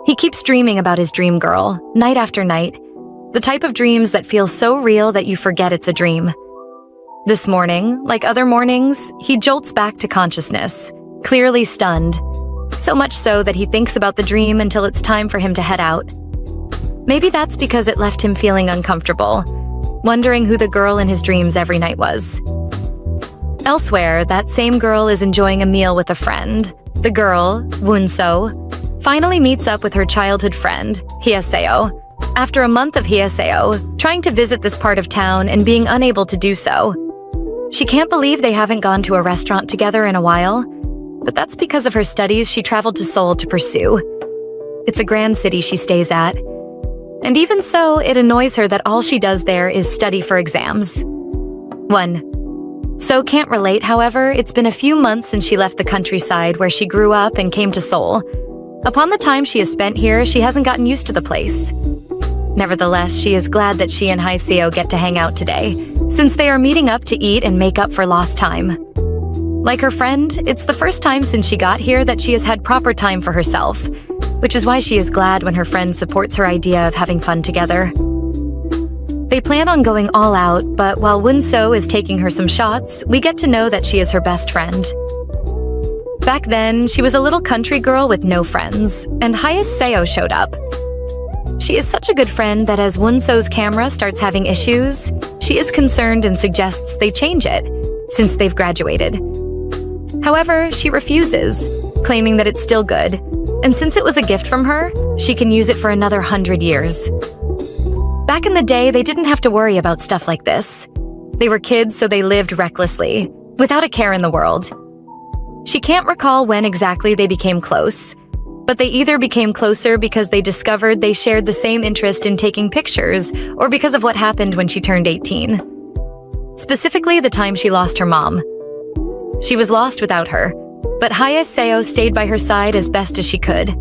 He keeps dreaming about his dream girl, night after night, the type of dreams that feel so real that you forget it's a dream. This morning, like other mornings, he jolts back to consciousness, clearly stunned, so much so that he thinks about the dream until it's time for him to head out. Maybe that's because it left him feeling uncomfortable, wondering who the girl in his dreams every night was. Elsewhere, that same girl is enjoying a meal with a friend. The girl, Won-so, finally meets up with her childhood friend, Hyeseo, after a month of Hyeseo trying to visit this part of town and being unable to do so. She can't believe they haven't gone to a restaurant together in a while, but that's because of her studies she traveled to Seoul to pursue. It's a grand city she stays at, and even so, it annoys her that all she does there is study for exams. 1. So can't relate, however, it's been a few months since she left the countryside where she grew up and came to Seoul. Upon the time she has spent here, she hasn't gotten used to the place. Nevertheless, she is glad that she and Hyeseo get to hang out today, since they are meeting up to eat and make up for lost time. Like her friend, it's the first time since she got here that she has had proper time for herself, which is why she is glad when her friend supports her idea of having fun together. They plan on going all out, but while Won-so is taking her some shots, we get to know that she is her best friend. Back then, she was a little country girl with no friends, and Hyeseo showed up. She is such a good friend that as Won-so's camera starts having issues, she is concerned and suggests they change it, since they've graduated. However, she refuses, claiming that it's still good, and since it was a gift from her, she can use it for another 100 years. Back in the day, they didn't have to worry about stuff like this. They were kids, so they lived recklessly, without a care in the world. She can't recall when exactly they became close, but they either became closer because they discovered they shared the same interest in taking pictures or because of what happened when she turned 18. Specifically, the time she lost her mom. She was lost without her, but Hyeseo stayed by her side as best as she could.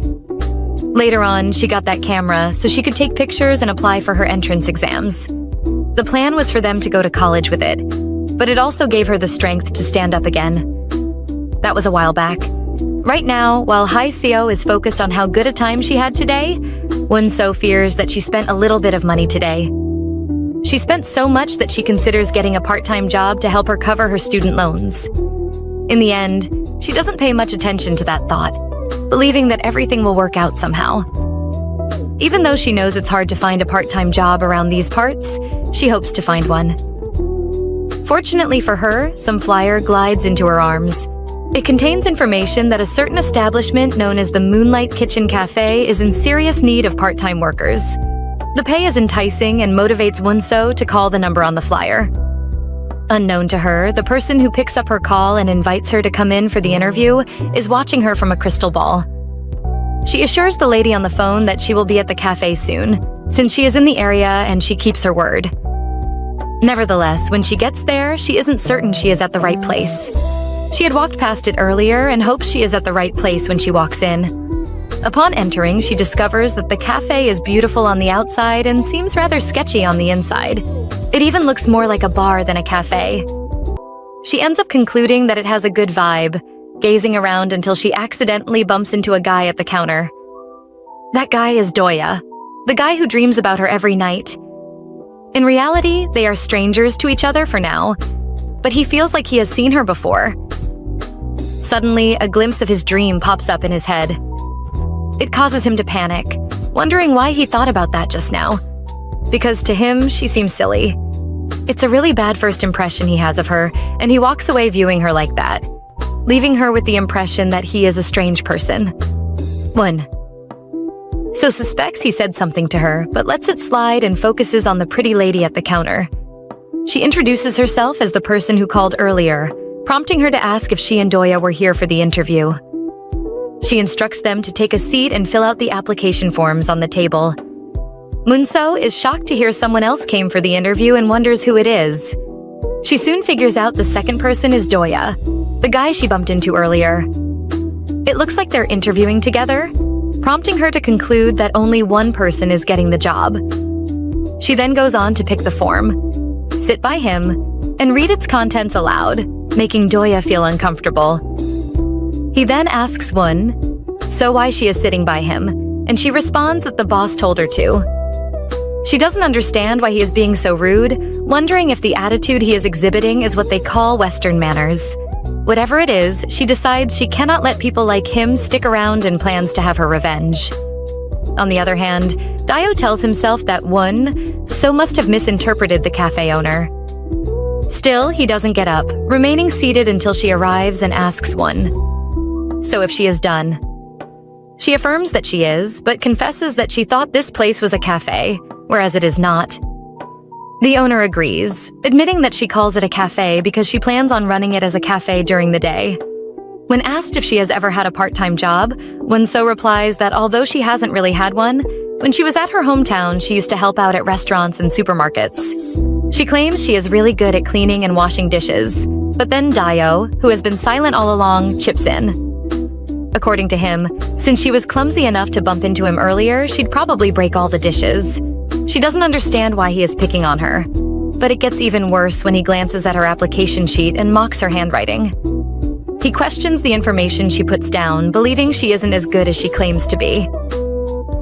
Later on, she got that camera so she could take pictures and apply for her entrance exams. The plan was for them to go to college with it, but it also gave her the strength to stand up again. That was a while back. Right now, while Hyeseo is focused on how good a time she had today, Won-so fears that she spent a little bit of money today. She spent so much that she considers getting a part-time job to help her cover her student loans. In the end, she doesn't pay much attention to that thought, believing that everything will work out somehow. Even though she knows it's hard to find a part-time job around these parts, she hopes to find one. Fortunately for her, some flyer glides into her arms. It contains information that a certain establishment known as the Moonlight Kitchen Cafe is in serious need of part-time workers. The pay is enticing and motivates Won-so to call the number on the flyer. Unknown to her, the person who picks up her call and invites her to come in for the interview is watching her from a crystal ball. She assures the lady on the phone that she will be at the cafe soon, since she is in the area and she keeps her word. Nevertheless, when she gets there, she isn't certain she is at the right place. She had walked past it earlier and hopes she is at the right place when she walks in. Upon entering, she discovers that the cafe is beautiful on the outside and seems rather sketchy on the inside. It even looks more like a bar than a cafe. She ends up concluding that it has a good vibe, gazing around until she accidentally bumps into a guy at the counter. That guy is Doya, the guy who dreams about her every night. In reality, they are strangers to each other for now, but he feels like he has seen her before. Suddenly, a glimpse of his dream pops up in his head. It causes him to panic, wondering why he thought about that just now. Because to him, she seems silly. It's a really bad first impression he has of her, and he walks away viewing her like that, leaving her with the impression that he is a strange person. 1. So suspects he said something to her, but lets it slide and focuses on the pretty lady at the counter. She introduces herself as the person who called earlier, prompting her to ask if she and Doya were here for the interview. She instructs them to take a seat and fill out the application forms on the table. Won-so is shocked to hear someone else came for the interview and wonders who it is. She soon figures out the second person is Doya, the guy she bumped into earlier. It looks like they're interviewing together, prompting her to conclude that only one person is getting the job. She then goes on to pick the form, sit by him, and read its contents aloud, making Doya feel uncomfortable. He then asks Won so why she is sitting by him, and she responds that the boss told her to. She doesn't understand why he is being so rude, wondering if the attitude he is exhibiting is what they call Western manners. Whatever it is, she decides she cannot let people like him stick around and plans to have her revenge. On the other hand, Dio tells himself that So must have misinterpreted the cafe owner. Still, he doesn't get up, remaining seated until she arrives and asks So if she is done. She affirms that she is, but confesses that she thought this place was a cafe, whereas it is not. The owner agrees, admitting that she calls it a cafe because she plans on running it as a cafe during the day. When asked if she has ever had a part-time job, So replies that although she hasn't really had one, when she was at her hometown, she used to help out at restaurants and supermarkets. She claims she is really good at cleaning and washing dishes, but then Dio, who has been silent all along, chips in. According to him, since she was clumsy enough to bump into him earlier, she'd probably break all the dishes. She doesn't understand why he is picking on her. But it gets even worse when he glances at her application sheet and mocks her handwriting. He questions the information she puts down, believing she isn't as good as she claims to be.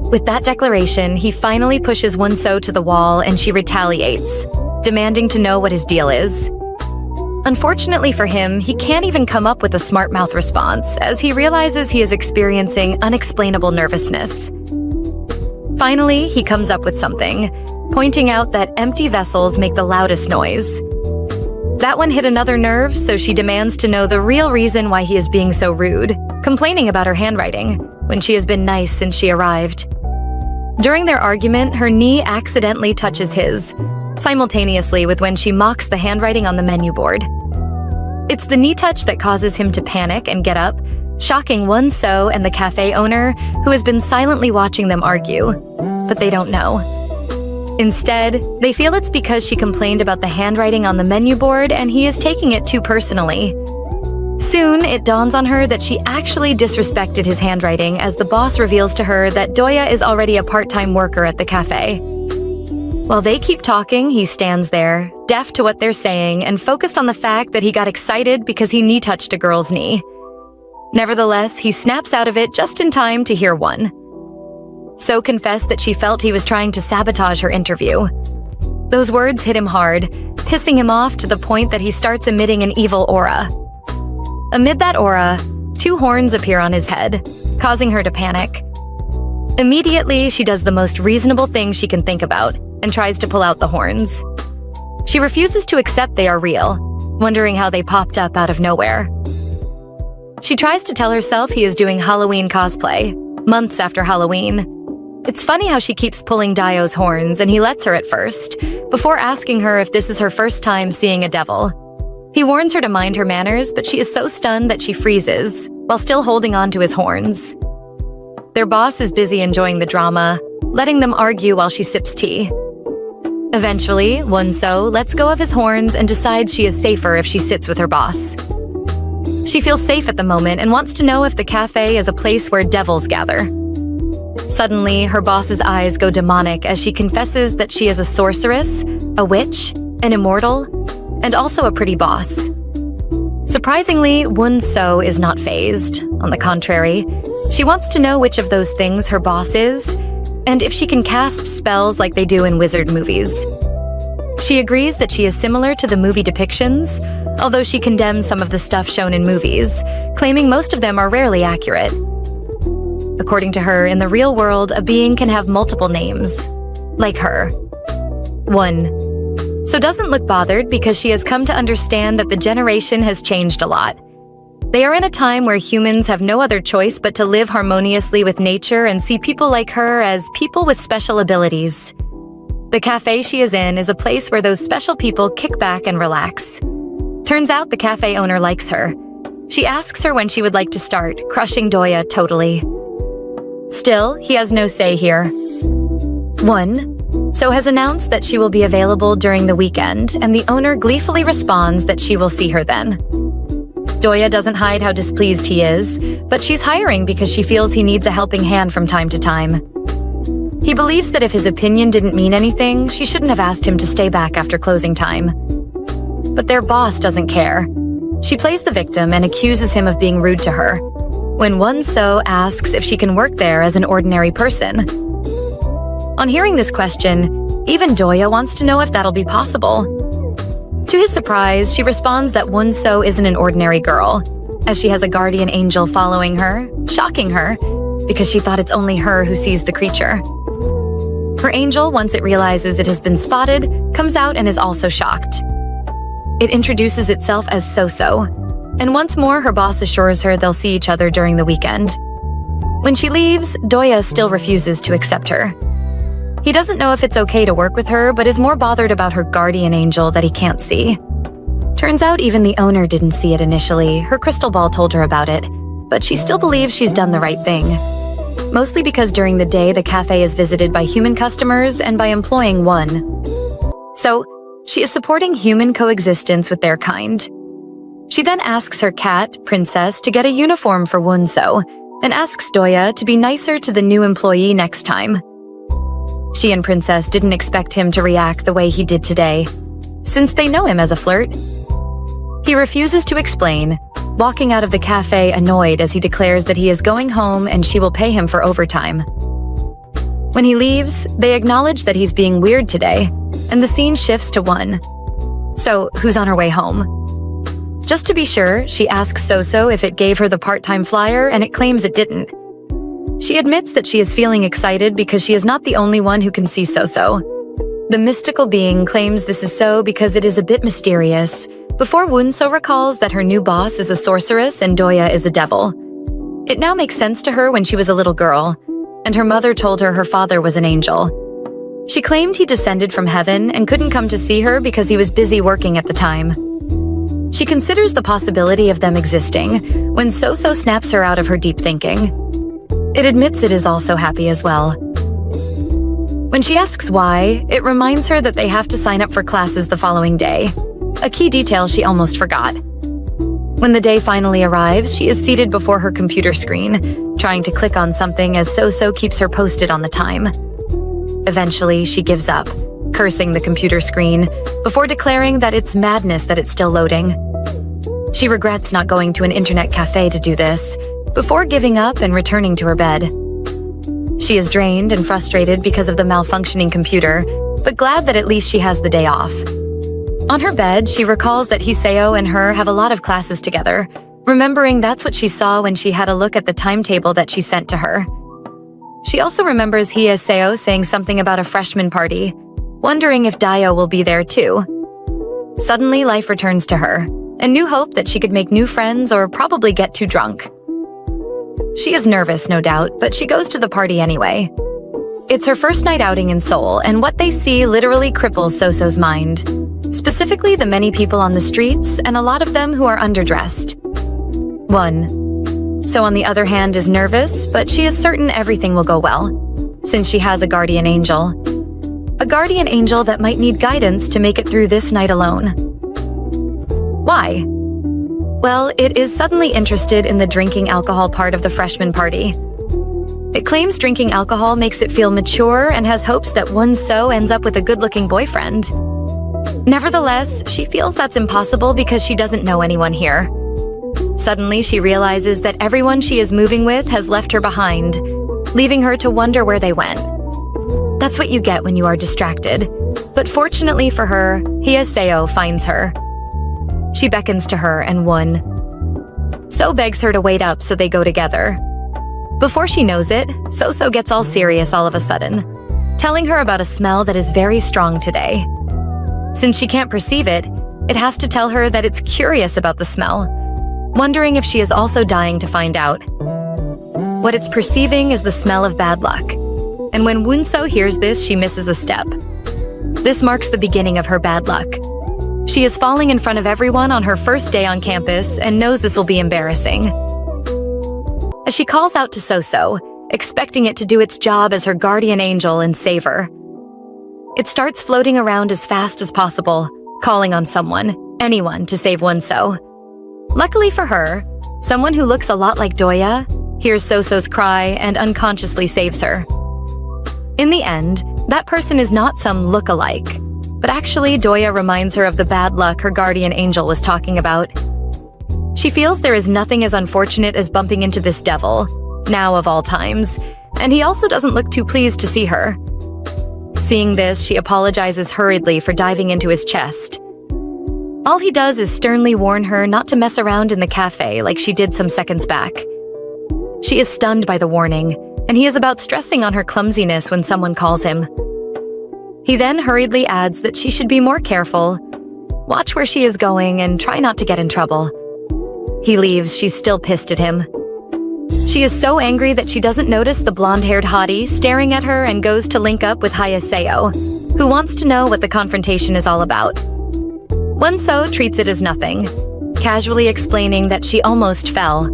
With that declaration, he finally pushes So to the wall and she retaliates, demanding to know what his deal is. Unfortunately for him, he can't even come up with a smart mouth response, as he realizes he is experiencing unexplainable nervousness. Finally, he comes up with something, pointing out that empty vessels make the loudest noise. That one hit another nerve, so she demands to know the real reason why he is being so rude, complaining about her handwriting, when she has been nice since she arrived. During their argument, her knee accidentally touches his, simultaneously with when she mocks the handwriting on the menu board. It's the knee touch that causes him to panic and get up, shocking So and the cafe owner, who has been silently watching them argue, but they don't know. Instead, they feel it's because she complained about the handwriting on the menu board and he is taking it too personally. Soon, it dawns on her that she actually disrespected his handwriting as the boss reveals to her that Doya is already a part-time worker at the cafe. While they keep talking, he stands there, deaf to what they're saying and focused on the fact that he got excited because he knee-touched a girl's knee. Nevertheless, he snaps out of it just in time to hear So confessed that she felt he was trying to sabotage her interview. Those words hit him hard, pissing him off to the point that he starts emitting an evil aura. Amid that aura, 2 horns appear on his head, causing her to panic. Immediately, she does the most reasonable thing she can think about and tries to pull out the horns. She refuses to accept they are real, wondering how they popped up out of nowhere. She tries to tell herself he is doing Halloween cosplay, months after Halloween. It's funny how she keeps pulling Dio's horns and he lets her at first, before asking her if this is her first time seeing a devil. He warns her to mind her manners, but she is so stunned that she freezes, while still holding on to his horns. Their boss is busy enjoying the drama, letting them argue while she sips tea. Eventually, So lets go of his horns and decides she is safer if she sits with her boss. She feels safe at the moment and wants to know if the cafe is a place where devils gather. Suddenly, her boss's eyes go demonic as she confesses that she is a sorceress, a witch, an immortal, and also a pretty boss. Surprisingly, So is not fazed. On the contrary, she wants to know which of those things her boss is, and if she can cast spells like they do in wizard movies. She agrees that she is similar to the movie depictions, although she condemns some of the stuff shown in movies, claiming most of them are rarely accurate. According to her, in the real world, a being can have multiple names, like her. So doesn't look bothered because she has come to understand that the generation has changed a lot. They are in a time where humans have no other choice but to live harmoniously with nature and see people like her as people with special abilities. The cafe she is in is a place where those special people kick back and relax. Turns out the cafe owner likes her. She asks her when she would like to start, crushing Doya totally. Still, he has no say here. So has announced that she will be available during the weekend, and the owner gleefully responds that she will see her then. Doya doesn't hide how displeased he is, but she's hiring because she feels he needs a helping hand from time to time. He believes that if his opinion didn't mean anything, she shouldn't have asked him to stay back after closing time. But their boss doesn't care. She plays the victim and accuses him of being rude to her, when Won-so asks if she can work there as an ordinary person. On hearing this question, even Doya wants to know if that'll be possible. To his surprise, she responds that Won-so isn't an ordinary girl, as she has a guardian angel following her, shocking her, because she thought it's only her who sees the creature. Her angel, once it realizes it has been spotted, comes out and is also shocked. It introduces itself as So-so, and once more her boss assures her they'll see each other during the weekend. When she leaves, Doya still refuses to accept her. He doesn't know if it's okay to work with her, but is more bothered about her guardian angel that he can't see. Turns out even the owner didn't see it initially. Her crystal ball told her about it, but she still believes she's done the right thing. Mostly because during the day the cafe is visited by human customers and by employing one. So, she is supporting human coexistence with their kind. She then asks her cat, Princess, to get a uniform for Won-so, and asks Doya to be nicer to the new employee next time. She and Princess didn't expect him to react the way he did today, since they know him as a flirt. He refuses to explain, walking out of the cafe annoyed as he declares that he is going home and she will pay him for overtime. When he leaves, they acknowledge that he's being weird today, and the scene shifts to Won. So, who's on her way home? Just to be sure, she asks So-so if it gave her the part-time flyer, and it claims it didn't. She admits that she is feeling excited because she is not the only one who can see So-so. The mystical being claims this is so because it is a bit mysterious, before Won-so recalls that her new boss is a sorceress and Doya is a devil. It now makes sense to her when she was a little girl, and her mother told her her father was an angel. She claimed he descended from heaven and couldn't come to see her because he was busy working at the time. She considers the possibility of them existing when So-so snaps her out of her deep thinking. It admits it is also happy as well. When she asks why, it reminds her that they have to sign up for classes the following day, a key detail she almost forgot. When the day finally arrives, she is seated before her computer screen, trying to click on something as So-so keeps her posted on the time. Eventually, she gives up, cursing the computer screen, before declaring that it's madness that it's still loading. She regrets not going to an internet cafe to do this, before giving up and returning to her bed. She is drained and frustrated because of the malfunctioning computer, but glad that at least she has the day off. On her bed, she recalls that Hiseo and her have a lot of classes together, remembering that's what she saw when she had a look at the timetable that she sent to her. She also remembers Hiseo saying something about a freshman party, wondering if Dayo will be there too. Suddenly, life returns to her, a new hope that she could make new friends or probably get too drunk. She is nervous, no doubt, but she goes to the party anyway. It's her first night outing in Seoul, and what they see literally cripples So-so's mind. Specifically the many people on the streets, and a lot of them who are underdressed. Won. So on the other hand is nervous, but she is certain everything will go well, since she has a guardian angel. A guardian angel that might need guidance to make it through this night alone. Why? Well, it is suddenly interested in the drinking alcohol part of the freshman party. It claims drinking alcohol makes it feel mature and has hopes that Won-so ends up with a good-looking boyfriend. Nevertheless, she feels that's impossible because she doesn't know anyone here. Suddenly, she realizes that everyone she is moving with has left her behind, leaving her to wonder where they went. That's what you get when you are distracted. But fortunately for her, Hiseo finds her. She beckons to her and Won. So begs her to wait up so they go together. Before she knows it, So-so gets all serious all of a sudden, telling her about a smell that is very strong today. Since she can't perceive it, it has to tell her that it's curious about the smell, wondering if she is also dying to find out. What it's perceiving is the smell of bad luck, and when Won-so hears this, she misses a step. This marks the beginning of her bad luck. She is falling in front of everyone on her first day on campus and knows this will be embarrassing. As she calls out to So-so, expecting it to do its job as her guardian angel and save her. It starts floating around as fast as possible, calling on someone, anyone, to save Won-so. Luckily for her, someone who looks a lot like Doya hears So-so's cry and unconsciously saves her. In the end, that person is not some look-alike, but actually Doya reminds her of the bad luck her guardian angel was talking about. She feels there is nothing as unfortunate as bumping into this devil, now of all times, and he also doesn't look too pleased to see her. Seeing this, she apologizes hurriedly for diving into his chest. All he does is sternly warn her not to mess around in the cafe like she did some seconds back. She is stunned by the warning, and he is about stressing on her clumsiness when someone calls him. He then hurriedly adds that she should be more careful, watch where she is going, and try not to get in trouble. He leaves, she's still pissed at him. She is so angry that she doesn't notice the blonde-haired hottie staring at her and goes to link up with Hayaseo, who wants to know what the confrontation is all about. Wonso treats it as nothing, casually explaining that she almost fell.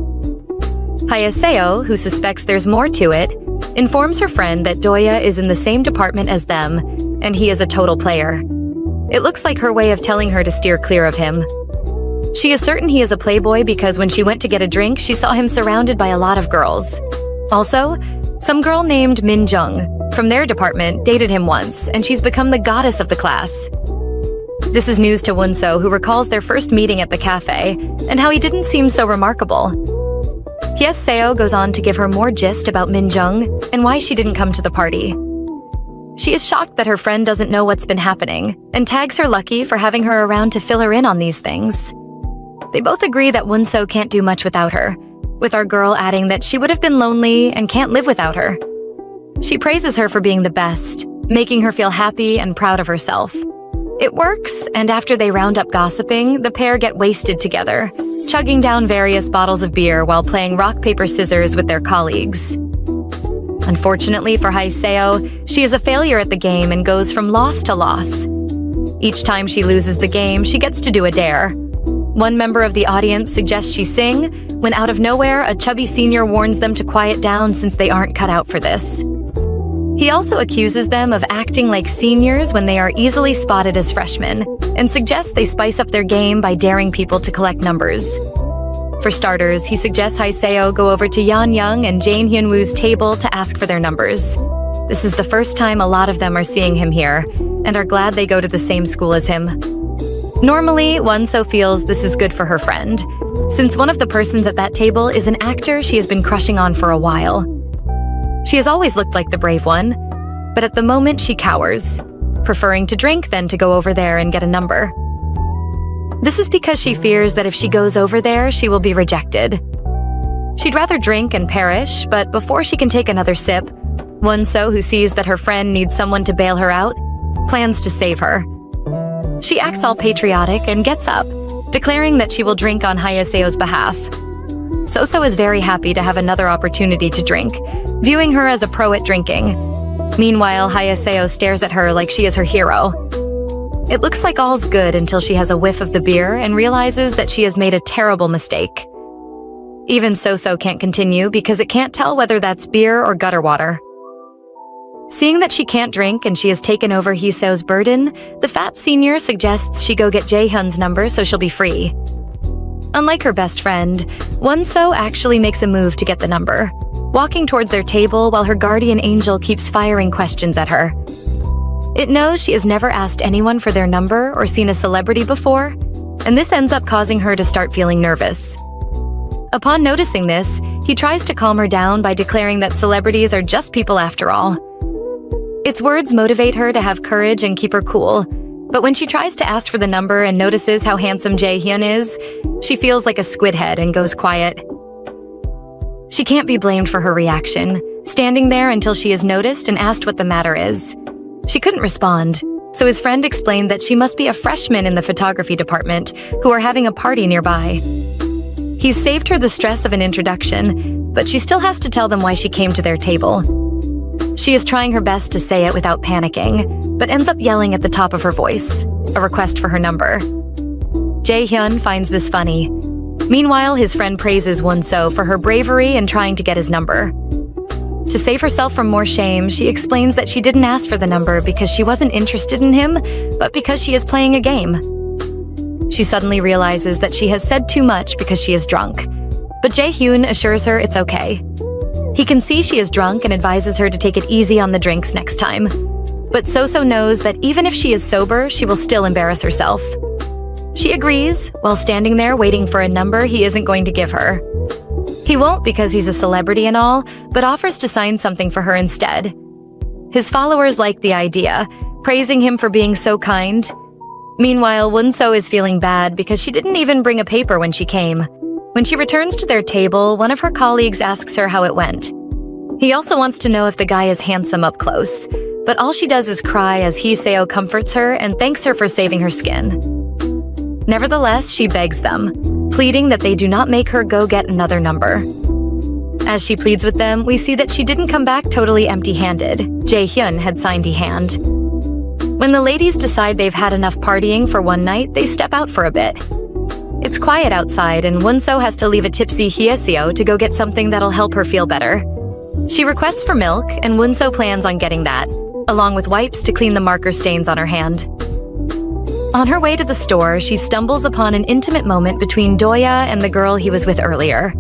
Hayaseo, who suspects there's more to it, informs her friend that Doya is in the same department as them, and he is a total player. It looks like her way of telling her to steer clear of him. She is certain he is a playboy because when she went to get a drink, she saw him surrounded by a lot of girls. Also, some girl named Min Jung from their department dated him once, and she's become the goddess of the class. This is news to Wonso, who recalls their first meeting at the cafe and how he didn't seem so remarkable. Hyeseo goes on to give her more gist about Min Jung and why she didn't come to the party. She is shocked that her friend doesn't know what's been happening and tags her lucky for having her around to fill her in on these things. They both agree that Wonso can't do much without her, with our girl adding that she would have been lonely and can't live without her. She praises her for being the best, making her feel happy and proud of herself. It works, and after they round up gossiping, the pair get wasted together, chugging down various bottles of beer while playing rock, paper, scissors with their colleagues. Unfortunately for Haiseo, she is a failure at the game and goes from loss to loss. Each time she loses the game, she gets to do a dare. One member of the audience suggests she sing, when out of nowhere, a chubby senior warns them to quiet down since they aren't cut out for this. He also accuses them of acting like seniors when they are easily spotted as freshmen, and suggests they spice up their game by daring people to collect numbers. For starters, he suggests Haiseo go over to Yeon Young and Jane Hyunwoo's table to ask for their numbers. This is the first time a lot of them are seeing him here, and are glad they go to the same school as him. Normally, Wonso feels this is good for her friend, since one of the persons at that table is an actor she has been crushing on for a while. She has always looked like the brave one, but at the moment she cowers, preferring to drink than to go over there and get a number. This is because she fears that if she goes over there, she will be rejected. She'd rather drink and perish, but before she can take another sip, Wonso, who sees that her friend needs someone to bail her out, plans to save her. She acts all patriotic and gets up, declaring that she will drink on Hayaseo's behalf. Soso is very happy to have another opportunity to drink, viewing her as a pro at drinking. Meanwhile, Hayaseo stares at her like she is her hero. It looks like all's good until she has a whiff of the beer and realizes that she has made a terrible mistake. Even Soso can't continue because it can't tell whether that's beer or gutter water. Seeing that she can't drink and she has taken over Hiseo's burden, the fat senior suggests she go get Jaehyun's number so she'll be free. Unlike her best friend, Wonso actually makes a move to get the number, walking towards their table while her guardian angel keeps firing questions at her. It knows she has never asked anyone for their number or seen a celebrity before, and this ends up causing her to start feeling nervous. Upon noticing this, he tries to calm her down by declaring that celebrities are just people after all. Its words motivate her to have courage and keep her cool, but when she tries to ask for the number and notices how handsome Jaehyun is, she feels like a squid head and goes quiet. She can't be blamed for her reaction, standing there until she is noticed and asked what the matter is. She couldn't respond, so his friend explained that she must be a freshman in the photography department who are having a party nearby. He's saved her the stress of an introduction, but she still has to tell them why she came to their table. She is trying her best to say it without panicking, but ends up yelling at the top of her voice, a request for her number. Jaehyun finds this funny. Meanwhile, his friend praises Wonso for her bravery in trying to get his number. To save herself from more shame, she explains that she didn't ask for the number because she wasn't interested in him, but because she is playing a game. She suddenly realizes that she has said too much because she is drunk, but Jaehyun assures her it's okay. He can see she is drunk and advises her to take it easy on the drinks next time. But Soso knows that even if she is sober, she will still embarrass herself. She agrees, while standing there waiting for a number he isn't going to give her. He won't because he's a celebrity and all, but offers to sign something for her instead. His followers like the idea, praising him for being so kind. Meanwhile, Won-so is feeling bad because she didn't even bring a paper when she came. When she returns to their table, one of her colleagues asks her how it went. He also wants to know if the guy is handsome up close, but all she does is cry as Hee-seo comforts her and thanks her for saving her skin. Nevertheless, she begs them, pleading that they do not make her go get another number. As she pleads with them, we see that she didn't come back totally empty-handed. Jae-hyun had signed a hand. When the ladies decide they've had enough partying for one night, they step out for a bit. It's quiet outside, and Won-so has to leave a tipsy Hee-seo to go get something that'll help her feel better. She requests for milk, and Won-so plans on getting that, along with wipes to clean the marker stains on her hand. On her way to the store, she stumbles upon an intimate moment between Doya and the girl he was with earlier.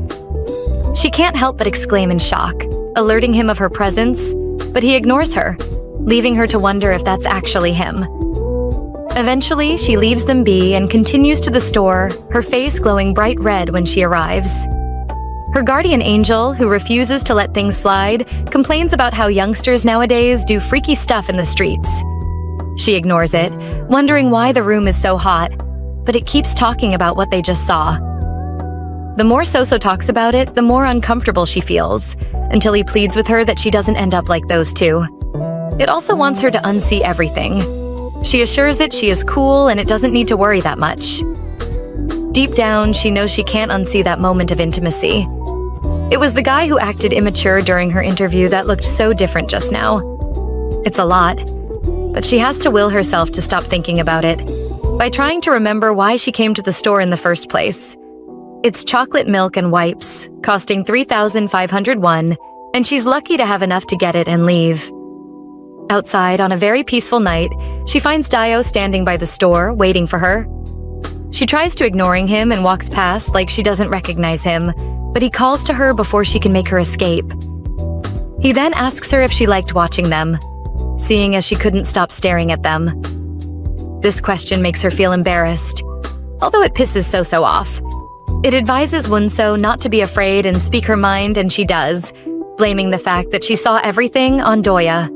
She can't help but exclaim in shock, alerting him of her presence, but he ignores her, leaving her to wonder if that's actually him. Eventually, she leaves them be and continues to the store, her face glowing bright red when she arrives. Her guardian angel, who refuses to let things slide, complains about how youngsters nowadays do freaky stuff in the streets. She ignores it, wondering why the room is so hot, but it keeps talking about what they just saw. The more Soso talks about it, the more uncomfortable she feels, until he pleads with her that she doesn't end up like those two. It also wants her to unsee everything. She assures it she is cool and it doesn't need to worry that much. Deep down, she knows she can't unsee that moment of intimacy. It was the guy who acted immature during her interview that looked so different just now. It's a lot, but she has to will herself to stop thinking about it by trying to remember why she came to the store in the first place. It's chocolate milk and wipes, costing 3,500 won, and she's lucky to have enough to get it and leave. Outside, on a very peaceful night, she finds Dio standing by the store, waiting for her. She tries to ignoring him and walks past like she doesn't recognize him, but he calls to her before she can make her escape. He then asks her if she liked watching them, seeing as she couldn't stop staring at them. This question makes her feel embarrassed, although it pisses Soso off. It advises Won-so not to be afraid and speak her mind, and she does, blaming the fact that she saw everything on Doya.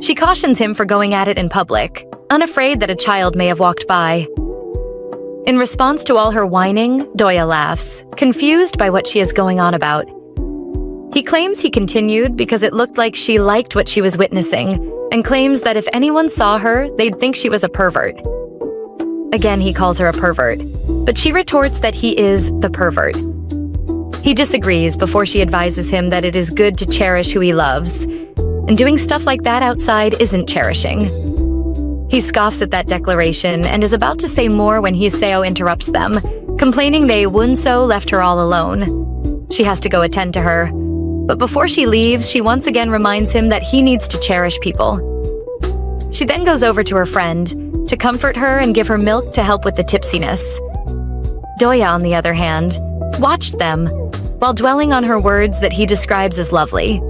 She cautions him for going at it in public, unafraid that a child may have walked by. In response to all her whining, Doya laughs, confused by what she is going on about. He claims he continued because it looked like she liked what she was witnessing, and claims that if anyone saw her, they'd think she was a pervert. Again, he calls her a pervert, but she retorts that he is the pervert. He disagrees before she advises him that it is good to cherish who he loves, and doing stuff like that outside isn't cherishing. He scoffs at that declaration and is about to say more when Hee-seo interrupts them, complaining Won-so left her all alone. She has to go attend to her, but before she leaves, she once again reminds him that he needs to cherish people. She then goes over to her friend to comfort her and give her milk to help with the tipsiness. Doya, on the other hand, watched them while dwelling on her words that he describes as lovely.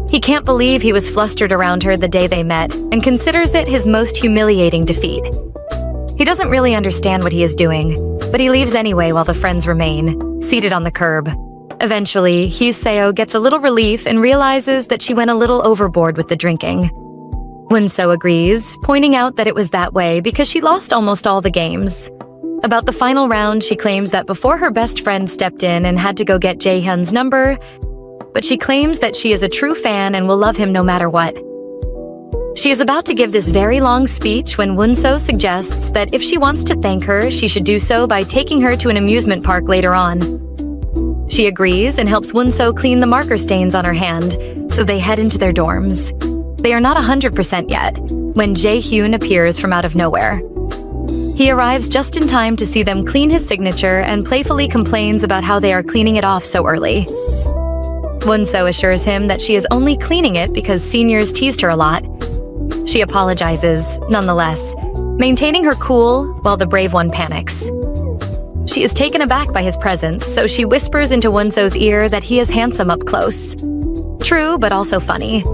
He can't believe he was flustered around her the day they met and considers it his most humiliating defeat. He doesn't really understand what he is doing, but he leaves anyway while the friends remain, seated on the curb. Eventually, Hee-seo gets a little relief and realizes that she went a little overboard with the drinking. Won-so agrees, pointing out that it was that way because she lost almost all the games. About the final round, she claims that before her best friend stepped in and had to go get Jae-hyun's number, but she claims that she is a true fan and will love him no matter what. She is about to give this very long speech when Won-so suggests that if she wants to thank her, she should do so by taking her to an amusement park later on. She agrees and helps Won-so clean the marker stains on her hand, so they head into their dorms. They are not 100% yet, when Jae-hyun appears from out of nowhere. He arrives just in time to see them clean his signature and playfully complains about how they are cleaning it off so early. Won-so assures him that she is only cleaning it because seniors teased her a lot. She apologizes, nonetheless, maintaining her cool while the brave one panics. She is taken aback by his presence, so she whispers into Won-so's ear that he is handsome up close. True, but also funny,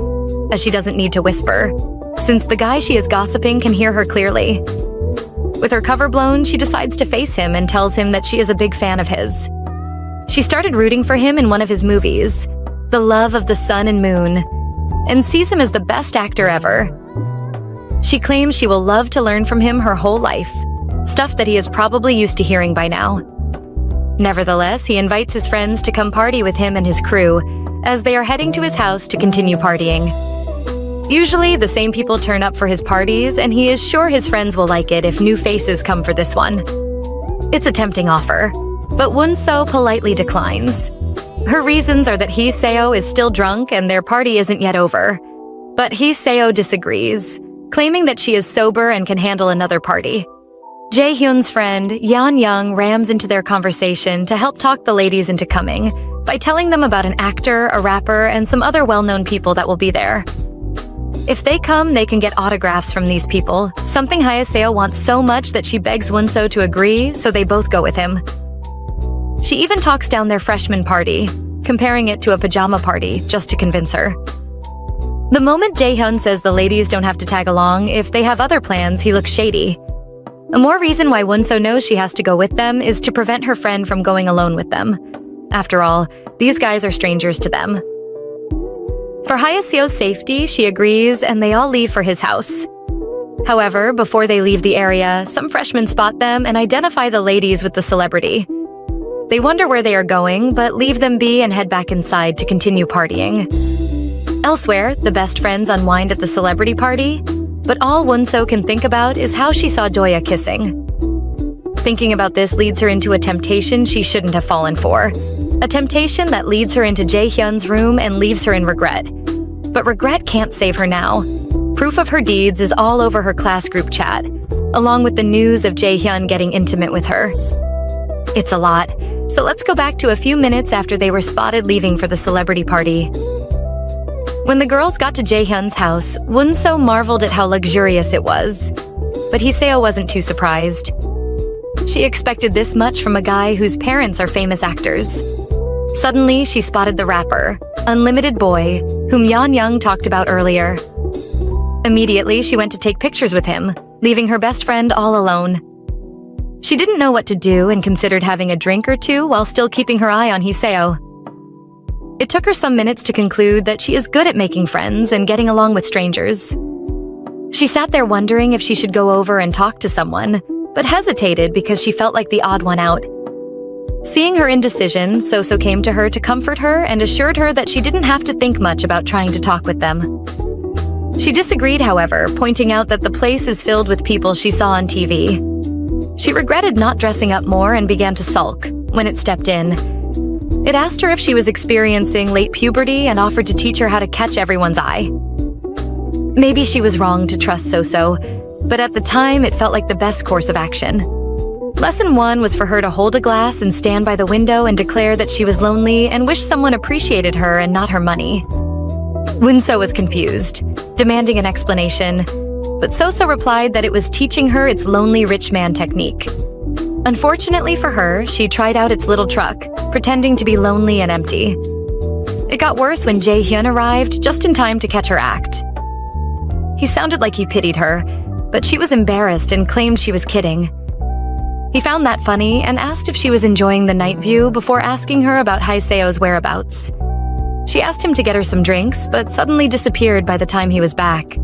as she doesn't need to whisper, since the guy she is gossiping can hear her clearly. With her cover blown, she decides to face him and tells him that she is a big fan of his. She started rooting for him in one of his movies, The Love of the Sun and Moon, and sees him as the best actor ever. She claims she will love to learn from him her whole life, stuff that he is probably used to hearing by now. Nevertheless, he invites his friends to come party with him and his crew, as they are heading to his house to continue partying. Usually, the same people turn up for his parties, and he is sure his friends will like it if new faces come for this one. It's a tempting offer, but Won-so politely declines. Her reasons are that Hee-seo is still drunk and their party isn't yet over. But Hee-seo disagrees, claiming that she is sober and can handle another party. Jae-hyun's friend, Yeon-young, rams into their conversation to help talk the ladies into coming by telling them about an actor, a rapper, and some other well-known people that will be there. If they come, they can get autographs from these people, something Hye-seo wants so much that she begs Won-so to agree, so they both go with him. She even talks down their freshman party, comparing it to a pajama party, just to convince her. The moment Jae-hyun says the ladies don't have to tag along, if they have other plans, he looks shady. A more reason why Won-so knows she has to go with them is to prevent her friend from going alone with them. After all, these guys are strangers to them. For Hye-seo's safety, she agrees and they all leave for his house. However, before they leave the area, some freshmen spot them and identify the ladies with the celebrity. They wonder where they are going, but leave them be and head back inside to continue partying. Elsewhere, the best friends unwind at the celebrity party, but all Won-so can think about is how she saw Doya kissing. Thinking about this leads her into a temptation she shouldn't have fallen for. A temptation that leads her into Jae-hyun's room and leaves her in regret. But regret can't save her now. Proof of her deeds is all over her class group chat, along with the news of Jae-hyun getting intimate with her. It's a lot, so let's go back to a few minutes after they were spotted leaving for the celebrity party. When the girls got to Jae-hyun's house, Won-so marveled at how luxurious it was. But Hee-seo wasn't too surprised. She expected this much from a guy whose parents are famous actors. Suddenly, she spotted the rapper, Unlimited Boy, whom Yeon-young talked about earlier. Immediately, she went to take pictures with him, leaving her best friend all alone. She didn't know what to do and considered having a drink or two while still keeping her eye on Hee-seo. It took her some minutes to conclude that she is good at making friends and getting along with strangers. She sat there wondering if she should go over and talk to someone, but hesitated because she felt like the odd one out. Seeing her indecision, So-so came to her to comfort her and assured her that she didn't have to think much about trying to talk with them. She disagreed, however, pointing out that the place is filled with people she saw on TV. She regretted not dressing up more and began to sulk when it stepped in. It asked her if she was experiencing late puberty and offered to teach her how to catch everyone's eye. Maybe she was wrong to trust So-so, but at the time it felt like the best course of action. Lesson 1 was for her to hold a glass and stand by the window and declare that she was lonely and wished someone appreciated her and not her money. Won-so was confused, demanding an explanation, but So-so replied that it was teaching her its lonely rich man technique. Unfortunately for her, she tried out its little truck, pretending to be lonely and empty. It got worse when Jae-hyun arrived just in time to catch her act. He sounded like he pitied her, but she was embarrassed and claimed she was kidding. He found that funny and asked if she was enjoying the night view before asking her about Hye-seo's whereabouts. She asked him to get her some drinks, but suddenly disappeared by the time he was back.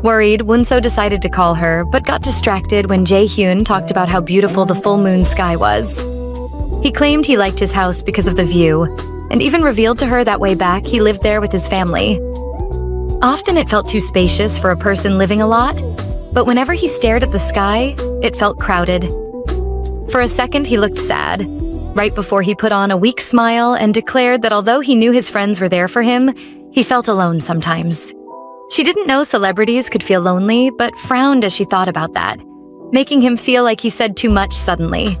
Worried, Won-so decided to call her, but got distracted when Jae-hyun talked about how beautiful the full moon sky was. He claimed he liked his house because of the view, and even revealed to her that way back he lived there with his family. Often it felt too spacious for a person living a lot, but whenever he stared at the sky, it felt crowded. For a second, he looked sad, right before he put on a weak smile and declared that although he knew his friends were there for him, he felt alone sometimes. She didn't know celebrities could feel lonely, but frowned as she thought about that, making him feel like he said too much suddenly.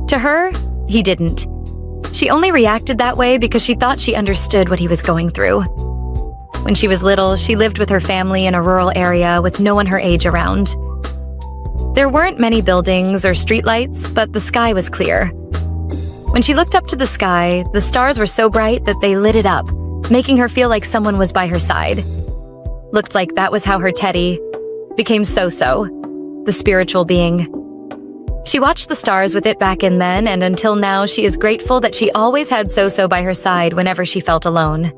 To her, he didn't. She only reacted that way because she thought she understood what he was going through. When she was little, she lived with her family in a rural area with no one her age around. There weren't many buildings or streetlights, but the sky was clear. When she looked up to the sky, the stars were so bright that they lit it up, making her feel like someone was by her side. Looked like that was how her teddy became So-so, the spiritual being. She watched the stars with it back in then, and until now she is grateful that she always had So-So by her side whenever she felt alone.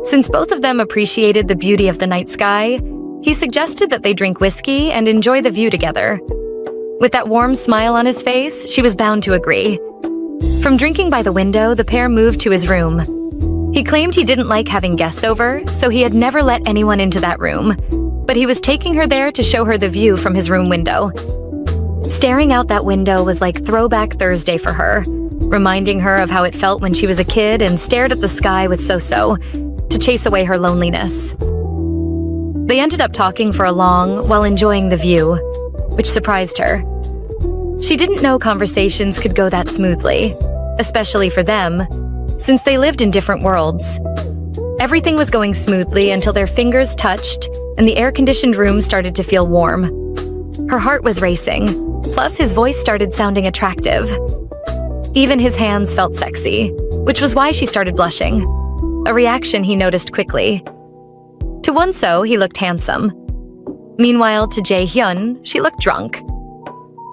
Since both of them appreciated the beauty of the night sky, he suggested that they drink whiskey and enjoy the view together. With that warm smile on his face, she was bound to agree. From drinking by the window, the pair moved to his room. He claimed he didn't like having guests over, so he had never let anyone into that room, but he was taking her there to show her the view from his room window. Staring out that window was like Throwback Thursday for her, reminding her of how it felt when she was a kid and stared at the sky with So-So to chase away her loneliness. They ended up talking for a long while enjoying the view, which surprised her. She didn't know conversations could go that smoothly, especially for them, since they lived in different worlds. Everything was going smoothly until their fingers touched and the air-conditioned room started to feel warm. Her heart was racing, plus his voice started sounding attractive. Even his hands felt sexy, which was why she started blushing, a reaction he noticed quickly. To Won-So, he looked handsome. Meanwhile, to Jae-hyun, she looked drunk.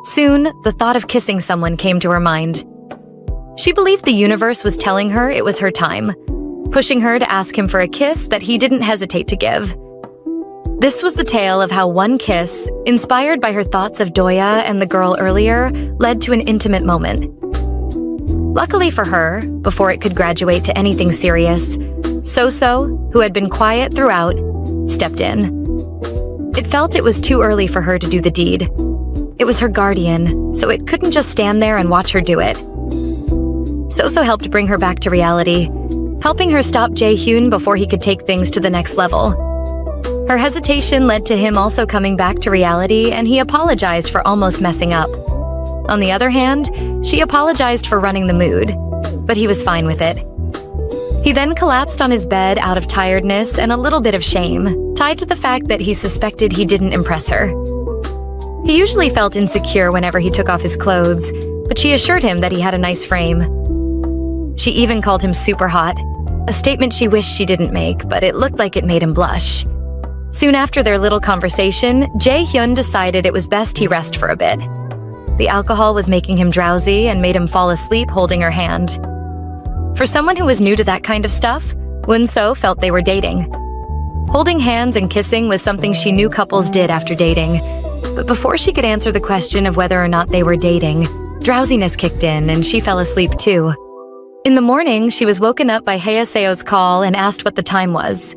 Soon, the thought of kissing someone came to her mind. She believed the universe was telling her it was her time, pushing her to ask him for a kiss that he didn't hesitate to give. This was the tale of how one kiss, inspired by her thoughts of Doya and the girl earlier, led to an intimate moment. Luckily for her, before it could graduate to anything serious, So-So, who had been quiet throughout, stepped in. It felt it was too early for her to do the deed. It was her guardian, so it couldn't just stand there and watch her do it. So-So helped bring her back to reality, helping her stop Jae-hyun before he could take things to the next level. Her hesitation led to him also coming back to reality, and he apologized for almost messing up. On the other hand, she apologized for running the mood, but he was fine with it. He then collapsed on his bed out of tiredness and a little bit of shame, tied to the fact that he suspected he didn't impress her. He usually felt insecure whenever he took off his clothes, but she assured him that he had a nice frame. She even called him super hot, a statement she wished she didn't make, but it looked like it made him blush. Soon after their little conversation, Jae-hyun decided it was best he rest for a bit. The alcohol was making him drowsy and made him fall asleep holding her hand. For someone who was new to that kind of stuff, Won-So felt they were dating. Holding hands and kissing was something she knew couples did after dating, but before she could answer the question of whether or not they were dating, drowsiness kicked in and she fell asleep too. In the morning, she was woken up by Haeseo's call and asked what the time was.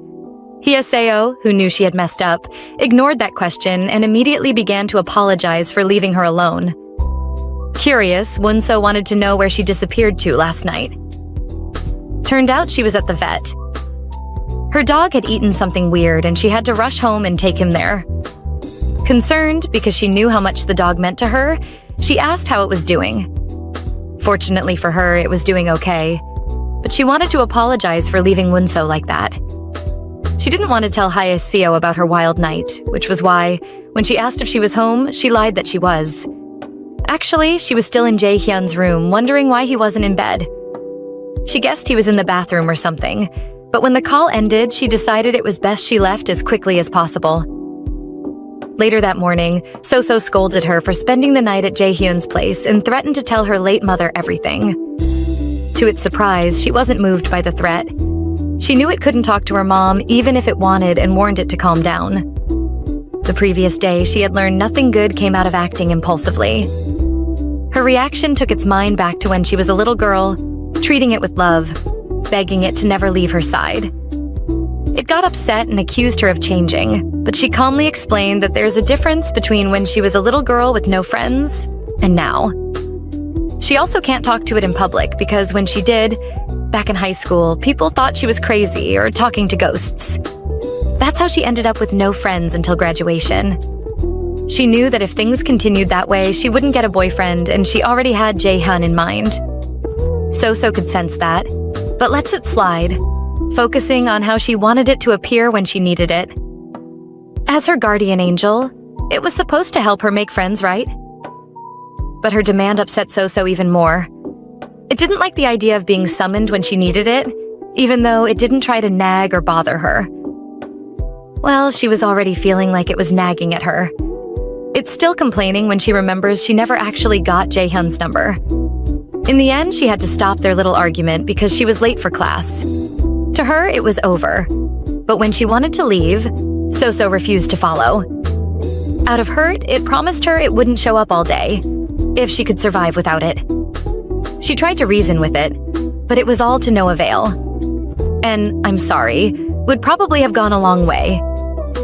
Haeseo, who knew she had messed up, ignored that question and immediately began to apologize for leaving her alone. Curious, Won-So wanted to know where she disappeared to last night. Turned out she was at the vet. Her dog had eaten something weird and she had to rush home and take him there. Concerned because she knew how much the dog meant to her, she asked how it was doing. Fortunately for her, it was doing okay, but she wanted to apologize for leaving Won-So like that. She didn't want to tell Haeseo about her wild night, which was why, when she asked if she was home, she lied that she was. Actually, she was still in Jae-hyun's room, wondering why he wasn't in bed. She guessed he was in the bathroom or something, but when the call ended, she decided it was best she left as quickly as possible. Later that morning, So-So scolded her for spending the night at Jae-hyun's place and threatened to tell her late mother everything. To its surprise, she wasn't moved by the threat. She knew it couldn't talk to her mom even if it wanted and warned it to calm down. The previous day, she had learned nothing good came out of acting impulsively. Her reaction took its mind back to when she was a little girl, treating it with love, begging it to never leave her side. It got upset and accused her of changing, but she calmly explained that there's a difference between when she was a little girl with no friends and now. She also can't talk to it in public because when she did, back in high school, people thought she was crazy or talking to ghosts. That's how she ended up with no friends until graduation. She knew that if things continued that way, she wouldn't get a boyfriend, and she already had Jae-hyun in mind. So-So could sense that, but lets it slide, focusing on how she wanted it to appear when she needed it. As her guardian angel, it was supposed to help her make friends, right? But her demand upset So-So even more. It didn't like the idea of being summoned when she needed it, even though it didn't try to nag or bother her. Well, she was already feeling like it was nagging at her. It's still complaining when she remembers she never actually got Jaehyun's number. In the end, she had to stop their little argument because she was late for class. To her, it was over. But when she wanted to leave, So refused to follow. Out of hurt, it promised her it wouldn't show up all day, if she could survive without it. She tried to reason with it, but it was all to no avail. And "I'm sorry" would probably have gone a long way.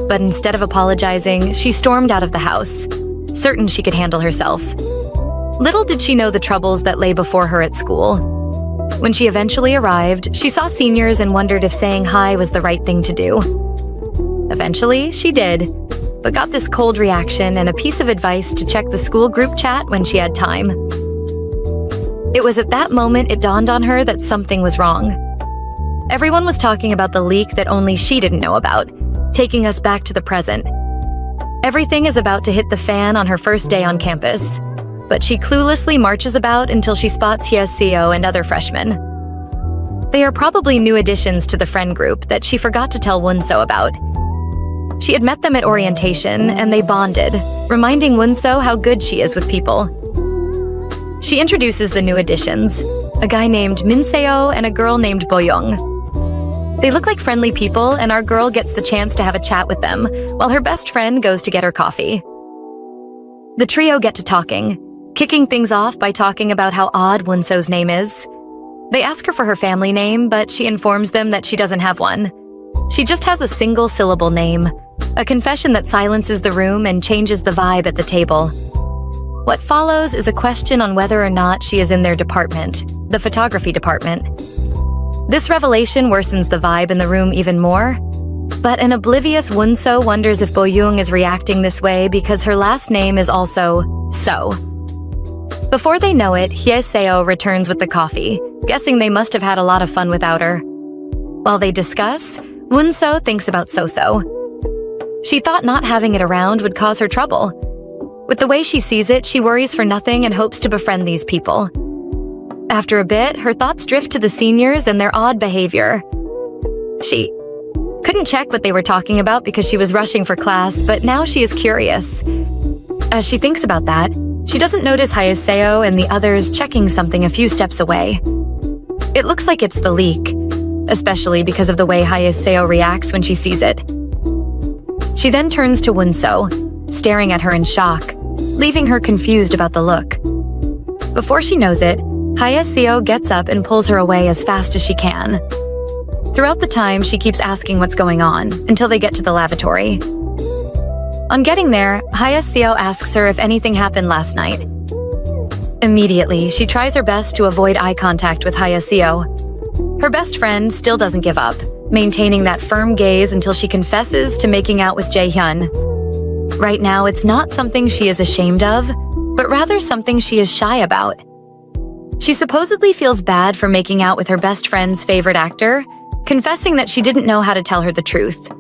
But instead of apologizing, she stormed out of the house, certain she could handle herself. Little did she know the troubles that lay before her at school. When she eventually arrived, she saw seniors and wondered if saying hi was the right thing to do. Eventually, she did, but got this cold reaction and a piece of advice to check the school group chat when she had time. It was at that moment it dawned on her that something was wrong. Everyone was talking about the leak that only she didn't know about, taking us back to the present. Everything is about to hit the fan on her first day on campus, but she cluelessly marches about until she spots Hyeseo and other freshmen. They are probably new additions to the friend group that she forgot to tell Wonso about. She had met them at orientation, and they bonded, reminding Wonso how good she is with people. She introduces the new additions, a guy named Minseo and a girl named Boyoung. They look like friendly people, and our girl gets the chance to have a chat with them, while her best friend goes to get her coffee. The trio get to talking, kicking things off by talking about how odd Wonso's name is. They ask her for her family name, but she informs them that she doesn't have one. She just has a single-syllable name, a confession that silences the room and changes the vibe at the table. What follows is a question on whether or not she is in their department, the photography department. This revelation worsens the vibe in the room even more, but an oblivious Wonso wonders if Boyoung is reacting this way because her last name is also So. Before they know it, Hyeseo returns with the coffee, guessing they must have had a lot of fun without her. While they discuss, Wonso thinks about So. She thought not having it around would cause her trouble. With the way she sees it, she worries for nothing and hopes to befriend these people. After a bit, her thoughts drift to the seniors and their odd behavior. She couldn't check what they were talking about because she was rushing for class, but now she is curious. As she thinks about that, she doesn't notice Hyeseo and the others checking something a few steps away. It looks like it's the leak, especially because of the way Hyeseo reacts when she sees it. She then turns to Wonso, staring at her in shock, leaving her confused about the look. Before she knows it, Hyeseo gets up and pulls her away as fast as she can. Throughout the time, she keeps asking what's going on, until they get to the lavatory. On getting there, Hyeseo asks her if anything happened last night. Immediately, she tries her best to avoid eye contact with Hyeseo. Her best friend still doesn't give up, maintaining that firm gaze until she confesses to making out with Jaehyun. Right now, it's not something she is ashamed of, but rather something she is shy about. She supposedly feels bad for making out with her best friend's favorite actor, confessing that she didn't know how to tell her the truth.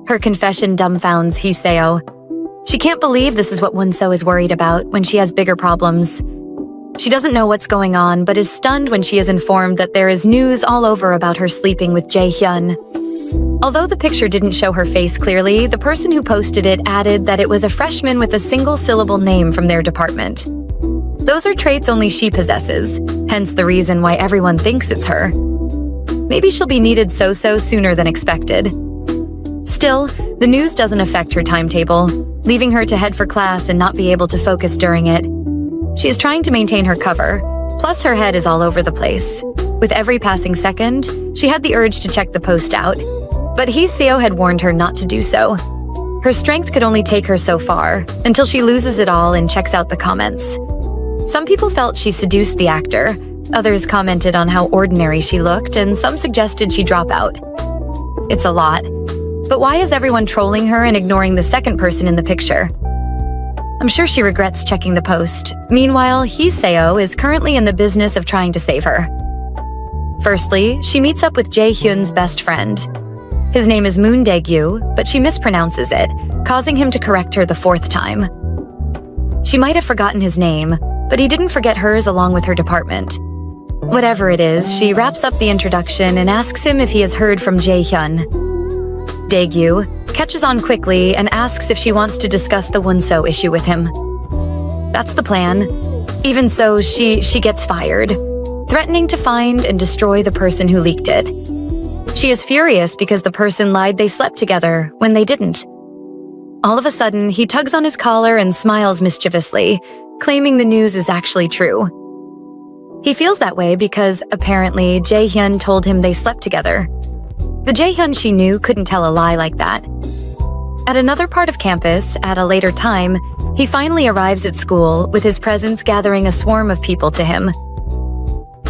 Her confession dumbfounds Hyeseo. She can't believe this is what Wonso is worried about when she has bigger problems. She doesn't know what's going on, but is stunned when she is informed that there is news all over about her sleeping with Jaehyun. Although the picture didn't show her face clearly, the person who posted it added that it was a freshman with a single-syllable name from their department. Those are traits only she possesses, hence the reason why everyone thinks it's her. Maybe she'll be needed so sooner than expected. Still, the news doesn't affect her timetable, leaving her to head for class and not be able to focus during it. She is trying to maintain her cover, plus her head is all over the place. With every passing second, she had the urge to check the post out, but Hyeseo had warned her not to do so. Her strength could only take her so far, until she loses it all and checks out the comments. Some people felt she seduced the actor, others commented on how ordinary she looked, and some suggested she drop out. It's a lot. But why is everyone trolling her and ignoring the second person in the picture? I'm sure she regrets checking the post. Meanwhile, Hyeseo is currently in the business of trying to save her. Firstly, she meets up with Jaehyun's best friend. His name is Moon Daegyu, but she mispronounces it, causing him to correct her the fourth time. She might have forgotten his name, but he didn't forget hers along with her department. Whatever it is, she wraps up the introduction and asks him if he has heard from Jaehyun. Daegyu, catches on quickly and asks if she wants to discuss the Wonso issue with him. That's the plan. Even so, she gets fired, threatening to find and destroy the person who leaked it. She is furious because the person lied they slept together when they didn't. All of a sudden, he tugs on his collar and smiles mischievously, claiming the news is actually true. He feels that way because, apparently, Jae-hyun told him they slept together. The Jae-hyun she knew couldn't tell a lie like that. At another part of campus, at a later time, he finally arrives at school, with his presence gathering a swarm of people to him.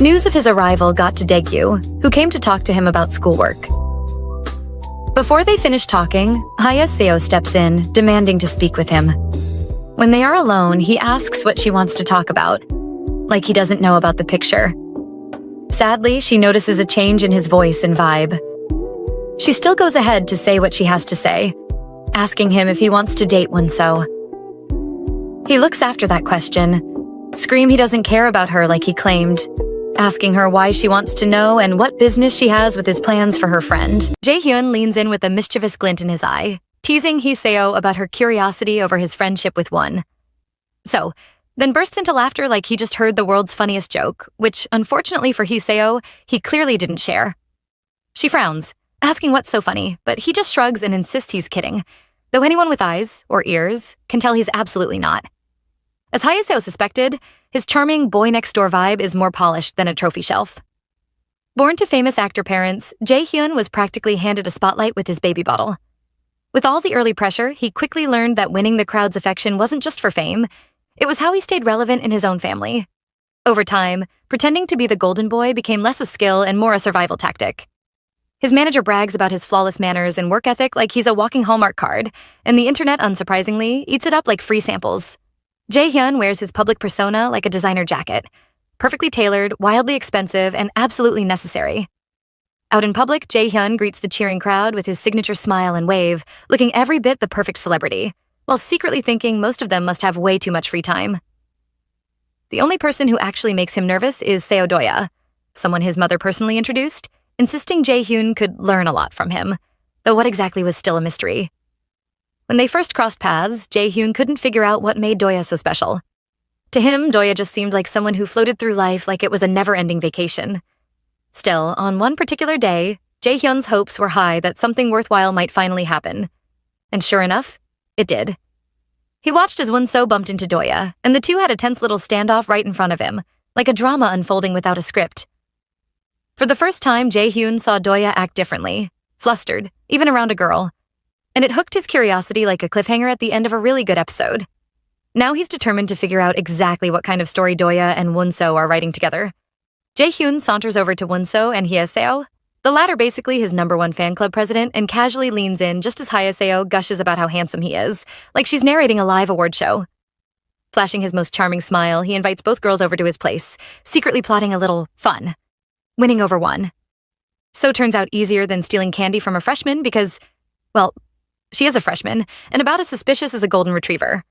News of his arrival got to Daegyu, who came to talk to him about schoolwork. Before they finish talking, Hye-seo steps in, demanding to speak with him. When they are alone, he asks what she wants to talk about, like he doesn't know about the picture. Sadly, she notices a change in his voice and vibe. She still goes ahead to say what she has to say, asking him if he wants to date Wonso. He looks after that question, scream he doesn't care about her like he claimed, asking her why she wants to know and what business she has with his plans for her friend. Jae-hyun leans in with a mischievous glint in his eye, teasing Hye-seo about her curiosity over his friendship with Won. So, then bursts into laughter like he just heard the world's funniest joke, which, unfortunately for Hye-seo, he clearly didn't share. She frowns, asking what's so funny, but he just shrugs and insists he's kidding, though anyone with eyes, or ears, can tell he's absolutely not. As Hye-seo suspected, his charming boy-next-door vibe is more polished than a trophy shelf. Born to famous actor parents, Jae-hyun was practically handed a spotlight with his baby bottle. With all the early pressure, he quickly learned that winning the crowd's affection wasn't just for fame, it was how he stayed relevant in his own family. Over time, pretending to be the golden boy became less a skill and more a survival tactic. His manager brags about his flawless manners and work ethic like he's a walking Hallmark card, and the internet, unsurprisingly, eats it up like free samples. Jae-hyun wears his public persona like a designer jacket, perfectly tailored, wildly expensive, and absolutely necessary. Out in public, Jae-hyun greets the cheering crowd with his signature smile and wave, looking every bit the perfect celebrity, while secretly thinking most of them must have way too much free time. The only person who actually makes him nervous is Seo Do-ya, someone his mother personally introduced, insisting Jae-hyun could learn a lot from him, though what exactly was still a mystery. When they first crossed paths, Jae-hyun couldn't figure out what made Do-ya so special. To him, Do-ya just seemed like someone who floated through life like it was a never-ending vacation. Still, on one particular day, Jae-hyun's hopes were high that something worthwhile might finally happen. And sure enough, it did. He watched as Wonso bumped into Do-ya, and the two had a tense little standoff right in front of him, like a drama unfolding without a script. For the first time, Jae-hyun saw Do-ya act differently, flustered, even around a girl, and it hooked his curiosity like a cliffhanger at the end of a really good episode. Now he's determined to figure out exactly what kind of story Do-ya and Wonso are writing together. Jae-hyun saunters over to Wonso and Hye-seo, the latter basically his #1 fan club president, and casually leans in just as Hye-seo gushes about how handsome he is, like she's narrating a live award show. Flashing his most charming smile, he invites both girls over to his place, secretly plotting a little fun. Winning over one. So turns out easier than stealing candy from a freshman because, well, she is a freshman, and about as suspicious as a golden retriever.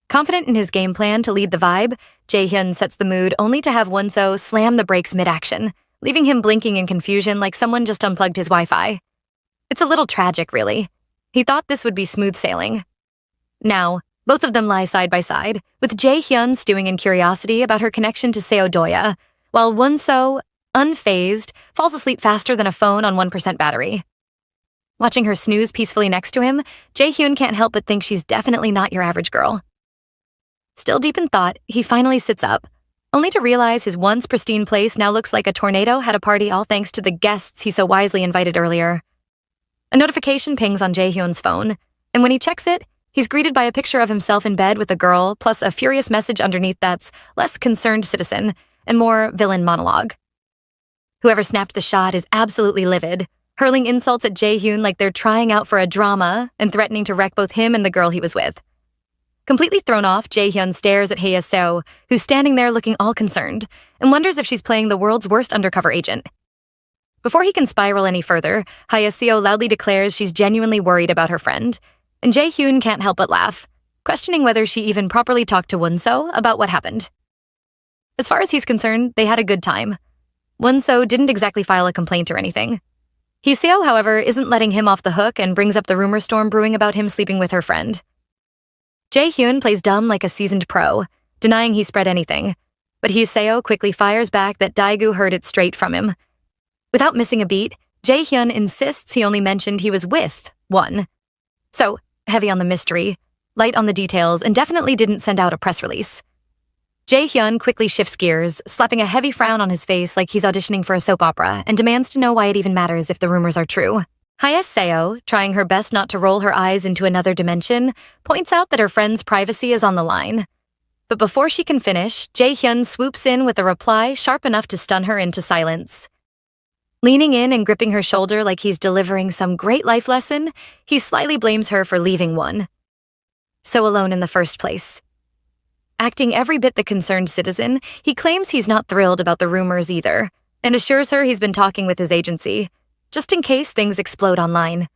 Confident in his game plan to lead the vibe, Jae-hyun sets the mood only to have Wonso slam the brakes mid-action, leaving him blinking in confusion like someone just unplugged his Wi-Fi. It's a little tragic, really. He thought this would be smooth sailing. Now, both of them lie side by side, with Jae-hyun stewing in curiosity about her connection to Seo Do-ya, while Wonso, unfazed, falls asleep faster than a phone on 1% battery. Watching her snooze peacefully next to him, Jae-hyun can't help but think she's definitely not your average girl. Still deep in thought, he finally sits up, only to realize his once pristine place now looks like a tornado had a party all thanks to the guests he so wisely invited earlier. A notification pings on Jae-hyun's phone, and when he checks it, he's greeted by a picture of himself in bed with a girl, plus a furious message underneath that's less concerned citizen and more villain monologue. Whoever snapped the shot is absolutely livid, hurling insults at Jae-hyun like they're trying out for a drama and threatening to wreck both him and the girl he was with. Completely thrown off, Jae-hyun stares at Hye-seo, who's standing there looking all concerned, and wonders if she's playing the world's worst undercover agent. Before he can spiral any further, Hye-seo loudly declares she's genuinely worried about her friend, and Jae-hyun can't help but laugh, questioning whether she even properly talked to Wonso about what happened. As far as he's concerned, they had a good time. Wonso didn't exactly file a complaint or anything. Hiseo, however, isn't letting him off the hook and brings up the rumor storm brewing about him sleeping with her friend. Jae-hyun plays dumb like a seasoned pro, denying he spread anything, but Hiseo quickly fires back that Daegu heard it straight from him. Without missing a beat, Jae-hyun insists he only mentioned he was with one. So, heavy on the mystery, light on the details, and definitely didn't send out a press release. Jae-hyun quickly shifts gears, slapping a heavy frown on his face like he's auditioning for a soap opera, and demands to know why it even matters if the rumors are true. Hyeseo, trying her best not to roll her eyes into another dimension, points out that her friend's privacy is on the line. But before she can finish, Jae-hyun swoops in with a reply sharp enough to stun her into silence. Leaning in and gripping her shoulder like he's delivering some great life lesson, he slyly blames her for leaving one. So alone in the first place. Acting every bit the concerned citizen, he claims he's not thrilled about the rumors either, and assures her he's been talking with his agency, just in case things explode online.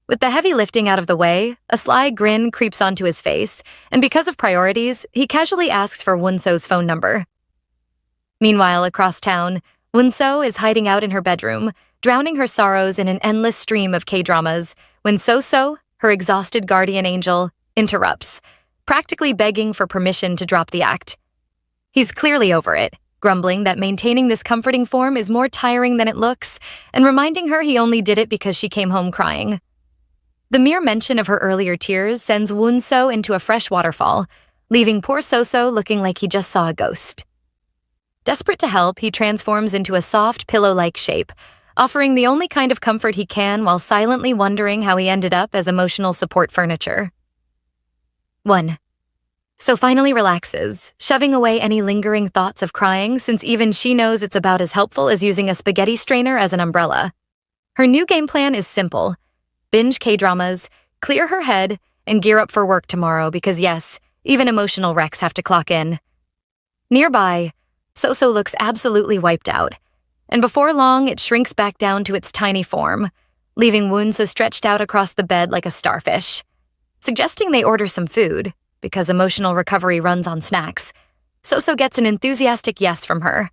With the heavy lifting out of the way, a sly grin creeps onto his face, and because of priorities, he casually asks for Wonso's phone number. Meanwhile, across town, Wonso is hiding out in her bedroom, drowning her sorrows in an endless stream of K-dramas, when So-So, her exhausted guardian angel, interrupts, practically begging for permission to drop the act. He's clearly over it, grumbling that maintaining this comforting form is more tiring than it looks, and reminding her he only did it because she came home crying. The mere mention of her earlier tears sends Wonso into a fresh waterfall, leaving poor So-So looking like he just saw a ghost. Desperate to help, he transforms into a soft, pillow-like shape, offering the only kind of comfort he can while silently wondering how he ended up as emotional support furniture. 1. So finally relaxes, shoving away any lingering thoughts of crying since even she knows it's about as helpful as using a spaghetti strainer as an umbrella. Her new game plan is simple. Binge K-dramas, clear her head, and gear up for work tomorrow because yes, even emotional wrecks have to clock in. Nearby, So-So looks absolutely wiped out, and before long it shrinks back down to its tiny form, leaving Wonso stretched out across the bed like a starfish. Suggesting they order some food, because emotional recovery runs on snacks, So-So gets an enthusiastic yes from her.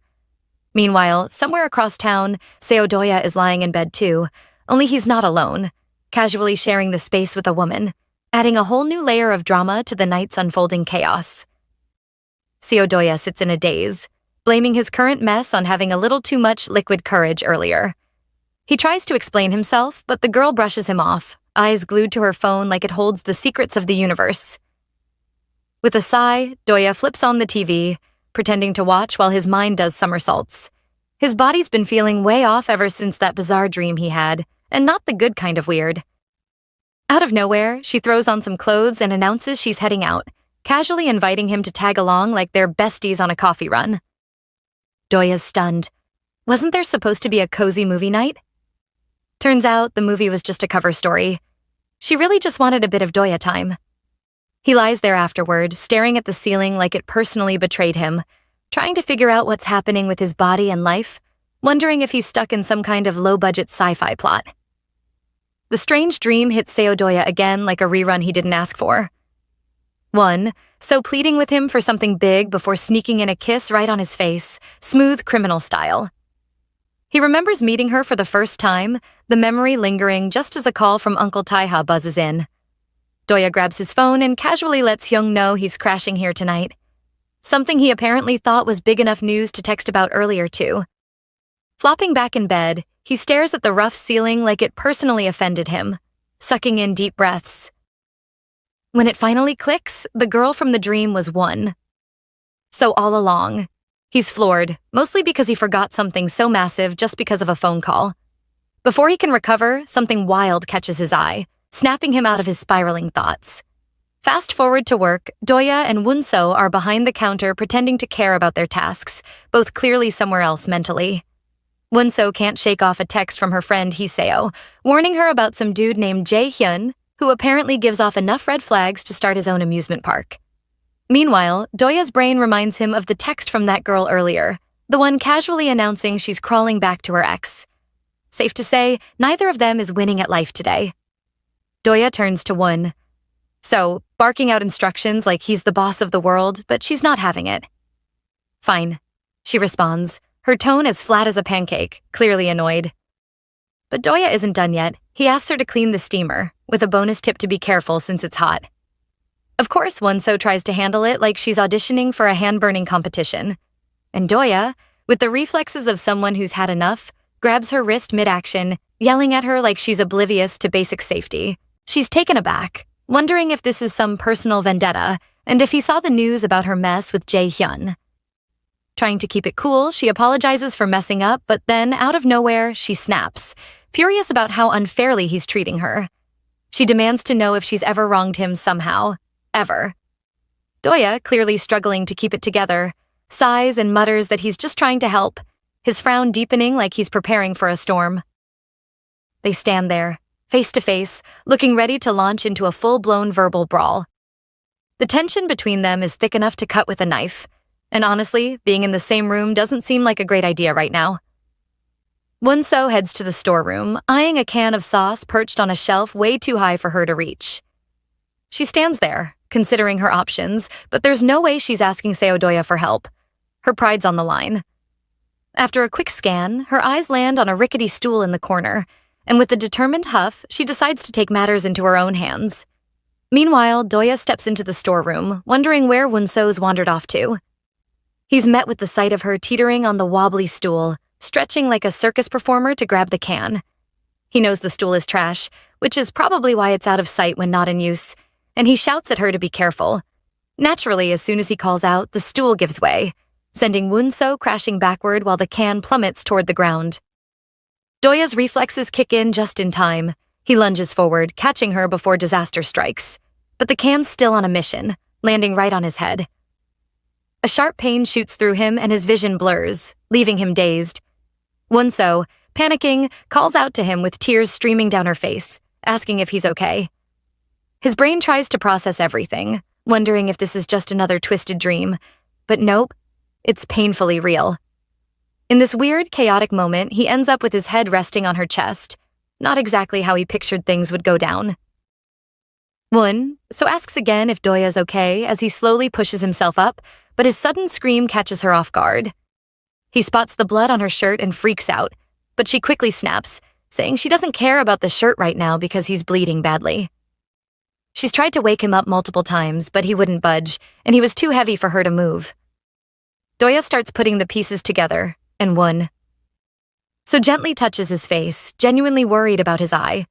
Meanwhile, somewhere across town, Seodoya is lying in bed too, only he's not alone, casually sharing the space with a woman, adding a whole new layer of drama to the night's unfolding chaos. Seodoya sits in a daze, blaming his current mess on having a little too much liquid courage earlier. He tries to explain himself, but the girl brushes him off, eyes glued to her phone like it holds the secrets of the universe. With a sigh, Doya flips on the TV, pretending to watch while his mind does somersaults. His body's been feeling way off ever since that bizarre dream he had, and not the good kind of weird. Out of nowhere, she throws on some clothes and announces she's heading out, casually inviting him to tag along like they're besties on a coffee run. Doya's stunned. Wasn't there supposed to be a cozy movie night? Turns out the movie was just a cover story. She really just wanted a bit of Doya time. He lies there afterward, staring at the ceiling like it personally betrayed him, trying to figure out what's happening with his body and life, wondering if he's stuck in some kind of low-budget sci-fi plot. The strange dream hits Seodoya again like a rerun he didn't ask for. 1. So pleading with him for something big before sneaking in a kiss right on his face, smooth criminal style. He remembers meeting her for the first time, the memory lingering just as a call from Uncle Taiha buzzes in. Doya grabs his phone and casually lets Hyung know he's crashing here tonight. Something he apparently thought was big enough news to text about earlier too. Flopping back in bed, he stares at the rough ceiling like it personally offended him, sucking in deep breaths. When it finally clicks, the girl from the dream was one. So all along, he's floored, mostly because he forgot something so massive just because of a phone call. Before he can recover, something wild catches his eye, snapping him out of his spiraling thoughts. Fast forward to work, Doya and Wonso are behind the counter pretending to care about their tasks, both clearly somewhere else mentally. Wonso can't shake off a text from her friend Hiseo, warning her about some dude named Jae-hyun, who apparently gives off enough red flags to start his own amusement park. Meanwhile, Doya's brain reminds him of the text from that girl earlier, the one casually announcing she's crawling back to her ex. Safe to say, neither of them is winning at life today. Doya turns to Won. So, barking out instructions like he's the boss of the world, but she's not having it. Fine, she responds, her tone as flat as a pancake, clearly annoyed. But Doya isn't done yet. He asks her to clean the steamer, with a bonus tip to be careful since it's hot. Of course, Wonso tries to handle it like she's auditioning for a hand-burning competition. And Doya, with the reflexes of someone who's had enough, grabs her wrist mid-action, yelling at her like she's oblivious to basic safety. She's taken aback, wondering if this is some personal vendetta, and if he saw the news about her mess with Jae-hyun. Trying to keep it cool, she apologizes for messing up, but then, out of nowhere, she snaps, furious about how unfairly he's treating her. She demands to know if she's ever wronged him somehow. Ever. Doya, clearly struggling to keep it together, sighs and mutters that he's just trying to help, his frown deepening like he's preparing for a storm. They stand there, face to face, looking ready to launch into a full-blown verbal brawl. The tension between them is thick enough to cut with a knife, and honestly, being in the same room doesn't seem like a great idea right now. Wonso heads to the storeroom, eyeing a can of sauce perched on a shelf way too high for her to reach. She stands there, considering her options, but there's no way she's asking Seo Doya for help. Her pride's on the line. After a quick scan, her eyes land on a rickety stool in the corner, and with a determined huff, she decides to take matters into her own hands. Meanwhile, Doya steps into the storeroom, wondering where Wonso's wandered off to. He's met with the sight of her teetering on the wobbly stool, stretching like a circus performer to grab the can. He knows the stool is trash, which is probably why it's out of sight when not in use, and he shouts at her to be careful. Naturally, as soon as he calls out, the stool gives way, sending Wonso crashing backward while the can plummets toward the ground. Doya's reflexes kick in just in time. He lunges forward, catching her before disaster strikes. But the can's still on a mission, landing right on his head. A sharp pain shoots through him and his vision blurs, leaving him dazed. Wonso, panicking, calls out to him with tears streaming down her face, asking if he's okay. His brain tries to process everything, wondering if this is just another twisted dream. But nope, it's painfully real. In this weird, chaotic moment, he ends up with his head resting on her chest, not exactly how he pictured things would go down. So asks again if Doya's okay as he slowly pushes himself up, but his sudden scream catches her off guard. He spots the blood on her shirt and freaks out, but she quickly snaps, saying she doesn't care about the shirt right now because he's bleeding badly. She's tried to wake him up multiple times, but he wouldn't budge, and he was too heavy for her to move. Doya starts putting the pieces together, and so gently touches his face, genuinely worried about his eye.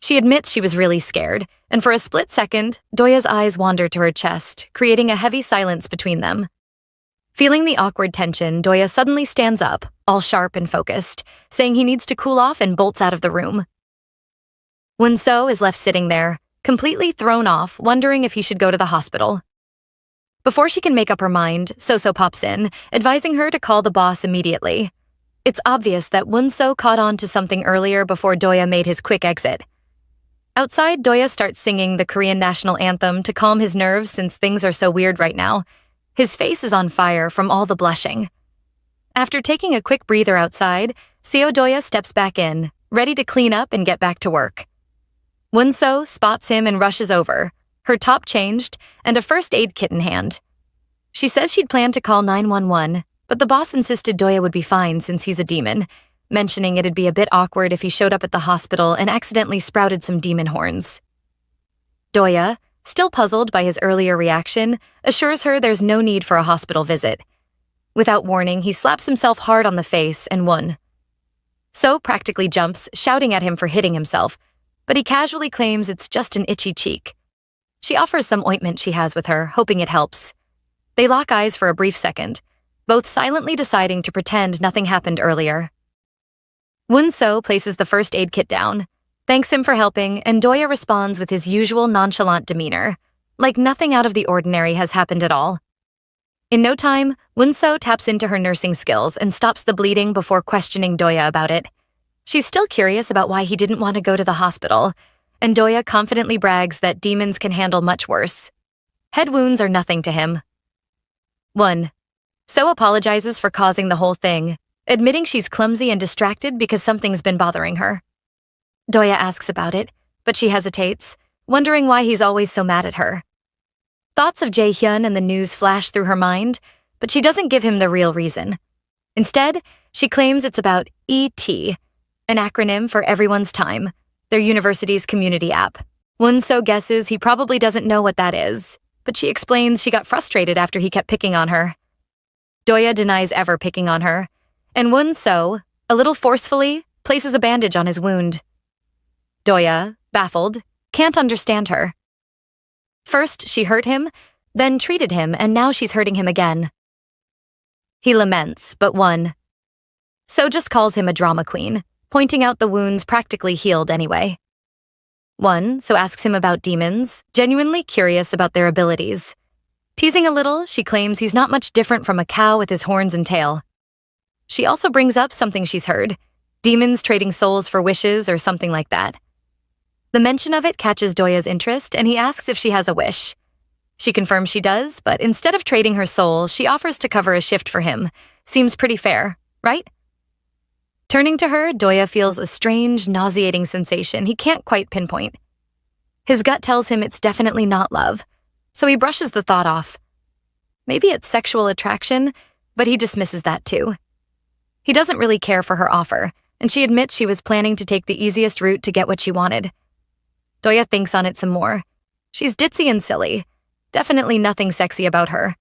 She admits she was really scared, and for a split second, Doya's eyes wander to her chest, creating a heavy silence between them. Feeling the awkward tension, Doya suddenly stands up, all sharp and focused, saying he needs to cool off and bolts out of the room. Wonso is left sitting there, completely thrown off, wondering if he should go to the hospital. Before she can make up her mind, So pops in, advising her to call the boss immediately. It's obvious that Wonso caught on to something earlier before Doya made his quick exit. Outside, Doya starts singing the Korean national anthem to calm his nerves since things are so weird right now. His face is on fire from all the blushing. After taking a quick breather outside, Seo Doya steps back in, ready to clean up and get back to work. Wonso spots him and rushes over, her top changed, and a first aid kit in hand. She says she'd planned to call 911, but the boss insisted Doya would be fine since he's a demon, mentioning it'd be a bit awkward if he showed up at the hospital and accidentally sprouted some demon horns. Doya, still puzzled by his earlier reaction, assures her there's no need for a hospital visit. Without warning, he slaps himself hard on the face and So practically jumps, shouting at him for hitting himself, but he casually claims it's just an itchy cheek. She offers some ointment she has with her, hoping it helps. They lock eyes for a brief second, both silently deciding to pretend nothing happened earlier. Wonso places the first aid kit down, thanks him for helping, and Doya responds with his usual nonchalant demeanor, like nothing out of the ordinary has happened at all. In no time, Wonso taps into her nursing skills and stops the bleeding before questioning Doya about it. She's still curious about why he didn't want to go to the hospital, and Doya confidently brags that demons can handle much worse. Head wounds are nothing to him. So apologizes for causing the whole thing, admitting she's clumsy and distracted because something's been bothering her. Doya asks about it, but she hesitates, wondering why he's always so mad at her. Thoughts of Jae-hyun and the news flash through her mind, but she doesn't give him the real reason. Instead, she claims it's about E.T., an acronym for Everyone's Time, their university's community app. Won-so guesses he probably doesn't know what that is, but she explains she got frustrated after he kept picking on her. Doya denies ever picking on her, and Won-so, a little forcefully, places a bandage on his wound. Doya, baffled, can't understand her. First, she hurt him, then treated him, and now she's hurting him again. He laments, but So just calls him a drama queen, pointing out the wounds practically healed anyway. So asks him about demons, genuinely curious about their abilities. Teasing a little, she claims he's not much different from a cow with his horns and tail. She also brings up something she's heard, demons trading souls for wishes or something like that. The mention of it catches Doya's interest, and he asks if she has a wish. She confirms she does, but instead of trading her soul, she offers to cover a shift for him. Seems pretty fair, right? Turning to her, Doya feels a strange, nauseating sensation he can't quite pinpoint. His gut tells him it's definitely not love, so he brushes the thought off. Maybe it's sexual attraction, but he dismisses that too. He doesn't really care for her offer, and she admits she was planning to take the easiest route to get what she wanted. Doya thinks on it some more. She's ditzy and silly. Definitely nothing sexy about her.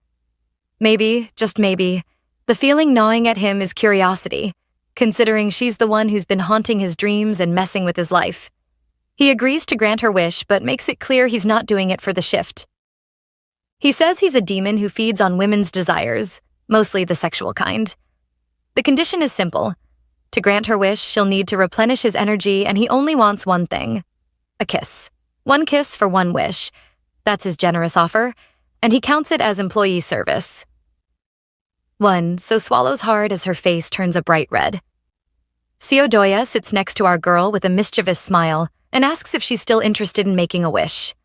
Maybe, just maybe, the feeling gnawing at him is curiosity, considering she's the one who's been haunting his dreams and messing with his life. He agrees to grant her wish, but makes it clear he's not doing it for the shift. He says he's a demon who feeds on women's desires, mostly the sexual kind. The condition is simple. To grant her wish, she'll need to replenish his energy, and he only wants one thing: a kiss. One kiss for one wish. That's his generous offer, and he counts it as employee service. So swallows hard as her face turns a bright red. Doya sits next to our girl with a mischievous smile and asks if she's still interested in making a wish.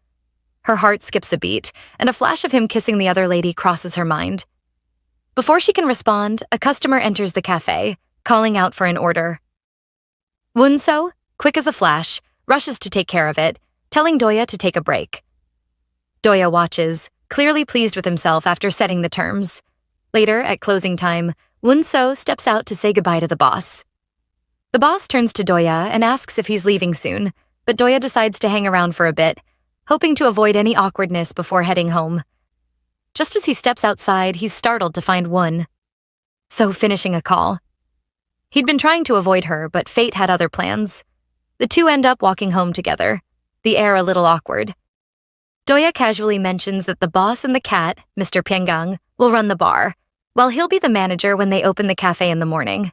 Her heart skips a beat, and a flash of him kissing the other lady crosses her mind. Before she can respond, a customer enters the cafe, calling out for an order. Won-so, quick as a flash, rushes to take care of it, telling Doya to take a break. Doya watches, clearly pleased with himself after setting the terms. Later, at closing time, Won-so steps out to say goodbye to the boss. The boss turns to Doya and asks if he's leaving soon, but Doya decides to hang around for a bit, hoping to avoid any awkwardness before heading home. Just as he steps outside, he's startled to find Won-so finishing a call. He'd been trying to avoid her, but fate had other plans. The two end up walking home together, the air a little awkward. Doya casually mentions that the boss and the cat, Mr. Pyenggang, will run the bar, while he'll be the manager when they open the cafe in the morning.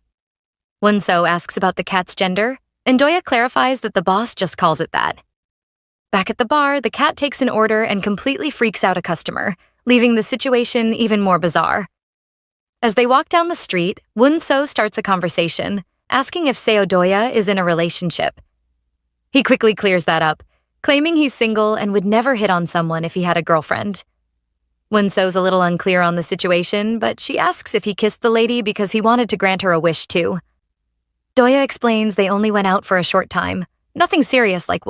Won-so asks about the cat's gender, and Doya clarifies that the boss just calls it that. Back at the bar, the cat takes an order and completely freaks out a customer, leaving the situation even more bizarre. As they walk down the street, Won-so starts a conversation, asking if Doya is in a relationship. He quickly clears that up, claiming he's single and would never hit on someone if he had a girlfriend. Won-so's a little unclear on the situation, but she asks if he kissed the lady because he wanted to grant her a wish too. Doya explains they only went out for a short time, nothing serious like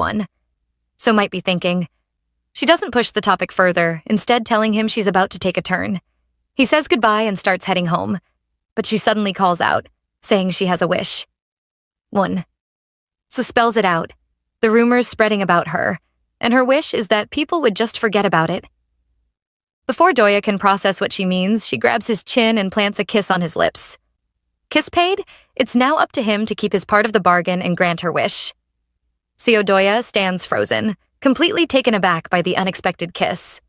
So might be thinking. She doesn't push the topic further, instead telling him she's about to take a turn. He says goodbye and starts heading home, but she suddenly calls out, saying she has a wish. So spells it out, the rumors spreading about her, and her wish is that people would just forget about it. Before Doya can process what she means, she grabs his chin and plants a kiss on his lips. Kiss paid? It's now up to him to keep his part of the bargain and grant her wish. Doya stands frozen, completely taken aback by the unexpected kiss.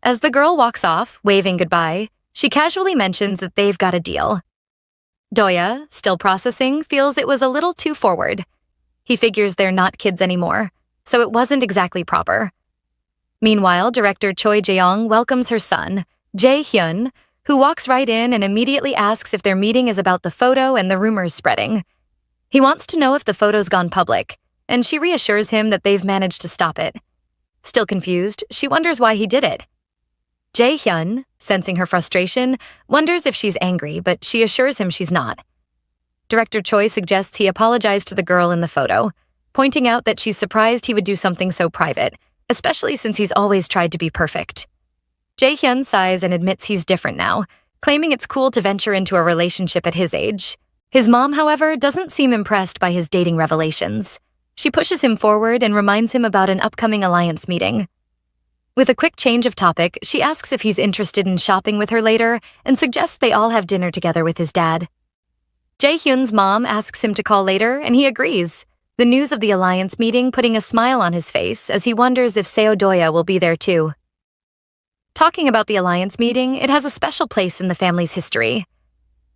As the girl walks off, waving goodbye, she casually mentions that they've got a deal. Doya, still processing, feels it was a little too forward. He figures they're not kids anymore, so it wasn't exactly proper. Meanwhile, director Choi Jae-young welcomes her son, Jae-hyun, who walks right in and immediately asks if their meeting is about the photo and the rumors spreading. He wants to know if the photo's gone public, and she reassures him that they've managed to stop it. Still confused, she wonders why he did it. Jae-hyun, sensing her frustration, wonders if she's angry, but she assures him she's not. Director Choi suggests he apologize to the girl in the photo, pointing out that she's surprised he would do something so private, especially since he's always tried to be perfect. Jae-hyun sighs and admits he's different now, claiming it's cool to venture into a relationship at his age. His mom, however, doesn't seem impressed by his dating revelations. She pushes him forward and reminds him about an upcoming alliance meeting. With a quick change of topic, she asks if he's interested in shopping with her later and suggests they all have dinner together with his dad. Jae-hyun's mom asks him to call later, and he agrees, the news of the alliance meeting putting a smile on his face as he wonders if Seo Doya will be there too. Talking about the alliance meeting, it has a special place in the family's history.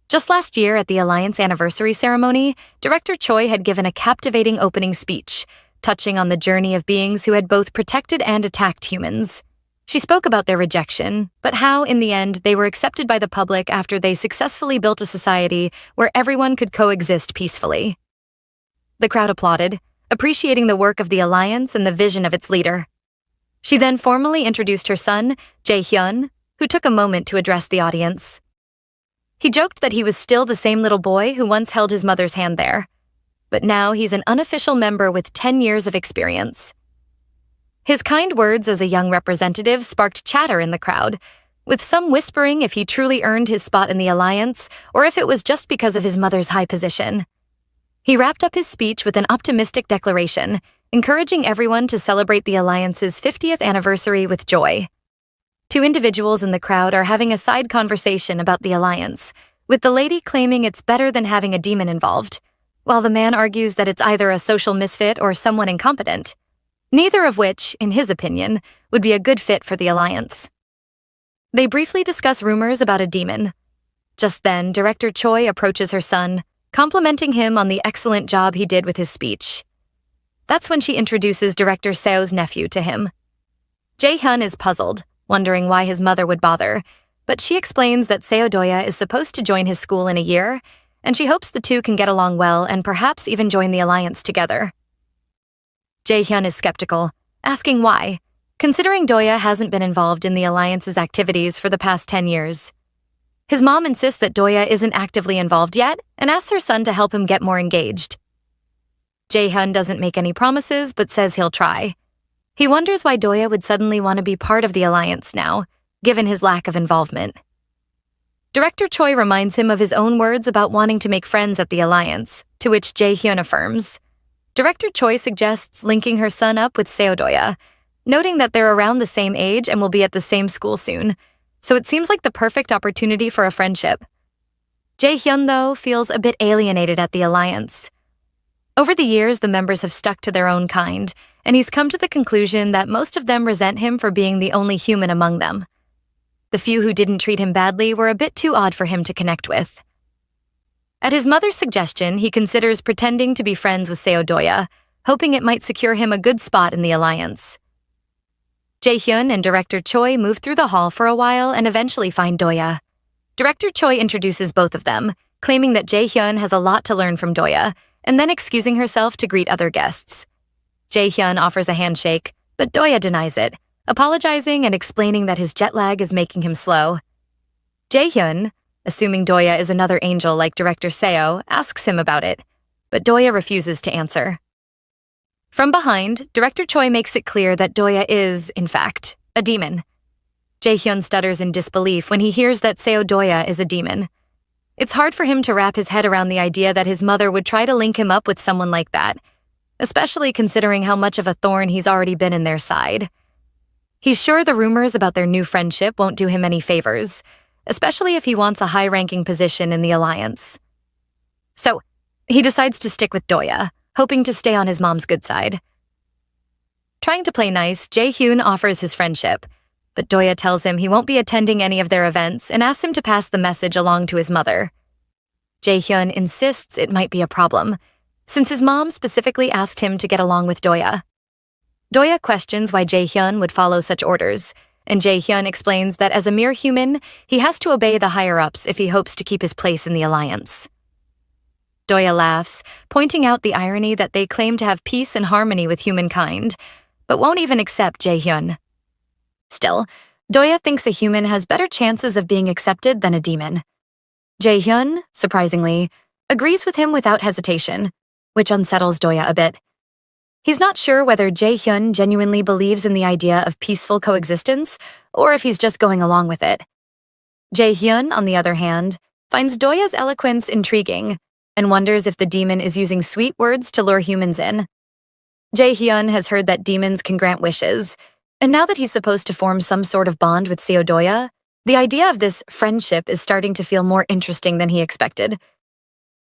Just last year at the alliance anniversary ceremony, Director Choi had given a captivating opening speech, touching on the journey of beings who had both protected and attacked humans. She spoke about their rejection, but how, in the end, they were accepted by the public after they successfully built a society where everyone could coexist peacefully. The crowd applauded, appreciating the work of the alliance and the vision of its leader. She then formally introduced her son, Jae-hyun, who took a moment to address the audience. He joked that he was still the same little boy who once held his mother's hand there, but now he's an unofficial member with 10 years of experience. His kind words as a young representative sparked chatter in the crowd, with some whispering if he truly earned his spot in the alliance or if it was just because of his mother's high position. He wrapped up his speech with an optimistic declaration, encouraging everyone to celebrate the alliance's 50th anniversary with joy. Two individuals in the crowd are having a side conversation about the alliance, with the lady claiming it's better than having a demon involved, while the man argues that it's either a social misfit or someone incompetent, neither of which, in his opinion, would be a good fit for the alliance. They briefly discuss rumors about a demon. Just then, Director Choi approaches her son, complimenting him on the excellent job he did with his speech. That's when she introduces Director Seo's nephew to him. Jae-hyun is puzzled, wondering why his mother would bother, but she explains that Seo Doya is supposed to join his school in a year, and she hopes the two can get along well and perhaps even join the alliance together. Jae-hyun is skeptical, asking why, considering Doya hasn't been involved in the alliance's activities for the past 10 years. His mom insists that Doya isn't actively involved yet and asks her son to help him get more engaged. Jae-hyun doesn't make any promises but says he'll try. He wonders why Doya would suddenly want to be part of the alliance now, given his lack of involvement. Director Choi reminds him of his own words about wanting to make friends at the alliance, to which Jae-hyun affirms. Director Choi suggests linking her son up with Seo Doya, noting that they're around the same age and will be at the same school soon, so it seems like the perfect opportunity for a friendship. Jae-hyun, though, feels a bit alienated at the alliance. Over the years, the members have stuck to their own kind, and he's come to the conclusion that most of them resent him for being the only human among them. The few who didn't treat him badly were a bit too odd for him to connect with. At his mother's suggestion, he considers pretending to be friends with Seo Doya, hoping it might secure him a good spot in the alliance. Jae-hyun and Director Choi move through the hall for a while and eventually find Doya. Director Choi introduces both of them, claiming that Jae-hyun has a lot to learn from Doya, and then excusing herself to greet other guests. Jae-hyun offers a handshake, but Doya denies it, apologizing and explaining that his jet lag is making him slow. Jae-hyun, assuming Doya is another angel like Director Seo, asks him about it, but Doya refuses to answer. From behind, Director Choi makes it clear that Doya is, in fact, a demon. Jae-hyun stutters in disbelief when he hears that Seo Doya is a demon. It's hard for him to wrap his head around the idea that his mother would try to link him up with someone like that, especially considering how much of a thorn he's already been in their side. He's sure the rumors about their new friendship won't do him any favors, especially if he wants a high-ranking position in the alliance. So, he decides to stick with Doya, hoping to stay on his mom's good side. Trying to play nice, Jae-hyun offers his friendship, but Doya tells him he won't be attending any of their events and asks him to pass the message along to his mother. Jae-hyun insists it might be a problem, since his mom specifically asked him to get along with Doya. Doya questions why Jae-hyun would follow such orders, and Jae-hyun explains that as a mere human, he has to obey the higher-ups if he hopes to keep his place in the alliance. Doya laughs, pointing out the irony that they claim to have peace and harmony with humankind, but won't even accept Jae-hyun. Still, Doya thinks a human has better chances of being accepted than a demon. Jae-hyun, surprisingly, agrees with him without hesitation, which unsettles Doya a bit. He's not sure whether Jae-hyun genuinely believes in the idea of peaceful coexistence or if he's just going along with it. Jae-hyun, on the other hand, finds Doya's eloquence intriguing, and wonders if the demon is using sweet words to lure humans in. Jae-hyun has heard that demons can grant wishes, and now that he's supposed to form some sort of bond with Seo-doya, the idea of this friendship is starting to feel more interesting than he expected.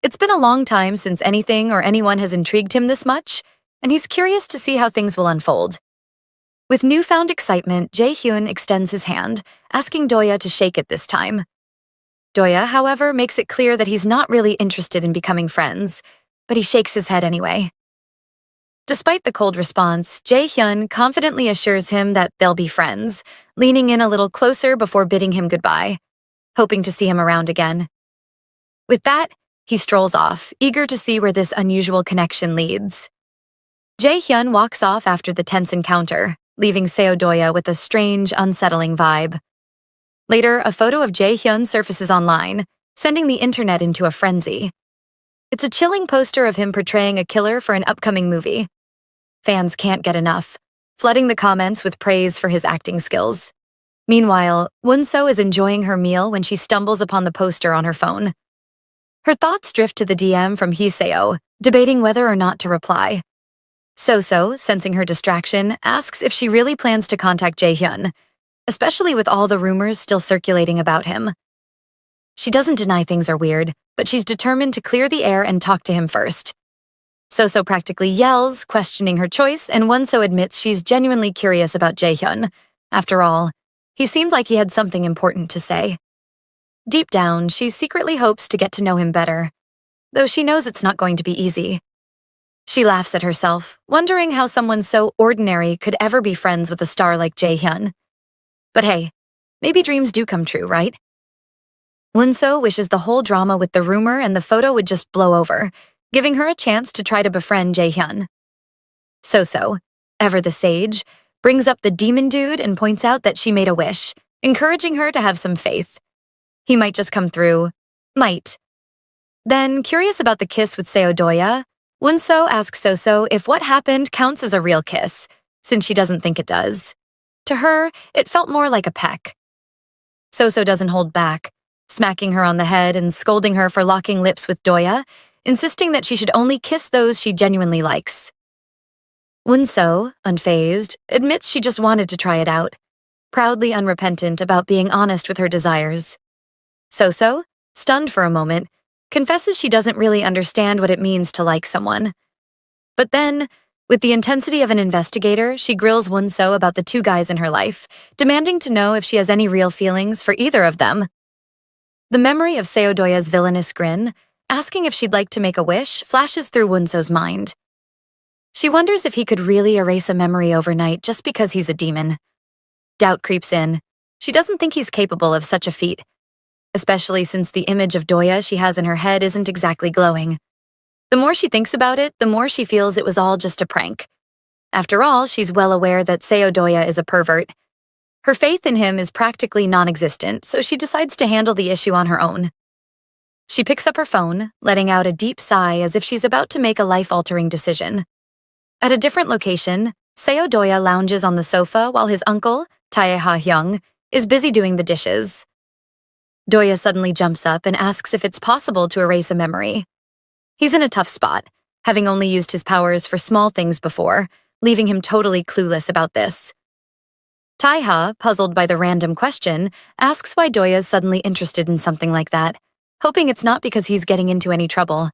It's been a long time since anything or anyone has intrigued him this much, and he's curious to see how things will unfold. With newfound excitement, Jae-hyun extends his hand, asking Doya to shake it this time. Doya, however, makes it clear that he's not really interested in becoming friends, but he shakes his head anyway. Despite the cold response, Jae-hyun confidently assures him that they'll be friends, leaning in a little closer before bidding him goodbye, hoping to see him around again. With that, he strolls off, eager to see where this unusual connection leads. Jae-hyun walks off after the tense encounter, leaving Seo-doya with a strange, unsettling vibe. Later, a photo of Jae-hyun surfaces online, sending the internet into a frenzy. It's a chilling poster of him portraying a killer for an upcoming movie. Fans can't get enough, flooding the comments with praise for his acting skills. Meanwhile, Wonso is enjoying her meal when she stumbles upon the poster on her phone. Her thoughts drift to the DM from Hee-seo, debating whether or not to reply. So-so, sensing her distraction, asks if she really plans to contact Jae-hyun, especially with all the rumors still circulating about him. She doesn't deny things are weird, but she's determined to clear the air and talk to him first. So-so practically yells, questioning her choice, and Wonso admits she's genuinely curious about Jae-hyun. After all, he seemed like he had something important to say. Deep down, she secretly hopes to get to know him better, though she knows it's not going to be easy. She laughs at herself, wondering how someone so ordinary could ever be friends with a star like Jae-hyun. But hey, maybe dreams do come true, right? Wonso wishes the whole drama with the rumor and the photo would just blow over, giving her a chance to try to befriend Jae-hyun. So-so, ever the sage, brings up the demon dude and points out that she made a wish, encouraging her to have some faith. He might just come through. Might. Then, curious about the kiss with Seo-doya, Wonso asks So-so if what happened counts as a real kiss, since she doesn't think it does. To her, it felt more like a peck. So-so doesn't hold back, smacking her on the head and scolding her for locking lips with Doya, insisting that she should only kiss those she genuinely likes. Wonso, unfazed, admits she just wanted to try it out, proudly unrepentant about being honest with her desires. So-so, stunned for a moment, confesses she doesn't really understand what it means to like someone. But then, with the intensity of an investigator, she grills Wonso about the two guys in her life, demanding to know if she has any real feelings for either of them. The memory of Seo-doya's villainous grin, asking if she'd like to make a wish, flashes through Wonso's mind. She wonders if he could really erase a memory overnight just because he's a demon. Doubt creeps in. She doesn't think he's capable of such a feat, especially since the image of Doya she has in her head isn't exactly glowing. The more she thinks about it, the more she feels it was all just a prank. After all, she's well aware that Seo-doya is a pervert. Her faith in him is practically non-existent, so she decides to handle the issue on her own. She picks up her phone, letting out a deep sigh as if she's about to make a life-altering decision. At a different location, Seo-doya lounges on the sofa while his uncle, Tae-ha-hyung, is busy doing the dishes. Doya suddenly jumps up and asks if it's possible to erase a memory. He's in a tough spot, having only used his powers for small things before, leaving him totally clueless about this. Tae-ha, puzzled by the random question, asks why Doya's suddenly interested in something like that, hoping it's not because he's getting into any trouble.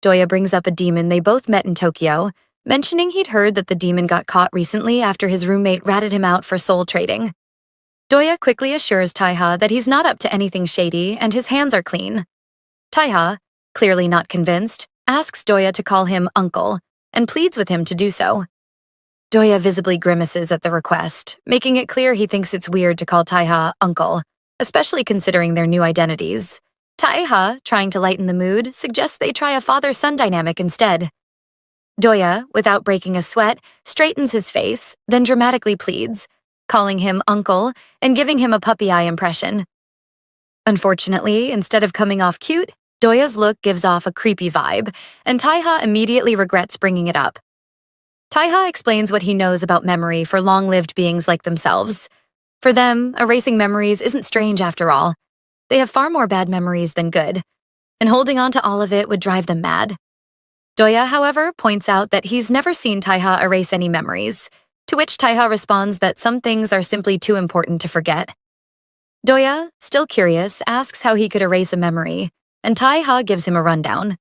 Doya brings up a demon they both met in Tokyo, mentioning he'd heard that the demon got caught recently after his roommate ratted him out for soul trading. Doya quickly assures Tae-ha that he's not up to anything shady and his hands are clean. Tae-ha, clearly not convinced, asks Doya to call him uncle and pleads with him to do so. Doya visibly grimaces at the request, making it clear he thinks it's weird to call Tae-ha uncle, especially considering their new identities. Tae-ha, trying to lighten the mood, suggests they try a father-son dynamic instead. Doya, without breaking a sweat, straightens his face, then dramatically pleads, calling him uncle and giving him a puppy eye impression. Unfortunately, instead of coming off cute, Doya's look gives off a creepy vibe, and Tae-ha immediately regrets bringing it up. Tae-ha explains what he knows about memory for long-lived beings like themselves. For them, erasing memories isn't strange after all. They have far more bad memories than good. and holding on to all of it would drive them mad. Doya, however, points out that he's never seen Taiha erase any memories, to which Taiha responds that some things are simply too important to forget. Doya, still curious, asks how he could erase a memory, and Taiha gives him a rundown.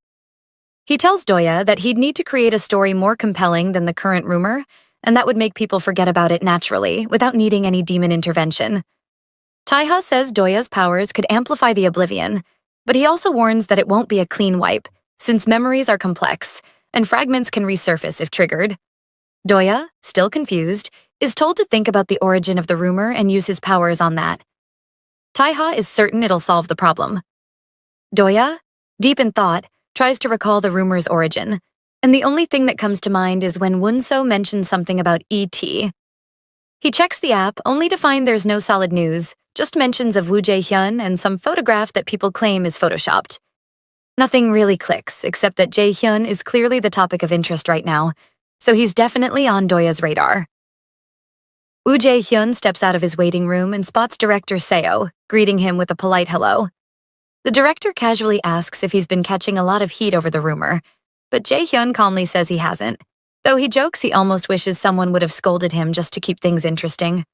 He tells Doya that he'd need to create a story more compelling than the current rumor, and that would make people forget about it naturally, without needing any demon intervention. Taiha says Doya's powers could amplify the oblivion, but he also warns that it won't be a clean wipe, since memories are complex, and fragments can resurface if triggered. Doya, still confused, is told to think about the origin of the rumor and use his powers on that. Taiha is certain it'll solve the problem. Doya, deep in thought, tries to recall the rumor's origin, and the only thing that comes to mind is when Wunso mentions something about E.T. He checks the app only to find there's no solid news, just mentions of Woo Jae-hyun and some photograph that people claim is photoshopped. Nothing really clicks, except that Jae-hyun is clearly the topic of interest right now, so he's definitely on Doya's radar. Woo Jae-hyun steps out of his waiting room and spots director Seo, greeting him with a polite hello. The director casually asks if he's been catching a lot of heat over the rumor, but Jae-hyun calmly says he hasn't, though he jokes he almost wishes someone would have scolded him just to keep things interesting.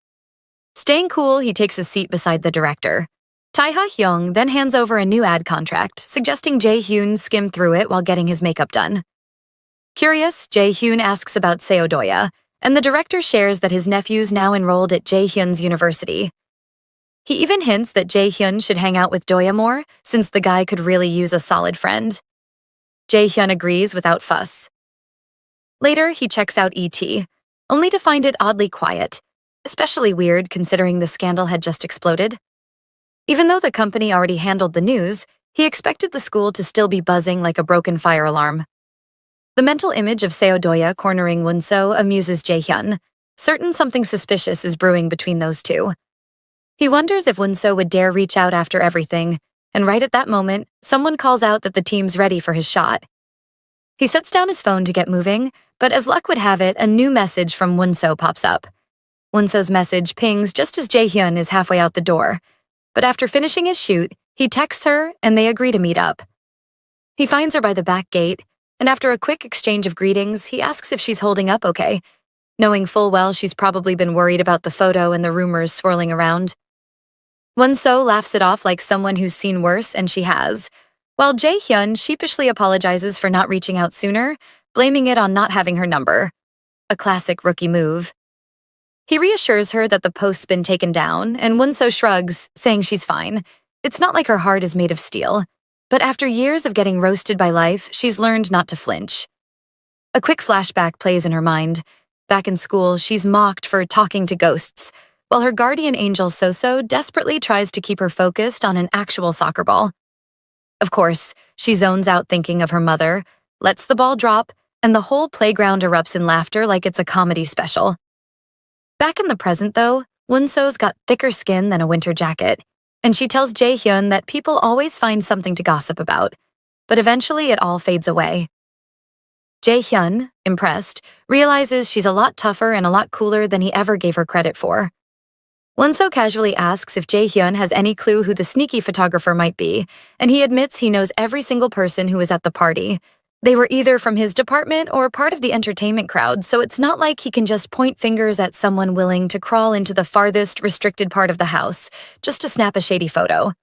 Staying cool, he takes a seat beside the director. Taiha Hyung then hands over a new ad contract, suggesting Jae-hyun skim through it while getting his makeup done. Curious, Jae-hyun asks about Seo Doya, and the director shares that his nephew's now enrolled at Jae-hyun's university. He even hints that Jae-hyun should hang out with Doya more, since the guy could really use a solid friend. Jae-hyun agrees without fuss. Later, he checks out E.T., only to find it oddly quiet, especially weird considering the scandal had just exploded. Even though the company already handled the news, he expected the school to still be buzzing like a broken fire alarm. The mental image of Seo Doya cornering Wunso amuses Jae-hyun, certain something suspicious is brewing between those two. He wonders if Wunso would dare reach out after everything, and right at that moment, someone calls out that the team's ready for his shot. He sets down his phone to get moving, but as luck would have it, a new message from Wunso pops up. Wunso's message pings just as Jae-hyun is halfway out the door, but after finishing his shoot, he texts her and they agree to meet up. He finds her by the back gate, and after a quick exchange of greetings, he asks if she's holding up okay, knowing full well she's probably been worried about the photo and the rumors swirling around. Wunso laughs it off like someone who's seen worse, and she has, while Jae-hyun sheepishly apologizes for not reaching out sooner, blaming it on not having her number. A classic rookie move. He reassures her that the post's been taken down, and Wunso shrugs, saying she's fine. It's not like her heart is made of steel. But after years of getting roasted by life, she's learned not to flinch. A quick flashback plays in her mind. Back in school, she's mocked for talking to ghosts, while her guardian angel Soso desperately tries to keep her focused on an actual soccer ball. Of course, she zones out thinking of her mother, lets the ball drop, and the whole playground erupts in laughter like it's a comedy special. Back in the present, though, Wunso's got thicker skin than a winter jacket, and she tells Jae-hyun that people always find something to gossip about, but eventually it all fades away. Jae-hyun, impressed, realizes she's a lot tougher and a lot cooler than he ever gave her credit for. Wunso casually asks if Jae-hyun has any clue who the sneaky photographer might be, and he admits he knows every single person who was at the party. They were either from his department or part of the entertainment crowd, so it's not like he can just point fingers at someone willing to crawl into the farthest restricted part of the house, just to snap a shady photo.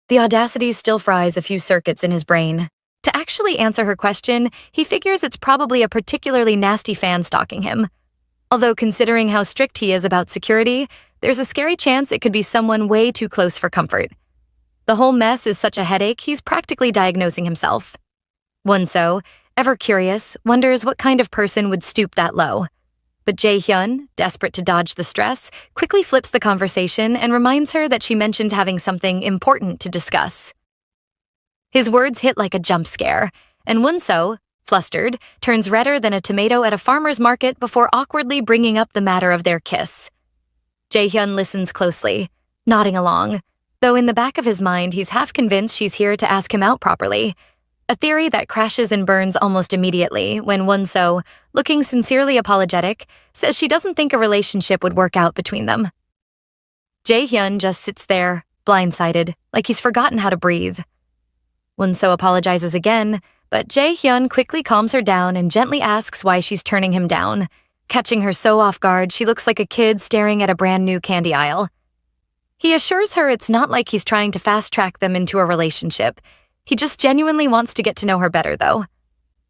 The audacity still fries a few circuits in his brain. To actually answer her question, he figures it's probably a particularly nasty fan stalking him. Although considering how strict he is about security, there's a scary chance it could be someone way too close for comfort. The whole mess is such a headache, he's practically diagnosing himself. Wunso, ever curious, wonders what kind of person would stoop that low. But Jae-hyun, desperate to dodge the stress, quickly flips the conversation and reminds her that she mentioned having something important to discuss. His words hit like a jump scare, and Wunso, flustered, turns redder than a tomato at a farmer's market before awkwardly bringing up the matter of their kiss. Jae-hyun listens closely, nodding along, though in the back of his mind he's half convinced she's here to ask him out properly. A theory that crashes and burns almost immediately when Wunso, looking sincerely apologetic, says she doesn't think a relationship would work out between them. Jae-hyun just sits there, blindsided, like he's forgotten how to breathe. Won-so apologizes again, but Jae-hyun quickly calms her down and gently asks why she's turning him down. Catching her so off guard, she looks like a kid staring at a brand new candy aisle. He assures her it's not like he's trying to fast-track them into a relationship. He just genuinely wants to get to know her better, though.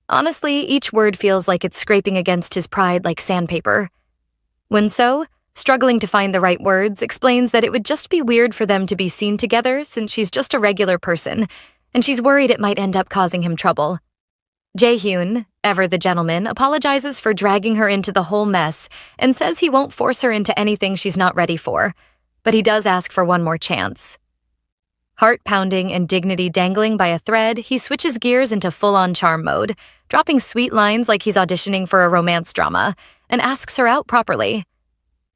Honestly, each word feels like it's scraping against his pride like sandpaper. Won-so, struggling to find the right words, explains that it would just be weird for them to be seen together since she's just a regular person, and she's worried it might end up causing him trouble. Jae-hyun, ever the gentleman, apologizes for dragging her into the whole mess and says he won't force her into anything she's not ready for, but he does ask for one more chance. Heart pounding and dignity dangling by a thread, he switches gears into full-on charm mode, dropping sweet lines like he's auditioning for a romance drama, and asks her out properly.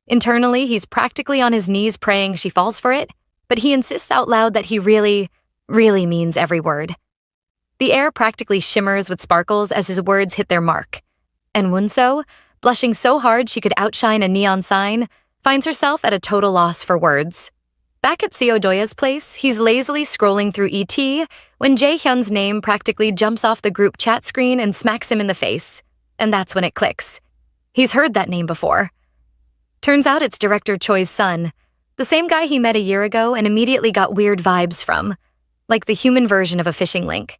Internally, he's practically on his knees praying she falls for it, but he insists out loud that he really means every word. The air practically shimmers with sparkles as his words hit their mark. And Won-so, blushing so hard she could outshine a neon sign, finds herself at a total loss for words. Back at Seo Doya's place, he's lazily scrolling through ET when Jae-hyun's name practically jumps off the group chat screen and smacks him in the face. And that's when it clicks. He's heard that name before. Turns out it's Director Choi's son, the same guy he met a year ago and immediately got weird vibes from, like the human version of a phishing link.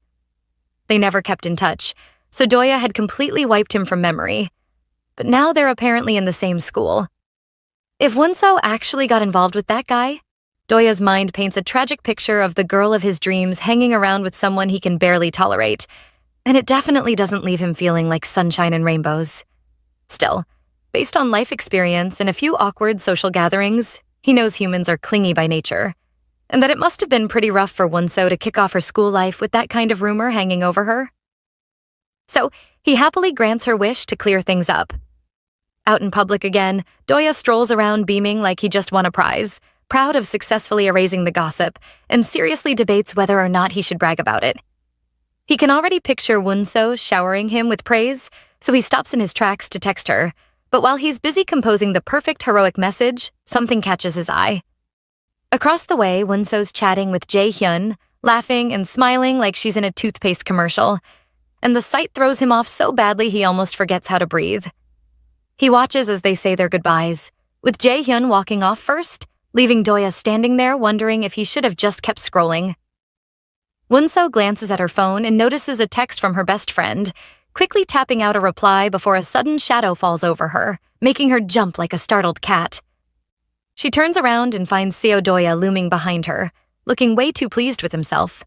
They never kept in touch, so Doya had completely wiped him from memory. But now they're apparently in the same school. If Won-so actually got involved with that guy, Doya's mind paints a tragic picture of the girl of his dreams hanging around with someone he can barely tolerate, and it definitely doesn't leave him feeling like sunshine and rainbows. Still, based on life experience and a few awkward social gatherings, he knows humans are clingy by nature, and that it must have been pretty rough for Won-so to kick off her school life with that kind of rumor hanging over her. So, he happily grants her wish to clear things up. Out in public again, Doya strolls around beaming like he just won a prize, proud of successfully erasing the gossip, and seriously debates whether or not he should brag about it. He can already picture Won-so showering him with praise, so he stops in his tracks to text her, but while he's busy composing the perfect heroic message, something catches his eye. Across the way, Won-so's chatting with Jae-hyun, laughing and smiling like she's in a toothpaste commercial, and the sight throws him off so badly he almost forgets how to breathe. He watches as they say their goodbyes, with Jae-hyun walking off first, leaving Doya standing there wondering if he should have just kept scrolling. Won-so glances at her phone and notices a text from her best friend, quickly tapping out a reply before a sudden shadow falls over her, making her jump like a startled cat. She turns around and finds Seo Doya looming behind her, looking way too pleased with himself.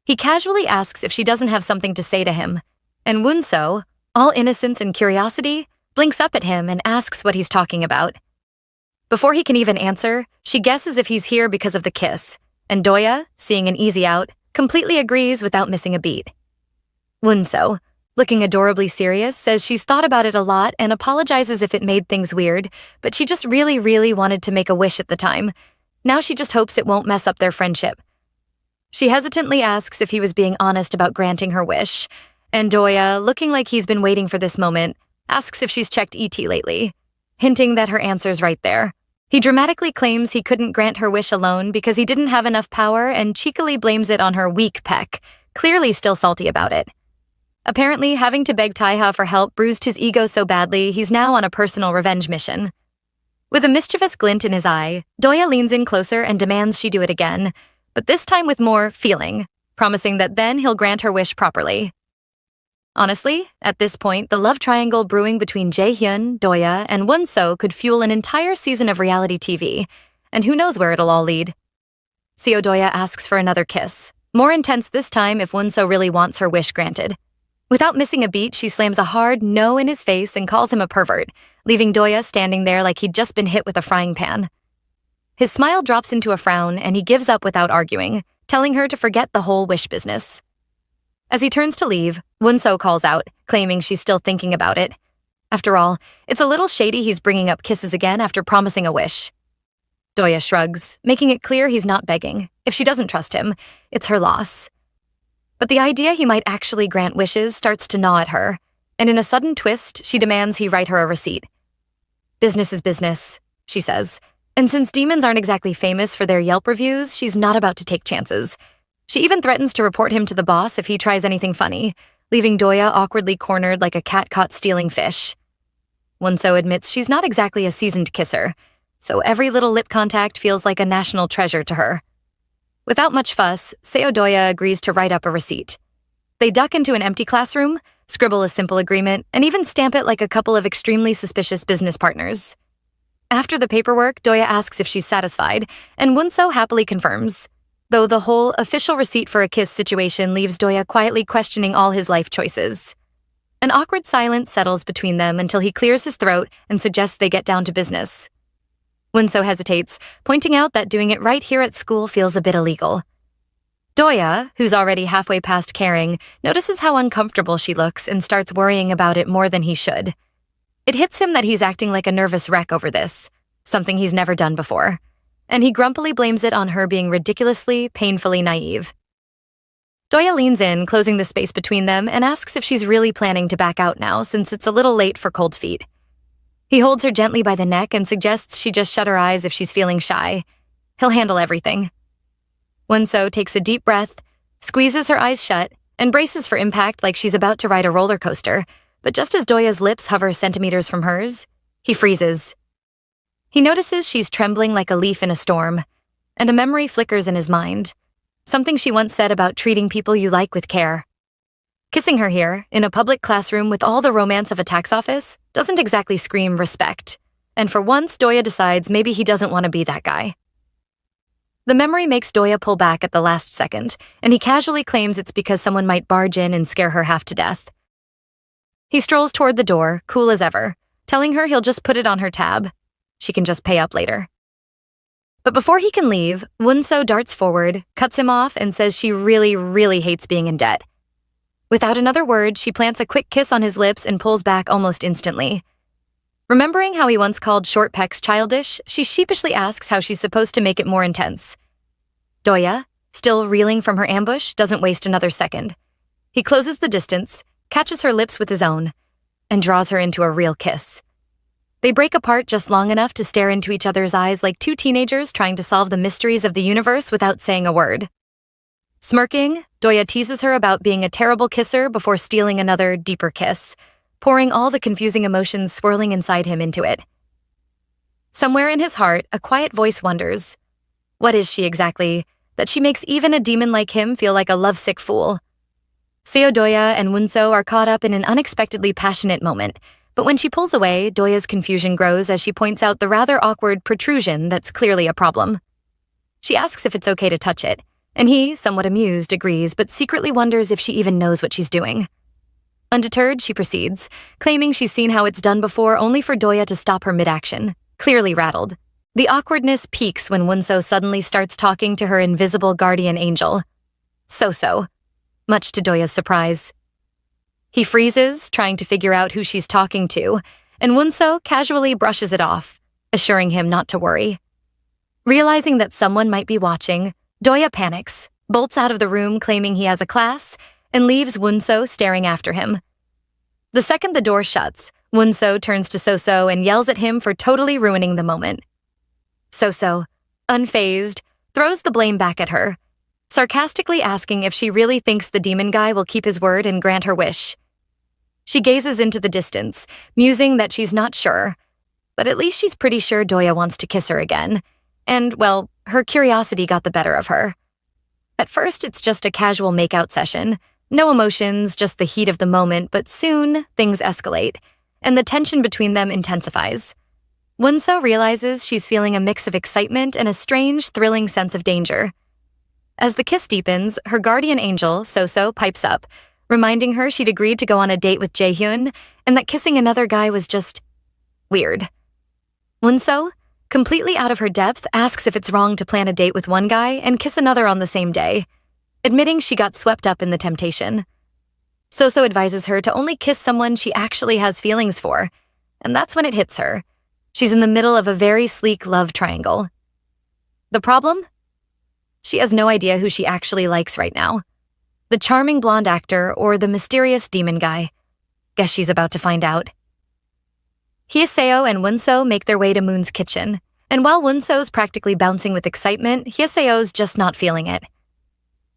He casually asks if she doesn't have something to say to him, and Won-so, all innocence and curiosity, blinks up at him and asks what he's talking about. Before he can even answer, she guesses if he's here because of the kiss, and Doya, seeing an easy out, completely agrees without missing a beat. Won-so, looking adorably serious, says she's thought about it a lot and apologizes if it made things weird, but she just really wanted to make a wish at the time. Now she just hopes it won't mess up their friendship. She hesitantly asks if he was being honest about granting her wish, and Doya, looking like he's been waiting for this moment, asks if she's checked ET lately, hinting that her answer's right there. He dramatically claims he couldn't grant her wish alone because he didn't have enough power and cheekily blames it on her weak pec, clearly still salty about it. Apparently, having to beg Taiha for help bruised his ego so badly he's now on a personal revenge mission. With a mischievous glint in his eye, Doya leans in closer and demands she do it again, but this time with more feeling, promising that then he'll grant her wish properly. Honestly, at this point, the love triangle brewing between Jae-hyun, Doya, and Won-so could fuel an entire season of reality TV, and who knows where it'll all lead. Seo Doya asks for another kiss, more intense this time if Won-so really wants her wish granted. Without missing a beat, she slams a hard no in his face and calls him a pervert, leaving Doya standing there like he'd just been hit with a frying pan. His smile drops into a frown, and he gives up without arguing, telling her to forget the whole wish business. As he turns to leave, Won-so calls out, claiming she's still thinking about it. After all, it's a little shady he's bringing up kisses again after promising a wish. Doya shrugs, making it clear he's not begging. If she doesn't trust him, it's her loss. But the idea he might actually grant wishes starts to gnaw at her, and in a sudden twist, she demands he write her a receipt. Business is business, she says, and since demons aren't exactly famous for their Yelp reviews, she's not about to take chances. She even threatens to report him to the boss if he tries anything funny, leaving Doya awkwardly cornered like a cat caught stealing fish. Wonso admits she's not exactly a seasoned kisser, so every little lip contact feels like a national treasure to her. Without much fuss, Seo Doya agrees to write up a receipt. They duck into an empty classroom, scribble a simple agreement, and even stamp it like a couple of extremely suspicious business partners. After the paperwork, Doya asks if she's satisfied, and Wonso happily confirms, though the whole official receipt for a kiss situation leaves Doya quietly questioning all his life choices. An awkward silence settles between them until he clears his throat and suggests they get down to business. Wonso hesitates, pointing out that doing it right here at school feels a bit illegal. Doya, who's already halfway past caring, notices how uncomfortable she looks and starts worrying about it more than he should. It hits him that he's acting like a nervous wreck over this, something he's never done before, and he grumpily blames it on her being ridiculously, painfully naive. Doya leans in, closing the space between them, and asks if she's really planning to back out now since it's a little late for cold feet. He holds her gently by the neck and suggests she just shut her eyes if she's feeling shy. He'll handle everything. Wonso takes a deep breath, squeezes her eyes shut, and braces for impact like she's about to ride a roller coaster, but just as Doya's lips hover centimeters from hers, he freezes. He notices she's trembling like a leaf in a storm, and a memory flickers in his mind, something she once said about treating people you like with care. Kissing her here, in a public classroom with all the romance of a tax office, doesn't exactly scream respect, and for once Doya decides maybe he doesn't want to be that guy. The memory makes Doya pull back at the last second, and he casually claims it's because someone might barge in and scare her half to death. He strolls toward the door, cool as ever, telling her he'll just put it on her tab. She can just pay up later. But before he can leave, Wonso darts forward, cuts him off, and says she really, really hates being in debt. Without another word, she plants a quick kiss on his lips and pulls back almost instantly. Remembering how he once called short pecs childish, she sheepishly asks how she's supposed to make it more intense. Doya, still reeling from her ambush, doesn't waste another second. He closes the distance, catches her lips with his own, and draws her into a real kiss. They break apart just long enough to stare into each other's eyes like two teenagers trying to solve the mysteries of the universe without saying a word. Smirking, Doya teases her about being a terrible kisser before stealing another, deeper kiss, pouring all the confusing emotions swirling inside him into it. Somewhere in his heart, a quiet voice wonders, what is she exactly, that she makes even a demon like him feel like a lovesick fool? Seo Doya and Wonso are caught up in an unexpectedly passionate moment, but when she pulls away, Doya's confusion grows as she points out the rather awkward protrusion that's clearly a problem. She asks if it's okay to touch it, and he, somewhat amused, agrees but secretly wonders if she even knows what she's doing. Undeterred, she proceeds, claiming she's seen how it's done before only for Doya to stop her mid-action, clearly rattled. The awkwardness peaks when Wonso suddenly starts talking to her invisible guardian angel, So-So, much to Doya's surprise. He freezes, trying to figure out who she's talking to, and Wonso casually brushes it off, assuring him not to worry. Realizing that someone might be watching, Doya panics, bolts out of the room claiming he has a class, and leaves Wonso staring after him. The second the door shuts, Wonso turns to So-So and yells at him for totally ruining the moment. So-So, unfazed, throws the blame back at her, sarcastically asking if she really thinks the demon guy will keep his word and grant her wish. She gazes into the distance, musing that she's not sure, but at least she's pretty sure Doya wants to kiss her again, and, well, her curiosity got the better of her. At first, it's just a casual makeout session, no emotions, just the heat of the moment, but soon, things escalate, and the tension between them intensifies. Wonso realizes she's feeling a mix of excitement and a strange, thrilling sense of danger. As the kiss deepens, her guardian angel, So-So, pipes up, reminding her she'd agreed to go on a date with Jaehyun and that kissing another guy was just weird. Wonso, completely out of her depth, asks if it's wrong to plan a date with one guy and kiss another on the same day, admitting she got swept up in the temptation. So-So advises her to only kiss someone she actually has feelings for, and that's when it hits her. She's in the middle of a very sleek love triangle. The problem? She has no idea who she actually likes right now. The charming blonde actor or the mysterious demon guy. Guess she's about to find out. Hyeseo and Wonso make their way to Moon's kitchen, and while Wonso's practically bouncing with excitement, Hyeseo's just not feeling it.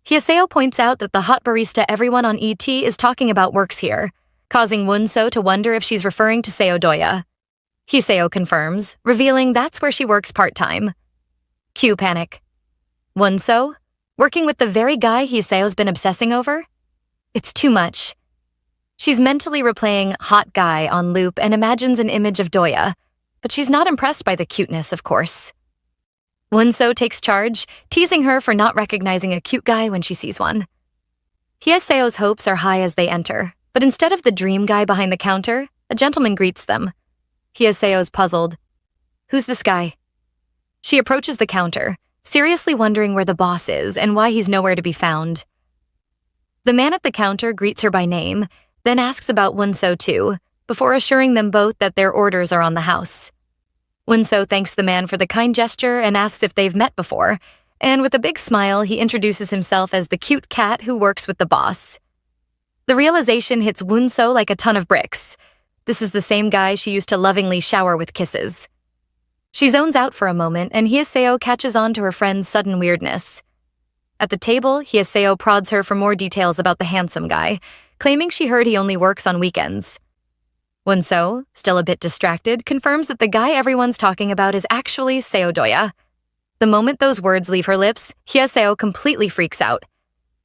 Hyeseo points out that the hot barista everyone on ET is talking about works here, causing Wonso to wonder if she's referring to Seo Doya. Hyeseo confirms, revealing that's where she works part-time. Cue panic. Wonso? Working with the very guy Hyeseo's been obsessing over? It's too much. She's mentally replaying hot guy on loop and imagines an image of Doya, but she's not impressed by the cuteness, of course. Wonso takes charge, teasing her for not recognizing a cute guy when she sees one. Hyeseo's hopes are high as they enter, but instead of the dream guy behind the counter, a gentleman greets them. Hyeseo's puzzled. Who's this guy? She approaches the counter, seriously wondering where the boss is and why he's nowhere to be found. The man at the counter greets her by name, then asks about Wonso too, before assuring them both that their orders are on the house. Wonso thanks the man for the kind gesture and asks if they've met before, and with a big smile, he introduces himself as the cute cat who works with the boss. The realization hits Wonso like a ton of bricks. This is the same guy she used to lovingly shower with kisses. She zones out for a moment, and Hyeseo catches on to her friend's sudden weirdness. At the table, Hyeseo prods her for more details about the handsome guy, claiming she heard he only works on weekends. Wonso, still a bit distracted, confirms that the guy everyone's talking about is actually Seo Doya. The moment those words leave her lips, Hyeseo completely freaks out.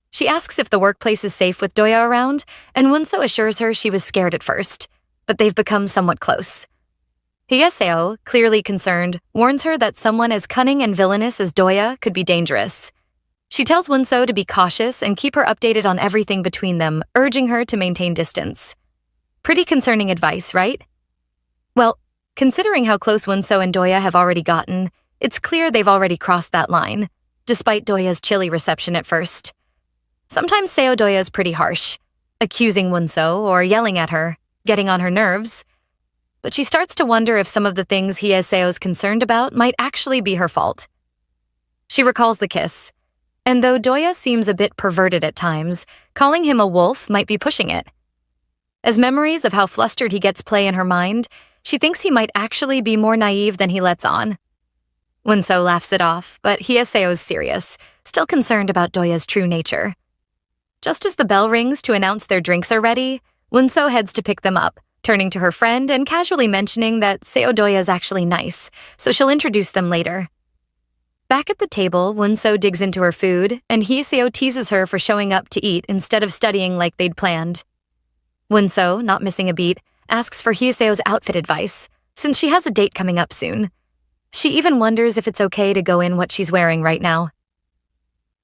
She asks if the workplace is safe with Doya around, and Wonso assures her she was scared at first, but they've become somewhat close. Hyeseo, clearly concerned, warns her that someone as cunning and villainous as Doya could be dangerous. She tells Wonso to be cautious and keep her updated on everything between them, urging her to maintain distance. Pretty concerning advice, right? Well, considering how close Wonso and Doya have already gotten, it's clear they've already crossed that line, despite Doya's chilly reception at first. Sometimes Seo Doya is pretty harsh, accusing Wonso or yelling at her, getting on her nerves. But she starts to wonder if some of the things Hyeseo's concerned about might actually be her fault. She recalls the kiss, and though Doya seems a bit perverted at times, calling him a wolf might be pushing it. As memories of how flustered he gets play in her mind, she thinks he might actually be more naive than he lets on. Wonso laughs it off, but Hyeseo's serious, still concerned about Doya's true nature. Just as the bell rings to announce their drinks are ready, Wonso heads to pick them up, turning to her friend and casually mentioning that Seo Doya is actually nice, so she'll introduce them later. Back at the table, Wonso digs into her food, and Hyeseo teases her for showing up to eat instead of studying like they'd planned. Wonso, not missing a beat, asks for Hyeseo's outfit advice, since she has a date coming up soon. She even wonders if it's okay to go in what she's wearing right now.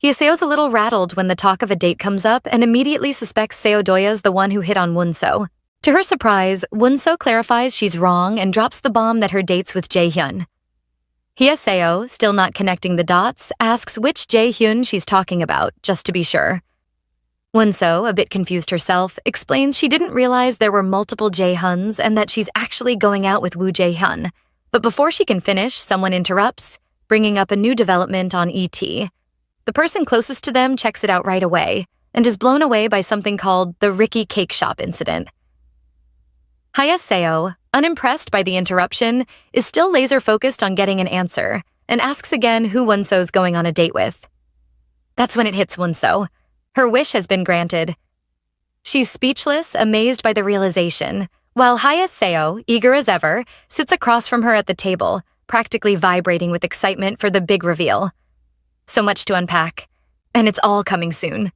Hyeseo's a little rattled when the talk of a date comes up and immediately suspects Seo Doya's the one who hit on Wonso. To her surprise, Wonso clarifies she's wrong and drops the bomb that her date's with Jae-hyun. Hyeseo, still not connecting the dots, asks which Jae-hyun she's talking about, just to be sure. Wonso, a bit confused herself, explains she didn't realize there were multiple Jae-hyuns and that she's actually going out with Woo Jae-hyun. But before she can finish, someone interrupts, bringing up a new development on ET. The person closest to them checks it out right away, and is blown away by something called the Ricky Cake Shop incident. Hyeseo, unimpressed by the interruption, is still laser-focused on getting an answer, and asks again who Wonso's going on a date with. That's when it hits Wonso. Her wish has been granted. She's speechless, amazed by the realization, while Hyeseo, eager as ever, sits across from her at the table, practically vibrating with excitement for the big reveal. So much to unpack, and it's all coming soon.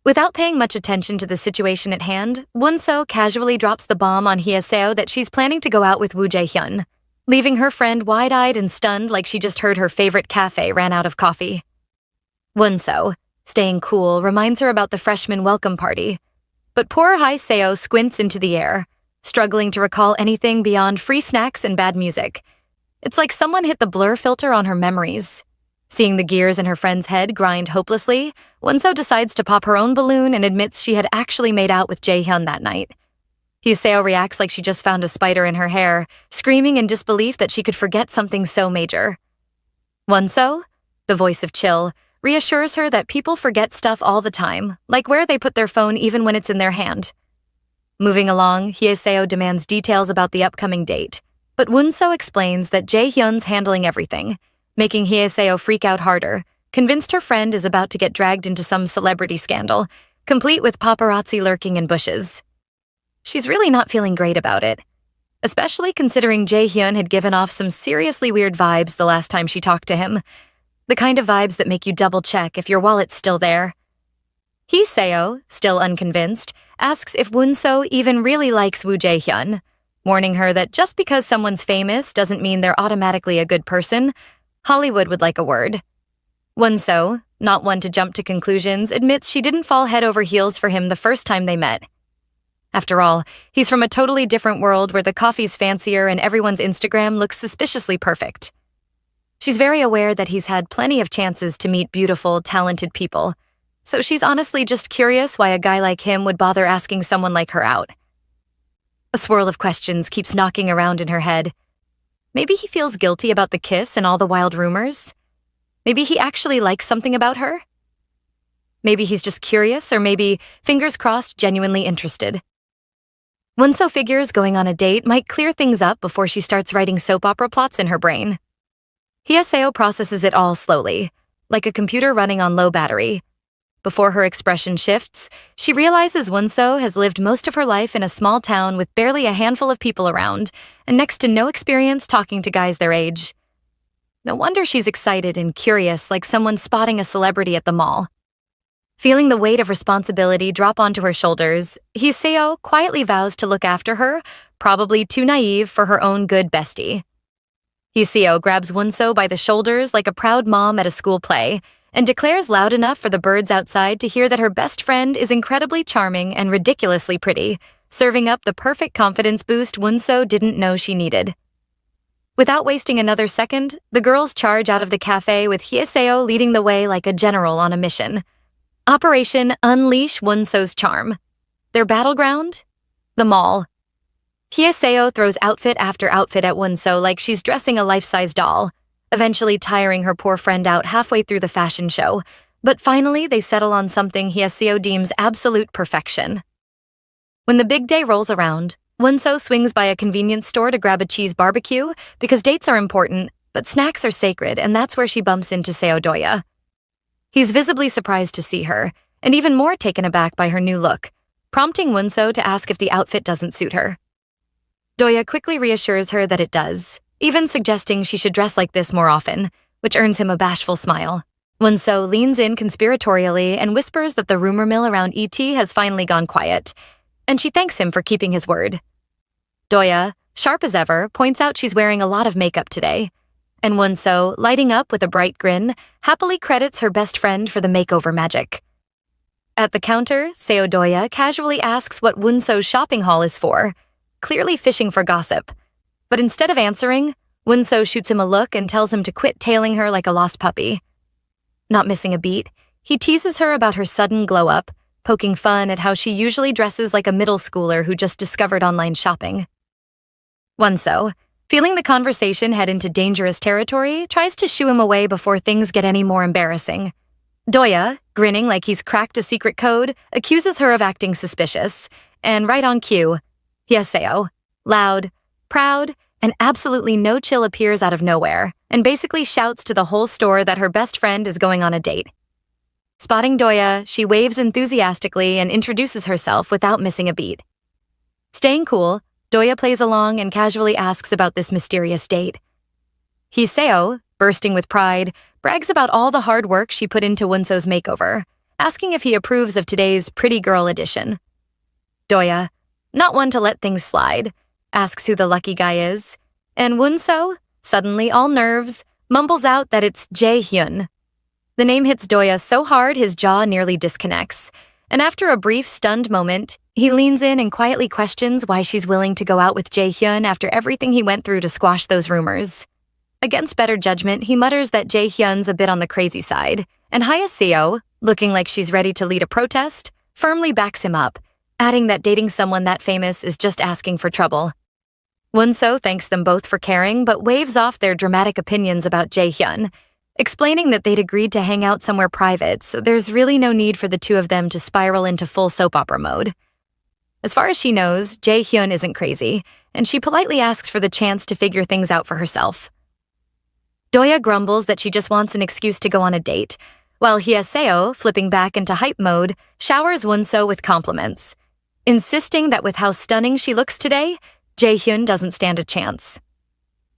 Without paying much attention to the situation at hand, Wonso casually drops the bomb on Hyeseo that she's planning to go out with Woo Jae-hyun, leaving her friend wide-eyed and stunned like she just heard her favorite cafe ran out of coffee. Wonso, staying cool, reminds her about the freshman welcome party, but poor Hyeseo squints into the air, struggling to recall anything beyond free snacks and bad music. It's like someone hit the blur filter on her memories. Seeing the gears in her friend's head grind hopelessly, Wonso decides to pop her own balloon and admits she had actually made out with Jae-hyun that night. Hyeseo reacts like she just found a spider in her hair, screaming in disbelief that she could forget something so major. Wonso, the voice of chill, reassures her that people forget stuff all the time, like where they put their phone even when it's in their hand. Moving along, Hyeseo demands details about the upcoming date, but Wonso explains that Jae-hyun's handling everything, making Hyeseo freak out harder, convinced her friend is about to get dragged into some celebrity scandal, complete with paparazzi lurking in bushes. She's really not feeling great about it, especially considering Jae-hyun had given off some seriously weird vibes the last time she talked to him, the kind of vibes that make you double-check if your wallet's still there. Hee-seo, still unconvinced, asks if Won-so even really likes Woo Jae-hyun, warning her that just because someone's famous doesn't mean they're automatically a good person. Hollywood would like a word. Won-so, not one to jump to conclusions, admits she didn't fall head over heels for him the first time they met. After all, he's from a totally different world where the coffee's fancier and everyone's Instagram looks suspiciously perfect. She's very aware that he's had plenty of chances to meet beautiful, talented people, so she's honestly just curious why a guy like him would bother asking someone like her out. A swirl of questions keeps knocking around in her head. Maybe he feels guilty about the kiss and all the wild rumors? Maybe he actually likes something about her? Maybe he's just curious, or maybe, fingers crossed, genuinely interested. Won-so figures going on a date might clear things up before she starts writing soap opera plots in her brain. Hee-seo processes it all slowly, like a computer running on low battery. Before her expression shifts, she realizes Won-so has lived most of her life in a small town with barely a handful of people around, and next to no experience talking to guys their age. No wonder she's excited and curious, like someone spotting a celebrity at the mall. Feeling the weight of responsibility drop onto her shoulders, Hee-seo quietly vows to look after her, probably too naive for her own good bestie. Hee-seo grabs Won-so by the shoulders like a proud mom at a school play, and declares loud enough for the birds outside to hear that her best friend is incredibly charming and ridiculously pretty, serving up the perfect confidence boost Won-so didn't know she needed. Without wasting another second, the girls charge out of the cafe with Hee-seo leading the way like a general on a mission. Operation Unleash Won-so's Charm. Their battleground? The mall. Hee-seo throws outfit after outfit at Won-so like she's dressing a life-size doll, eventually tiring her poor friend out halfway through the fashion show, but finally they settle on something Hee-seo deems absolute perfection. When the big day rolls around, Won-so swings by a convenience store to grab a cheese barbecue because dates are important, but snacks are sacred, and that's where she bumps into Seo Doya. He's visibly surprised to see her, and even more taken aback by her new look, prompting Won-so to ask if the outfit doesn't suit her. Doya quickly reassures her that it does, even suggesting she should dress like this more often, which earns him a bashful smile. Won-so leans in conspiratorially and whispers that the rumor mill around E.T. has finally gone quiet, and she thanks him for keeping his word. Doya, sharp as ever, points out she's wearing a lot of makeup today, and Won-so, lighting up with a bright grin, happily credits her best friend for the makeover magic. At the counter, Seo Doya casually asks what Won-so's shopping haul is for, clearly fishing for gossip. But instead of answering, Won-so shoots him a look and tells him to quit tailing her like a lost puppy. Not missing a beat, he teases her about her sudden glow-up, poking fun at how she usually dresses like a middle schooler who just discovered online shopping. Won-so, feeling the conversation head into dangerous territory, tries to shoo him away before things get any more embarrassing. Doya, grinning like he's cracked a secret code, accuses her of acting suspicious, and right on cue, Hee-seo, loud, proud, and absolutely no chill appears out of nowhere, and basically shouts to the whole store that her best friend is going on a date. Spotting Doya, she waves enthusiastically and introduces herself without missing a beat. Staying cool, Doya plays along and casually asks about this mysterious date. Hee-seo, bursting with pride, brags about all the hard work she put into Won-so's makeover, asking if he approves of today's pretty girl edition. Doya, not one to let things slide, asks who the lucky guy is, and Won-so, suddenly all nerves, mumbles out that it's Jae-hyun. The name hits Doya so hard his jaw nearly disconnects, and after a brief, stunned moment, he leans in and quietly questions why she's willing to go out with Jae-hyun after everything he went through to squash those rumors. Against better judgment, he mutters that Jae-hyun's a bit on the crazy side, and Hee-seo, looking like she's ready to lead a protest, firmly backs him up, adding that dating someone that famous is just asking for trouble. Won-so thanks them both for caring, but waves off their dramatic opinions about Jae-hyun, explaining that they'd agreed to hang out somewhere private, so there's really no need for the two of them to spiral into full soap opera mode. As far as she knows, Jae-hyun isn't crazy, and she politely asks for the chance to figure things out for herself. Doya grumbles that she just wants an excuse to go on a date, while Hyeseo, flipping back into hype mode, showers Wonso with compliments, insisting that with how stunning she looks today, Jaehyun doesn't stand a chance.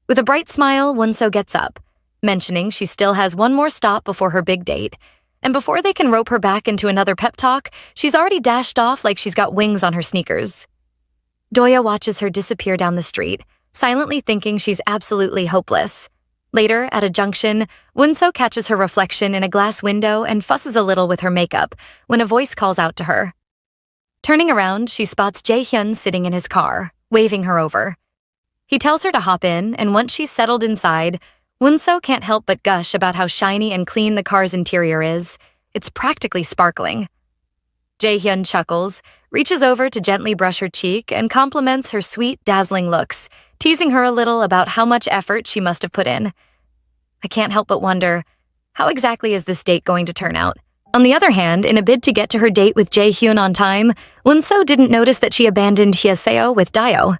With a bright smile, Wonso gets up, mentioning she still has one more stop before her big date, and before they can rope her back into another pep talk, she's already dashed off like she's got wings on her sneakers. Doya watches her disappear down the street, silently thinking she's absolutely hopeless. Later, at a junction, Wonso catches her reflection in a glass window and fusses a little with her makeup when a voice calls out to her. Turning around, she spots Jaehyun sitting in his car, waving her over. He tells her to hop in, and once she's settled inside, Wonso can't help but gush about how shiny and clean the car's interior is. It's practically sparkling. Jaehyun chuckles, reaches over to gently brush her cheek, and compliments her sweet, dazzling looks, teasing her a little about how much effort she must have put in. I can't help but wonder, how exactly is this date going to turn out? On the other hand, in a bid to get to her date with Jaehyun on time, Wonso didn't notice that she abandoned Hyeseo with Dayo.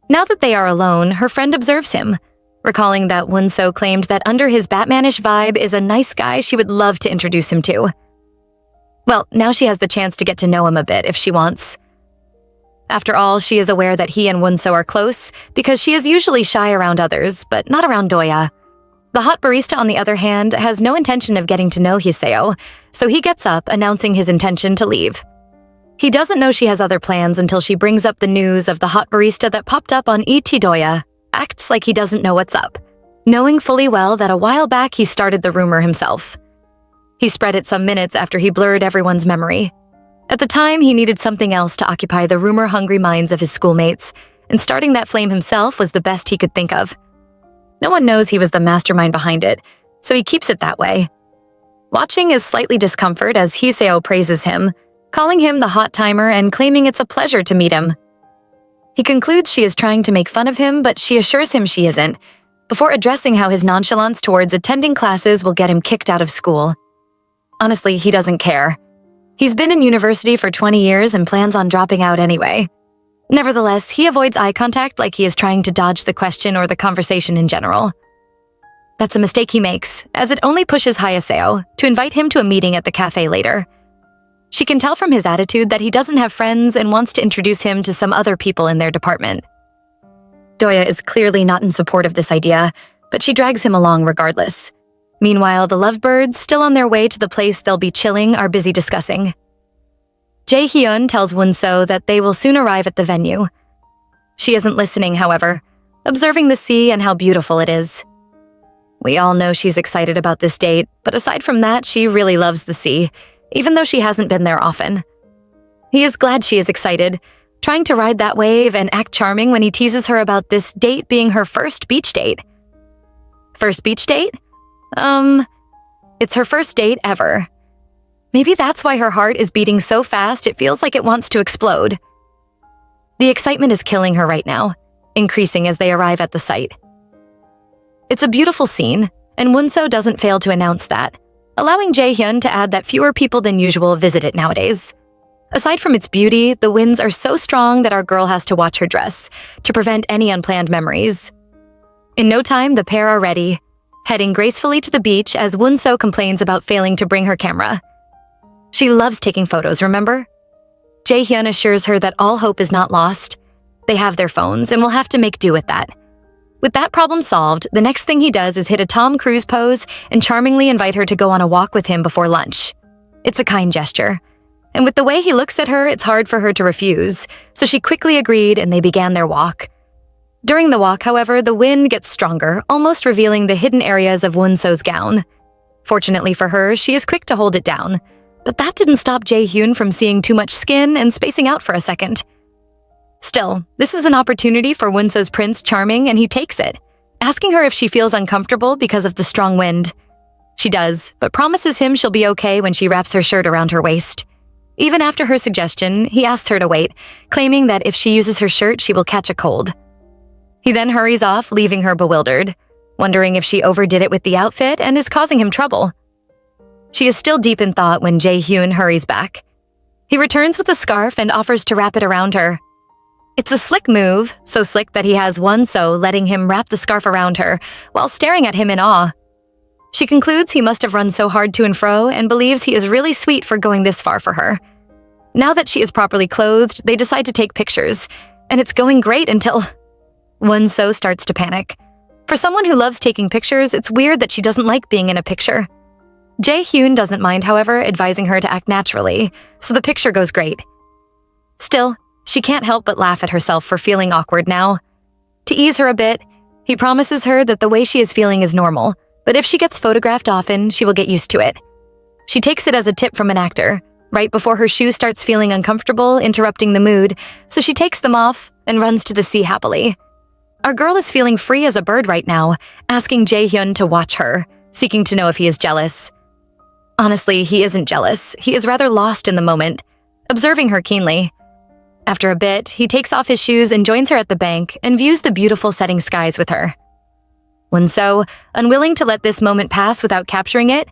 Now that they are alone, her friend observes him, recalling that Wonso claimed that under his Batmanish vibe is a nice guy she would love to introduce him to. Well, now she has the chance to get to know him a bit if she wants. After all, she is aware that he and Wonso are close because she is usually shy around others, but not around Doya. The hot barista, on the other hand, has no intention of getting to know Hyeseo, so he gets up, announcing his intention to leave. He doesn't know she has other plans until she brings up the news of the hot barista that popped up on ET Doya, acts like he doesn't know what's up, knowing fully well that a while back he started the rumor himself. He spread it some minutes after he blurred everyone's memory. At the time, he needed something else to occupy the rumor-hungry minds of his schoolmates, and starting that flame himself was the best he could think of. No one knows he was the mastermind behind it, so he keeps it that way. Watching is slightly discomfort as Hyeseo praises him, calling him the hot timer and claiming it's a pleasure to meet him. He concludes she is trying to make fun of him, but she assures him she isn't, before addressing how his nonchalance towards attending classes will get him kicked out of school. Honestly, he doesn't care. He's been in university for 20 years and plans on dropping out anyway. Nevertheless, he avoids eye contact like he is trying to dodge the question or the conversation in general. That's a mistake he makes, as it only pushes Hyeseo to invite him to a meeting at the cafe later. She can tell from his attitude that he doesn't have friends and wants to introduce him to some other people in their department. Doya is clearly not in support of this idea, but she drags him along regardless. Meanwhile, the lovebirds, still on their way to the place they'll be chilling, are busy discussing. Jaehyun tells Wonso that they will soon arrive at the venue. She isn't listening, however, observing the sea and how beautiful it is. We all know she's excited about this date, but aside from that, she really loves the sea, even though she hasn't been there often. He is glad she is excited, trying to ride that wave and act charming when he teases her about this date being her first beach date. First beach date? It's her first date ever. Maybe that's why her heart is beating so fast it feels like it wants to explode. The excitement is killing her right now, increasing as they arrive at the site. It's a beautiful scene, and Wonso doesn't fail to announce that, allowing Jaehyun to add that fewer people than usual visit it nowadays. Aside from its beauty, the winds are so strong that our girl has to watch her dress to prevent any unplanned memories. In no time, the pair are ready, heading gracefully to the beach as Wonso complains about failing to bring her camera. She loves taking photos, remember? Jaehyun assures her that all hope is not lost. They have their phones and will have to make do with that. With that problem solved, the next thing he does is hit a Tom Cruise pose and charmingly invite her to go on a walk with him before lunch. It's a kind gesture. And with the way he looks at her, it's hard for her to refuse, so she quickly agreed and they began their walk. During the walk, however, the wind gets stronger, almost revealing the hidden areas of Wonso's gown. Fortunately for her, she is quick to hold it down, but that didn't stop Jaehyun from seeing too much skin and spacing out for a second. Still, this is an opportunity for Wonso's Prince Charming, and he takes it, asking her if she feels uncomfortable because of the strong wind. She does, but promises him she'll be okay when she wraps her shirt around her waist. Even after her suggestion, he asks her to wait, claiming that if she uses her shirt, she will catch a cold. He then hurries off, leaving her bewildered, wondering if she overdid it with the outfit and is causing him trouble. She is still deep in thought when Jaehyun hurries back. He returns with a scarf and offers to wrap it around her. It's a slick move, so slick that he has Won-so letting him wrap the scarf around her while staring at him in awe. She concludes he must have run so hard to and fro and believes he is really sweet for going this far for her. Now that she is properly clothed, they decide to take pictures, and it's going great until Won-so starts to panic. For someone who loves taking pictures, it's weird that she doesn't like being in a picture. Jae-hyun doesn't mind, however, advising her to act naturally, so the picture goes great. Still, she can't help but laugh at herself for feeling awkward now. To ease her a bit, he promises her that the way she is feeling is normal, but if she gets photographed often, she will get used to it. She takes it as a tip from an actor, right before her shoe starts feeling uncomfortable, interrupting the mood, so she takes them off and runs to the sea happily. Our girl is feeling free as a bird right now, asking Jae-hyun to watch her, seeking to know if he is jealous. Honestly, he isn't jealous. He is rather lost in the moment, observing her keenly. After a bit, he takes off his shoes and joins her at the bank and views the beautiful setting skies with her. Won-so, unwilling to let this moment pass without capturing it,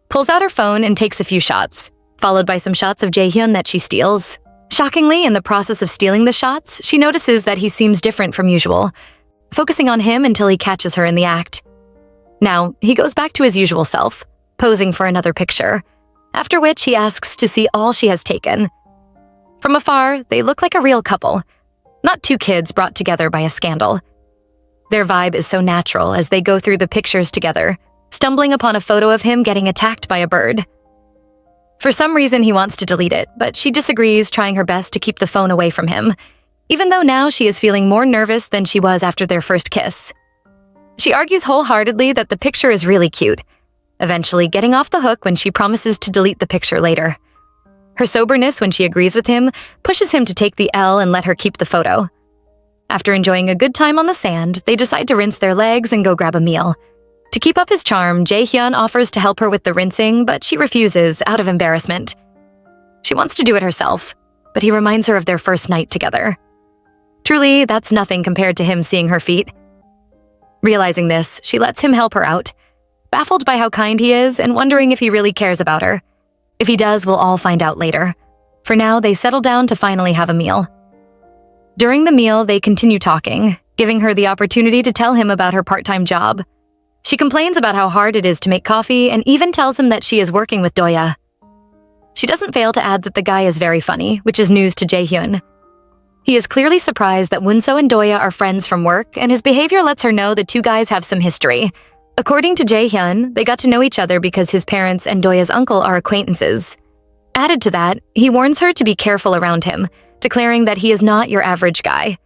pulls out her phone and takes a few shots, followed by some shots of Jae-hyun that she steals. Shockingly, in the process of stealing the shots, she notices that he seems different from usual, focusing on him until he catches her in the act. Now, he goes back to his usual self, posing for another picture, after which he asks to see all she has taken. From afar, they look like a real couple, not two kids brought together by a scandal. Their vibe is so natural as they go through the pictures together, stumbling upon a photo of him getting attacked by a bird. For some reason, he wants to delete it, but she disagrees, trying her best to keep the phone away from him, even though now she is feeling more nervous than she was after their first kiss. She argues wholeheartedly that the picture is really cute, eventually getting off the hook when she promises to delete the picture later. Her soberness when she agrees with him pushes him to take the L and let her keep the photo. After enjoying a good time on the sand, they decide to rinse their legs and go grab a meal. To keep up his charm, Jae-hyun offers to help her with the rinsing, but she refuses out of embarrassment. She wants to do it herself, but he reminds her of their first night together. Truly, that's nothing compared to him seeing her feet. Realizing this, she lets him help her out, baffled by how kind he is and wondering if he really cares about her. If he does, we'll all find out later. For now, they settle down to finally have a meal. During the meal, they continue talking, giving her the opportunity to tell him about her part-time job. She complains about how hard it is to make coffee and even tells him that she is working with Doya. She doesn't fail to add that the guy is very funny, which is news to Jae-hyun. He is clearly surprised that Won-so and Doya are friends from work, and his behavior lets her know the two guys have some history. According to Jae-hyun, they got to know each other because his parents and Doya's uncle are acquaintances. Added to that, he warns her to be careful around him, declaring that he is not your average guy.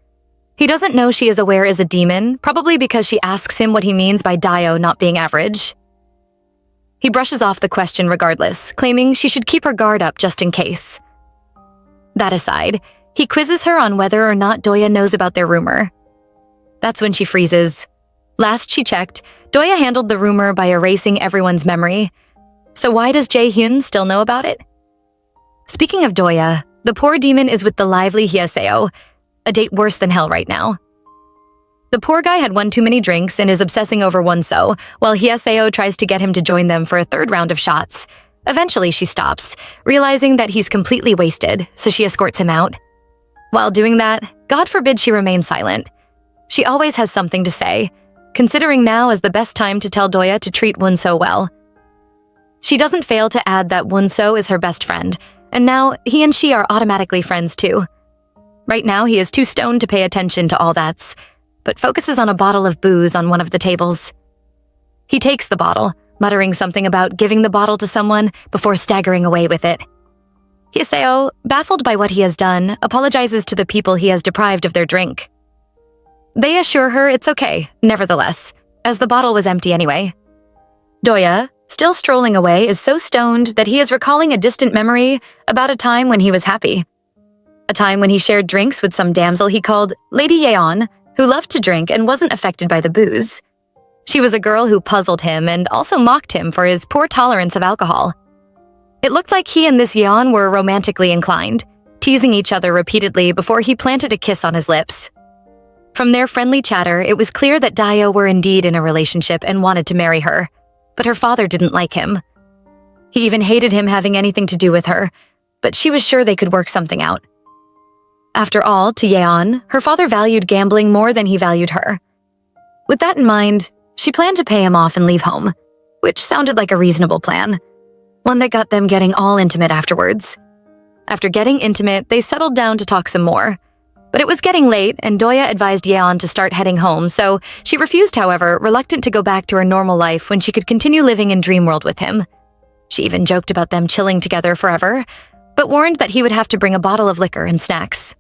He doesn't know she is aware is a demon, probably because she asks him what he means by Dio not being average. He brushes off the question regardless, claiming she should keep her guard up just in case. That aside, he quizzes her on whether or not Doya knows about their rumor. That's when she freezes. Last she checked, Doya handled the rumor by erasing everyone's memory. So why does Jae-hyun still know about it? Speaking of Doya, the poor demon is with the lively Hyeseo, a date worse than hell right now. The poor guy had one too many drinks and is obsessing over Won-so, while Hyeseo tries to get him to join them for a third round of shots. Eventually she stops, realizing that he's completely wasted, so she escorts him out. While doing that, God forbid she remain silent. She always has something to say, considering now is the best time to tell Doya to treat Won-so well. She doesn't fail to add that Won-so is her best friend, and now he and she are automatically friends too. Right now he is too stoned to pay attention to all that, but focuses on a bottle of booze on one of the tables. He takes the bottle, muttering something about giving the bottle to someone before staggering away with it. Hyeseo, baffled by what he has done, apologizes to the people he has deprived of their drink. They assure her it's okay, nevertheless, as the bottle was empty anyway. Doya, still strolling away, is so stoned that he is recalling a distant memory about a time when he was happy. A time when he shared drinks with some damsel he called Lady Yeon, who loved to drink and wasn't affected by the booze. She was a girl who puzzled him and also mocked him for his poor tolerance of alcohol. It looked like he and this Yeon were romantically inclined, teasing each other repeatedly before he planted a kiss on his lips. From their friendly chatter, it was clear that Dio were indeed in a relationship and wanted to marry her, but her father didn't like him. He even hated him having anything to do with her, but she was sure they could work something out. After all, to Yeon, her father valued gambling more than he valued her. With that in mind, she planned to pay him off and leave home, which sounded like a reasonable plan, one that got them getting all intimate afterwards. After getting intimate, they settled down to talk some more. But it was getting late, and Doya advised Yeon to start heading home, so she refused, however, reluctant to go back to her normal life when she could continue living in Dreamworld with him. She even joked about them chilling together forever, but warned that he would have to bring a bottle of liquor and snacks.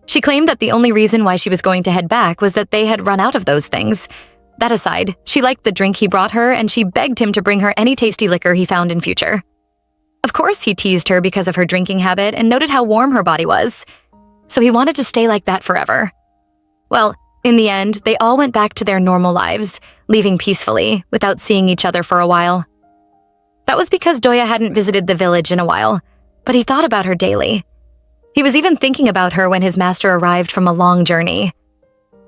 She claimed that the only reason why she was going to head back was that they had run out of those things. That aside, she liked the drink he brought her, and she begged him to bring her any tasty liquor he found in future. Of course, he teased her because of her drinking habit and noted how warm her body was. So he wanted to stay like that forever. Well, in the end, they all went back to their normal lives, leaving peacefully, without seeing each other for a while. That was because Doya hadn't visited the village in a while, but he thought about her daily. He was even thinking about her when his master arrived from a long journey.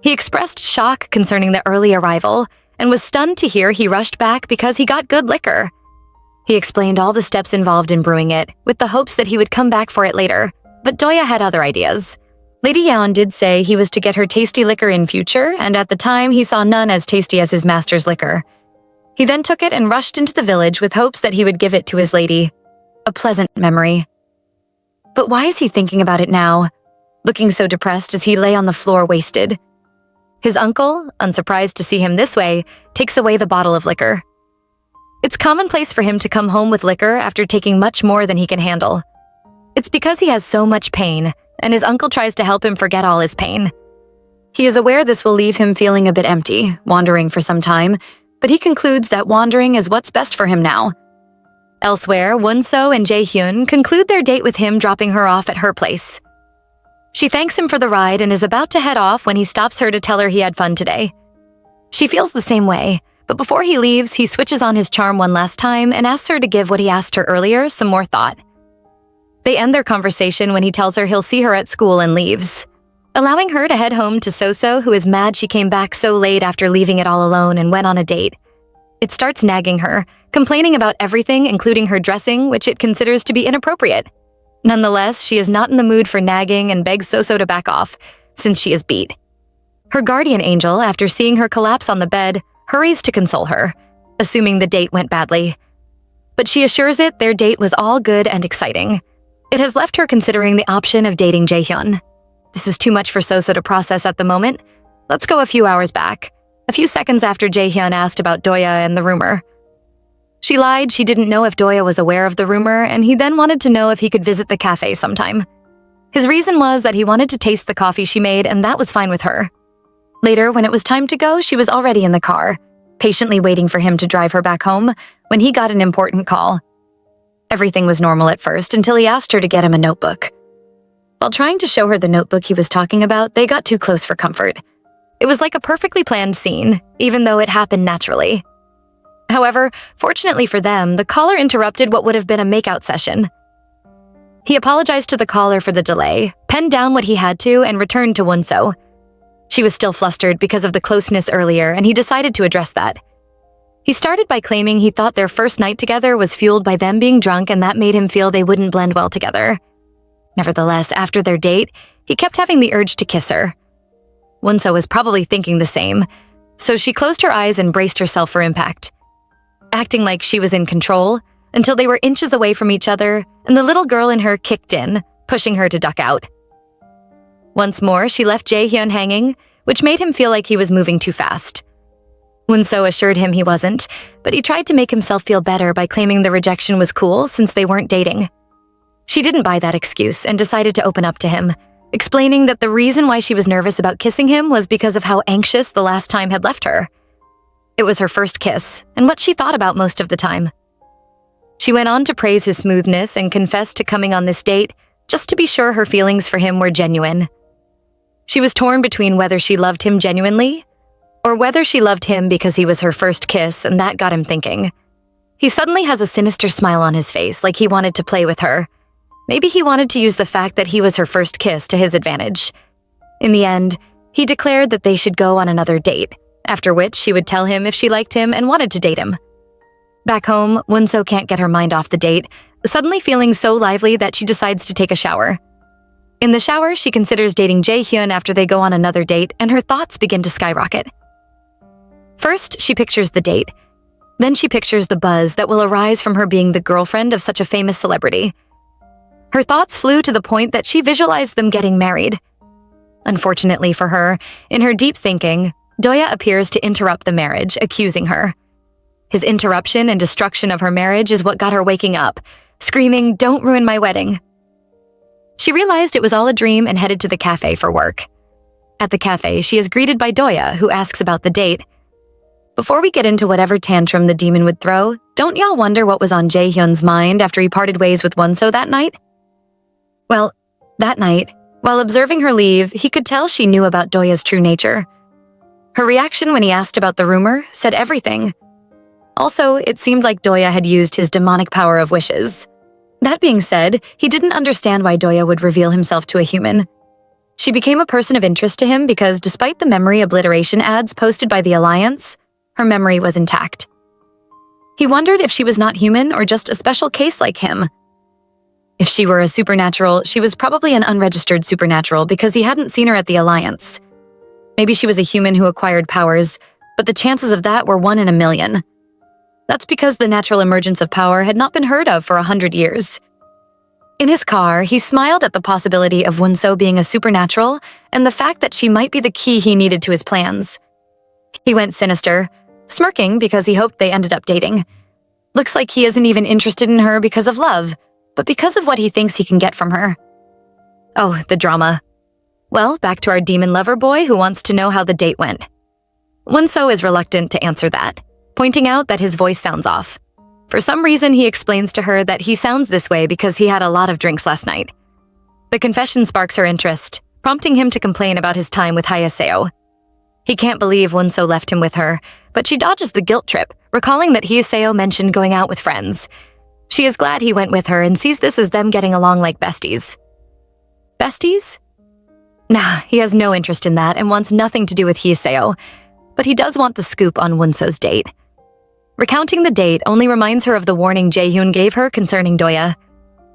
He expressed shock concerning the early arrival and was stunned to hear he rushed back because he got good liquor. He explained all the steps involved in brewing it, with the hopes that he would come back for it later, but Doya had other ideas. Lady Yeon did say he was to get her tasty liquor in future, and at the time he saw none as tasty as his master's liquor. He then took it and rushed into the village with hopes that he would give it to his lady. A pleasant memory. But why is he thinking about it now, looking so depressed as he lay on the floor wasted? His uncle, unsurprised to see him this way, takes away the bottle of liquor. It's commonplace for him to come home with liquor after taking much more than he can handle. It's because he has so much pain, and his uncle tries to help him forget all his pain. He is aware this will leave him feeling a bit empty, wandering for some time, but he concludes that wandering is what's best for him now. Elsewhere, Wonso and Jaehyun conclude their date with him dropping her off at her place. She thanks him for the ride and is about to head off when he stops her to tell her he had fun today. She feels the same way, but before he leaves, he switches on his charm one last time and asks her to give what he asked her earlier some more thought. They end their conversation when he tells her he'll see her at school and leaves, allowing her to head home to Soso, who is mad she came back so late after leaving it all alone and went on a date. It starts nagging her, complaining about everything, including her dressing, which it considers to be inappropriate. Nonetheless, she is not in the mood for nagging and begs Soso to back off, since she is beat. Her guardian angel, after seeing her collapse on the bed, hurries to console her, assuming the date went badly. But she assures it their date was all good and exciting. It has left her considering the option of dating Jaehyun. This is too much for Soso to process at the moment. Let's go a few hours back, a few seconds after Jaehyun asked about Doya and the rumor. She lied she didn't know if Doya was aware of the rumor, and he then wanted to know if he could visit the cafe sometime. His reason was that he wanted to taste the coffee she made, and that was fine with her. Later, when it was time to go, she was already in the car, patiently waiting for him to drive her back home, when he got an important call. Everything was normal at first until he asked her to get him a notebook. While trying to show her the notebook he was talking about, they got too close for comfort. It was like a perfectly planned scene, even though it happened naturally. However, fortunately for them, the caller interrupted what would have been a makeout session. He apologized to the caller for the delay, penned down what he had to, and returned to Wonso. She was still flustered because of the closeness earlier, and he decided to address that. He started by claiming he thought their first night together was fueled by them being drunk, and that made him feel they wouldn't blend well together. Nevertheless, after their date, he kept having the urge to kiss her. Wonso was probably thinking the same, so she closed her eyes and braced herself for impact, acting like she was in control until they were inches away from each other and the little girl in her kicked in, pushing her to duck out. Once more, she left Jaehyun hanging, which made him feel like he was moving too fast. Wonso assured him he wasn't, but he tried to make himself feel better by claiming the rejection was cool since they weren't dating. She didn't buy that excuse and decided to open up to him, explaining that the reason why she was nervous about kissing him was because of how anxious the last time had left her. It was her first kiss, and what she thought about most of the time. She went on to praise his smoothness and confessed to coming on this date just to be sure her feelings for him were genuine. She was torn between whether she loved him genuinely or whether she loved him because he was her first kiss, and that got him thinking. He suddenly has a sinister smile on his face, like he wanted to play with her. Maybe he wanted to use the fact that he was her first kiss to his advantage. In the end, he declared that they should go on another date, after which she would tell him if she liked him and wanted to date him. Back home, Wonso can't get her mind off the date, suddenly feeling so lively that she decides to take a shower. In the shower, she considers dating Jae-hyun after they go on another date, and her thoughts begin to skyrocket. First, she pictures the date. Then she pictures the buzz that will arise from her being the girlfriend of such a famous celebrity. Her thoughts flew to the point that she visualized them getting married. Unfortunately for her, in her deep thinking, Doya appears to interrupt the marriage, accusing her. His interruption and destruction of her marriage is what got her waking up, screaming, "Don't ruin my wedding." She realized it was all a dream and headed to the cafe for work. At the cafe, she is greeted by Doya, who asks about the date. Before we get into whatever tantrum the demon would throw, don't y'all wonder what was on Jae-hyun's mind after he parted ways with Wonso that night? Well, that night, while observing her leave, he could tell she knew about Doya's true nature. Her reaction when he asked about the rumor said everything. Also, it seemed like Doya had used his demonic power of wishes. That being said, he didn't understand why Doya would reveal himself to a human. She became a person of interest to him because despite the memory obliteration ads posted by the Alliance, her memory was intact. He wondered if she was not human or just a special case like him. If she were a supernatural, she was probably an unregistered supernatural because he hadn't seen her at the Alliance. Maybe she was a human who acquired powers, but the chances of that were 1 in a million. That's because the natural emergence of power had not been heard of for 100 years. In his car, he smiled at the possibility of Wonso being a supernatural and the fact that she might be the key he needed to his plans. He went sinister, smirking because he hoped they ended up dating. Looks like he isn't even interested in her because of love, but because of what he thinks he can get from her. Oh, the drama. Well, back to our demon lover boy who wants to know how the date went. Wonso is reluctant to answer that, pointing out that his voice sounds off. For some reason, he explains to her that he sounds this way because he had a lot of drinks last night. The confession sparks her interest, prompting him to complain about his time with Hayaseo. He can't believe Wonso left him with her, but she dodges the guilt trip, recalling that Hayaseo mentioned going out with friends. She is glad he went with her and sees this as them getting along like besties. Besties? Nah, he has no interest in that and wants nothing to do with Hayaseo, but he does want the scoop on Wonso's date. Recounting the date only reminds her of the warning Jae-hyun gave her concerning Doya.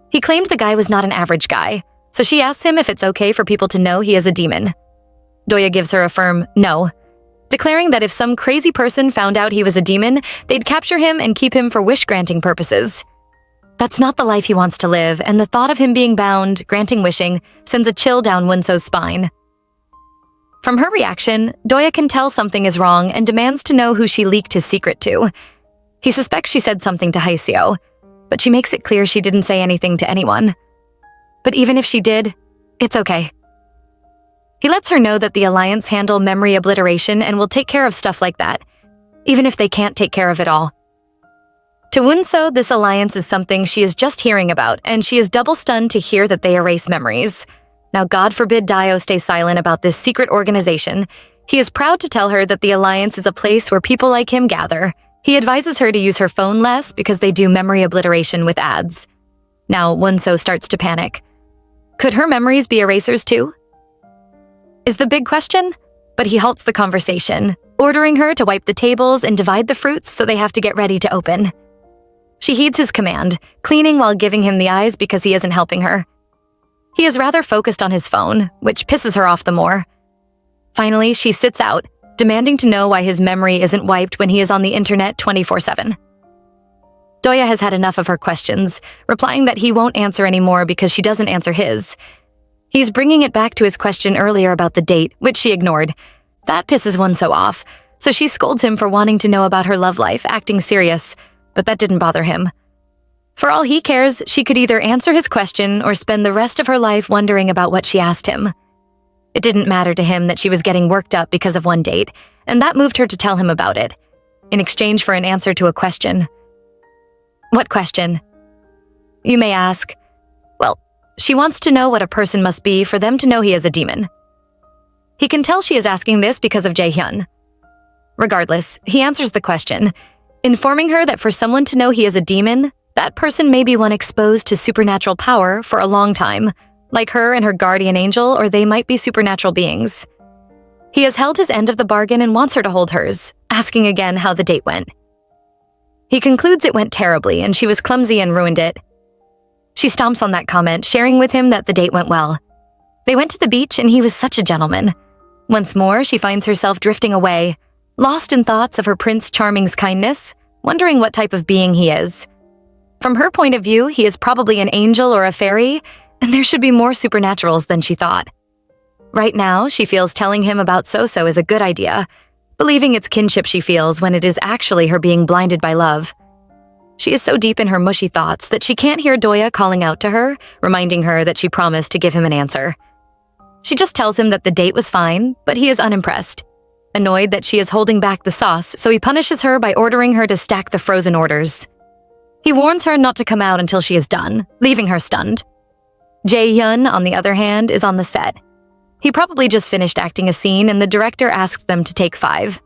He claimed the guy was not an average guy, so she asks him if it's okay for people to know he is a demon. Doya gives her a firm no, declaring that if some crazy person found out he was a demon, they'd capture him and keep him for wish-granting purposes. That's not the life he wants to live, and the thought of him being bound, granting wishing, sends a chill down Wonso's spine. From her reaction, Doya can tell something is wrong and demands to know who she leaked his secret to. He suspects she said something to Haeseo, but she makes it clear she didn't say anything to anyone. But even if she did, it's okay. He lets her know that the Alliance handle memory obliteration and will take care of stuff like that, even if they can't take care of it all. To Wonso, this alliance is something she is just hearing about, and she is double stunned to hear that they erase memories. Now, God forbid Dio stay silent about this secret organization. He is proud to tell her that the Alliance is a place where people like him gather. He advises her to use her phone less because they do memory obliteration with ads. Now, Wonso starts to panic. Could her memories be erasers too? Is the big question, but he halts the conversation, ordering her to wipe the tables and divide the fruits so they have to get ready to open. She heeds his command, cleaning while giving him the eyes because he isn't helping her. He is rather focused on his phone, which pisses her off the more. Finally, she sits out, demanding to know why his memory isn't wiped when he is on the internet 24/7. Doya has had enough of her questions, replying that he won't answer anymore because she doesn't answer his. He's bringing it back to his question earlier about the date, which she ignored. That pisses Wonso off, so she scolds him for wanting to know about her love life, acting serious, but that didn't bother him. For all he cares, she could either answer his question or spend the rest of her life wondering about what she asked him. It didn't matter to him that she was getting worked up because of one date, and that moved her to tell him about it, in exchange for an answer to a question. What question? You may ask. Well, she wants to know what a person must be for them to know he is a demon. He can tell she is asking this because of Jae-hyun. Regardless, he answers the question, informing her that for someone to know he is a demon, that person may be one exposed to supernatural power for a long time, like her and her guardian angel, or they might be supernatural beings. He has held his end of the bargain and wants her to hold hers, asking again how the date went. He concludes it went terribly and she was clumsy and ruined it. She stomps on that comment, sharing with him that the date went well. They went to the beach and he was such a gentleman. Once more, she finds herself drifting away, lost in thoughts of her Prince Charming's kindness, wondering what type of being he is. From her point of view, he is probably an angel or a fairy, and there should be more supernaturals than she thought. Right now, she feels telling him about So-So is a good idea, believing it's kinship she feels when it is actually her being blinded by love. She is so deep in her mushy thoughts that she can't hear Doya calling out to her, reminding her that she promised to give him an answer. She just tells him that the date was fine, but he is unimpressed. Annoyed that she is holding back the sauce, so he punishes her by ordering her to stack the frozen orders. He warns her not to come out until she is done, leaving her stunned. Jae-hyun, on the other hand, is on the set. He probably just finished acting a scene and the director asks them to take 5.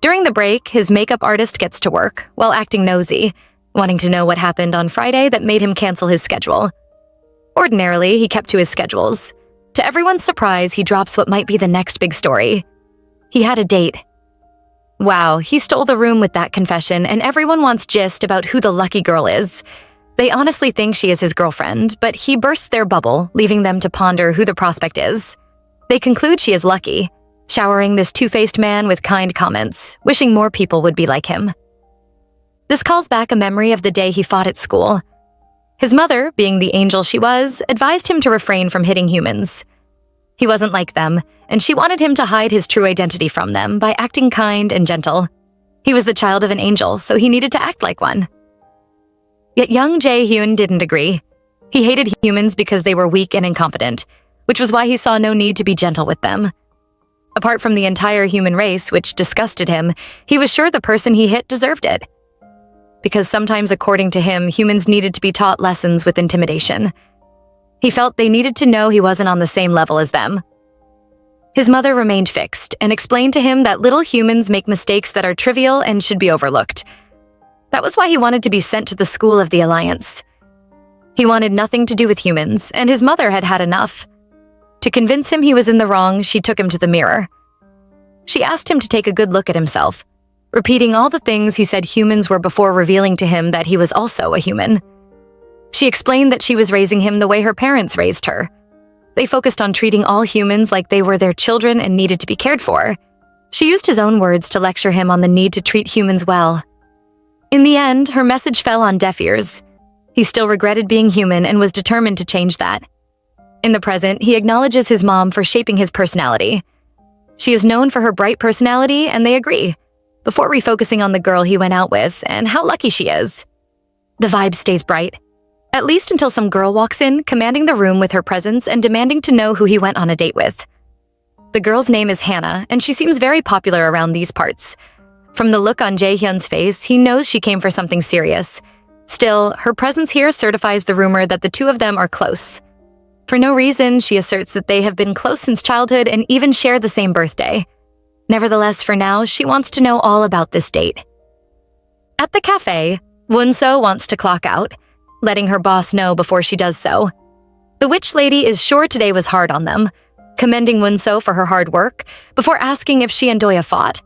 During the break, his makeup artist gets to work while acting nosy, wanting to know what happened on Friday that made him cancel his schedule. Ordinarily, he kept to his schedules. To everyone's surprise, he drops what might be the next big story. He had a date. Wow, he stole the room with that confession, and everyone wants gist about who the lucky girl is. They honestly think she is his girlfriend, but he bursts their bubble, leaving them to ponder who the prospect is. They conclude she is lucky, showering this two-faced man with kind comments, wishing more people would be like him. This calls back a memory of the day he fought at school. His mother, being the angel she was, advised him to refrain from hitting humans. He wasn't like them, and she wanted him to hide his true identity from them by acting kind and gentle. He was the child of an angel, so he needed to act like one. Yet young Jae-hyun didn't agree. He hated humans because they were weak and incompetent, which was why he saw no need to be gentle with them. Apart from the entire human race, which disgusted him, he was sure the person he hit deserved it. Because sometimes, according to him, humans needed to be taught lessons with intimidation. He felt they needed to know he wasn't on the same level as them. His mother remained fixed and explained to him that little humans make mistakes that are trivial and should be overlooked. That was why he wanted to be sent to the school of the Alliance. He wanted nothing to do with humans, and his mother had had enough. To convince him he was in the wrong, she took him to the mirror. She asked him to take a good look at himself, repeating all the things he said humans were before revealing to him that he was also a human. She explained that she was raising him the way her parents raised her. They focused on treating all humans like they were their children and needed to be cared for. She used his own words to lecture him on the need to treat humans well. In the end, her message fell on deaf ears. He still regretted being human and was determined to change that. In the present, he acknowledges his mom for shaping his personality. She is known for her bright personality, and they agree, before refocusing on the girl he went out with and how lucky she is. The vibe stays bright, at least until some girl walks in, commanding the room with her presence and demanding to know who he went on a date with. The girl's name is Hannah, and she seems very popular around these parts. From the look on Jae-hyun's face, he knows she came for something serious. Still, her presence here certifies the rumor that the two of them are close. For no reason, she asserts that they have been close since childhood and even share the same birthday. Nevertheless, for now, she wants to know all about this date. At the cafe, Won-so wants to clock out, letting her boss know before she does so. The witch lady is sure today was hard on them, commending Won-so for her hard work, before asking if she and Doya fought.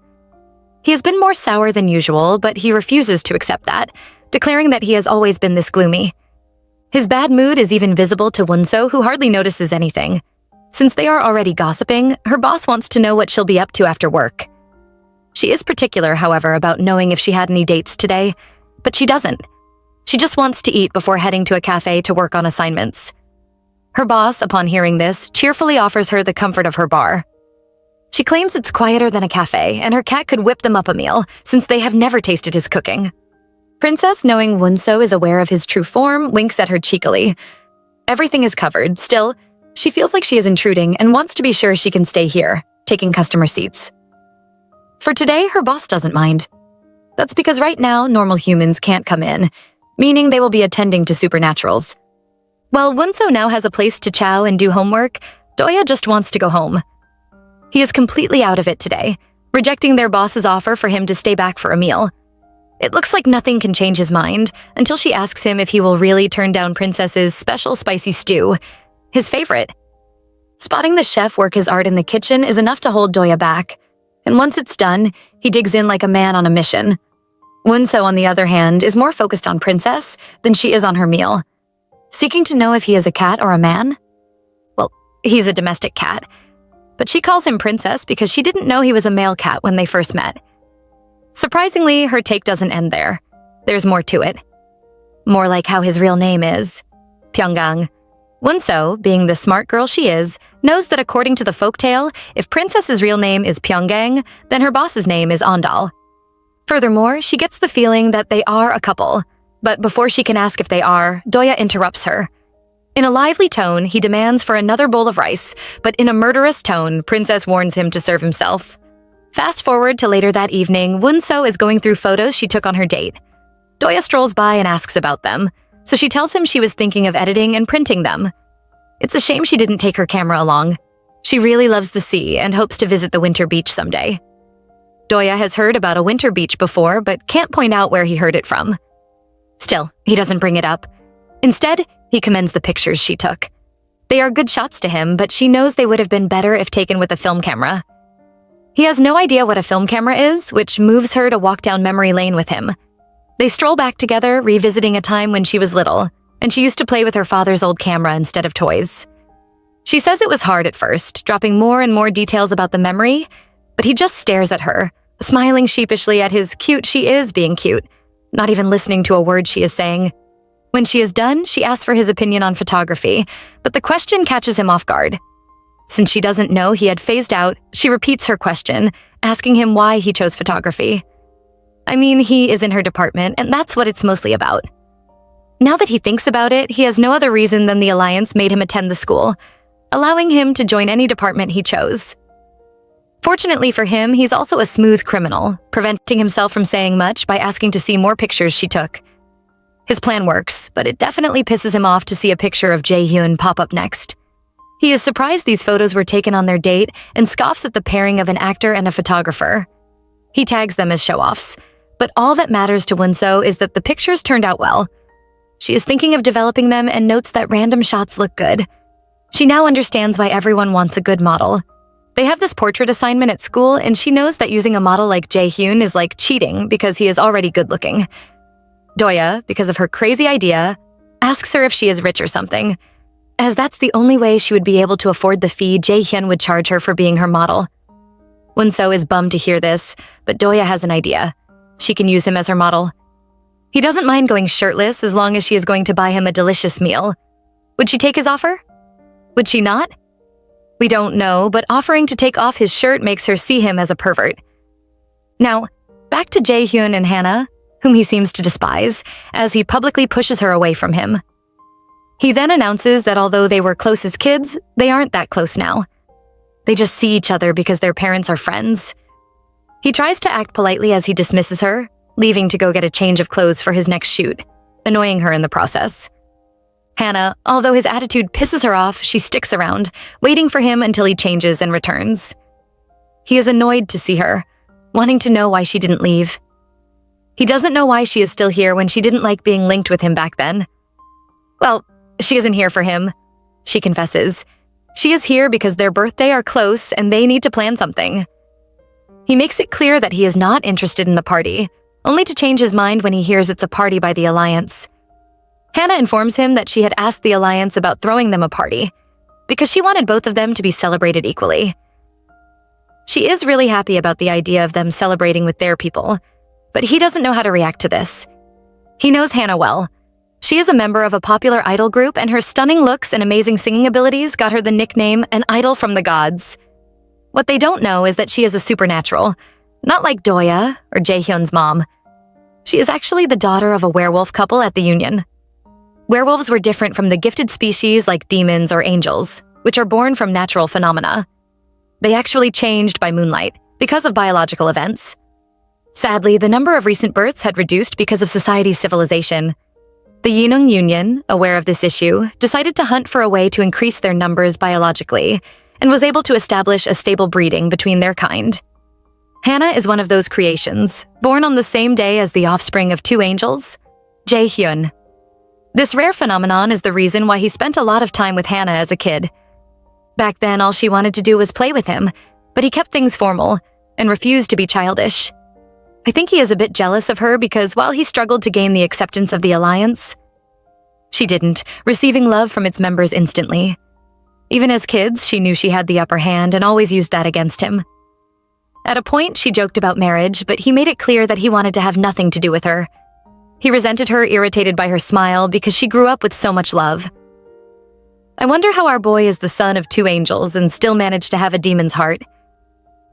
He has been more sour than usual, but he refuses to accept that, declaring that he has always been this gloomy. His bad mood is even visible to Won-so, who hardly notices anything. Since they are already gossiping, her boss wants to know what she'll be up to after work. She is particular, however, about knowing if she had any dates today, but she doesn't. She just wants to eat before heading to a cafe to work on assignments. Her boss, upon hearing this, cheerfully offers her the comfort of her bar. She claims it's quieter than a cafe, and her cat could whip them up a meal, since they have never tasted his cooking. Princess, knowing Won-so is aware of his true form, winks at her cheekily. Everything is covered. Still, she feels like she is intruding and wants to be sure she can stay here, taking customer seats. For today, her boss doesn't mind. That's because right now, normal humans can't come in, meaning they will be attending to supernaturals. While Won-so now has a place to chow and do homework, Doya just wants to go home. He is completely out of it today, rejecting their boss's offer for him to stay back for a meal. It looks like nothing can change his mind until she asks him if he will really turn down Princess's special spicy stew, his favorite. Spotting the chef work his art in the kitchen is enough to hold Doya back, and once it's done, he digs in like a man on a mission. Won-so, on the other hand, is more focused on Princess than she is on her meal, seeking to know if he is a cat or a man. Well, He's a domestic cat. But she calls him Princess because she didn't know he was a male cat when they first met. Surprisingly, her take doesn't end there. There's more to it. More like how his real name is Pyonggang. Wonso, being the smart girl she is, knows that according to the folktale, if Princess's real name is Pyonggang, then her boss's name is Ondal. Furthermore, she gets the feeling that they are a couple. But before she can ask if they are, Doya interrupts her. In a lively tone, he demands for another bowl of rice, but in a murderous tone, Princess warns him to serve himself. Fast forward to later that evening, Wonso is going through photos she took on her date. Doya strolls by and asks about them, so she tells him she was thinking of editing and printing them. It's a shame she didn't take her camera along. She really loves the sea and hopes to visit the winter beach someday. Doya has heard about a winter beach before, but can't point out where he heard it from. Still, he doesn't bring it up. Instead, he commends the pictures she took. They are good shots to him, but she knows they would have been better if taken with a film camera. He has no idea what a film camera is, which moves her to walk down memory lane with him. They stroll back together, revisiting a time when she was little, and she used to play with her father's old camera instead of toys. She says it was hard at first, dropping more and more details about the memory, but he just stares at her, smiling sheepishly at his cute she is being cute, not even listening to a word she is saying. When she is done, she asks for his opinion on photography, but the question catches him off guard. Since she doesn't know he had phased out, she repeats her question, asking him why he chose photography. I mean, he is in her department, and that's what it's mostly about. Now that he thinks about it, he has no other reason than the alliance made him attend the school, allowing him to join any department he chose. Fortunately for him, he's also a smooth criminal, preventing himself from saying much by asking to see more pictures she took. His plan works, but it definitely pisses him off to see a picture of Jae-hyun pop up next. He is surprised these photos were taken on their date and scoffs at the pairing of an actor and a photographer. He tags them as show-offs, but all that matters to Wonso is that the pictures turned out well. She is thinking of developing them and notes that random shots look good. She now understands why everyone wants a good model. They have this portrait assignment at school, and she knows that using a model like Jae-hyun is like cheating because he is already good-looking. Doya, because of her crazy idea, asks her if she is rich or something, as that's the only way she would be able to afford the fee Jae-hyun would charge her for being her model. Wonso is bummed to hear this, but Doya has an idea. She can use him as her model. He doesn't mind going shirtless as long as she is going to buy him a delicious meal. Would she take his offer? Would she not? We don't know, but offering to take off his shirt makes her see him as a pervert. Now, back to Jae-hyun and Hannah, whom he seems to despise, as he publicly pushes her away from him. He then announces that although they were close as kids, they aren't that close now. They just see each other because their parents are friends. He tries to act politely as he dismisses her, leaving to go get a change of clothes for his next shoot, annoying her in the process. Hannah, although his attitude pisses her off, she sticks around, waiting for him until he changes and returns. He is annoyed to see her, wanting to know why she didn't leave. He doesn't know why she is still here when she didn't like being linked with him back then. Well, she isn't here for him, she confesses. She is here because their birthday are close and they need to plan something. He makes it clear that he is not interested in the party, only to change his mind when he hears it's a party by the Alliance. Hannah informs him that she had asked the Alliance about throwing them a party, because she wanted both of them to be celebrated equally. She is really happy about the idea of them celebrating with their people, but he doesn't know how to react to this. He knows Hannah well. She is a member of a popular idol group, and her stunning looks and amazing singing abilities got her the nickname an idol from the gods. What they don't know is that she is a supernatural, not like Doya or Jaehyun's mom. She is actually the daughter of a werewolf couple at the Union. Werewolves were different from the gifted species like demons or angels, which are born from natural phenomena. They actually changed by moonlight because of biological events. Sadly, the number of recent births had reduced because of society's civilization. The Yinung Union, aware of this issue, decided to hunt for a way to increase their numbers biologically and was able to establish a stable breeding between their kind. Hannah is one of those creations, born on the same day as the offspring of two angels, Jae-hyun. This rare phenomenon is the reason why he spent a lot of time with Hannah as a kid. Back then, all she wanted to do was play with him, but he kept things formal and refused to be childish. I think he is a bit jealous of her because while he struggled to gain the acceptance of the Alliance, she didn't, receiving love from its members instantly. Even as kids, she knew she had the upper hand and always used that against him. At a point, she joked about marriage, but he made it clear that he wanted to have nothing to do with her. He resented her, irritated by her smile, because she grew up with so much love. I wonder how our boy is the son of two angels and still managed to have a demon's heart.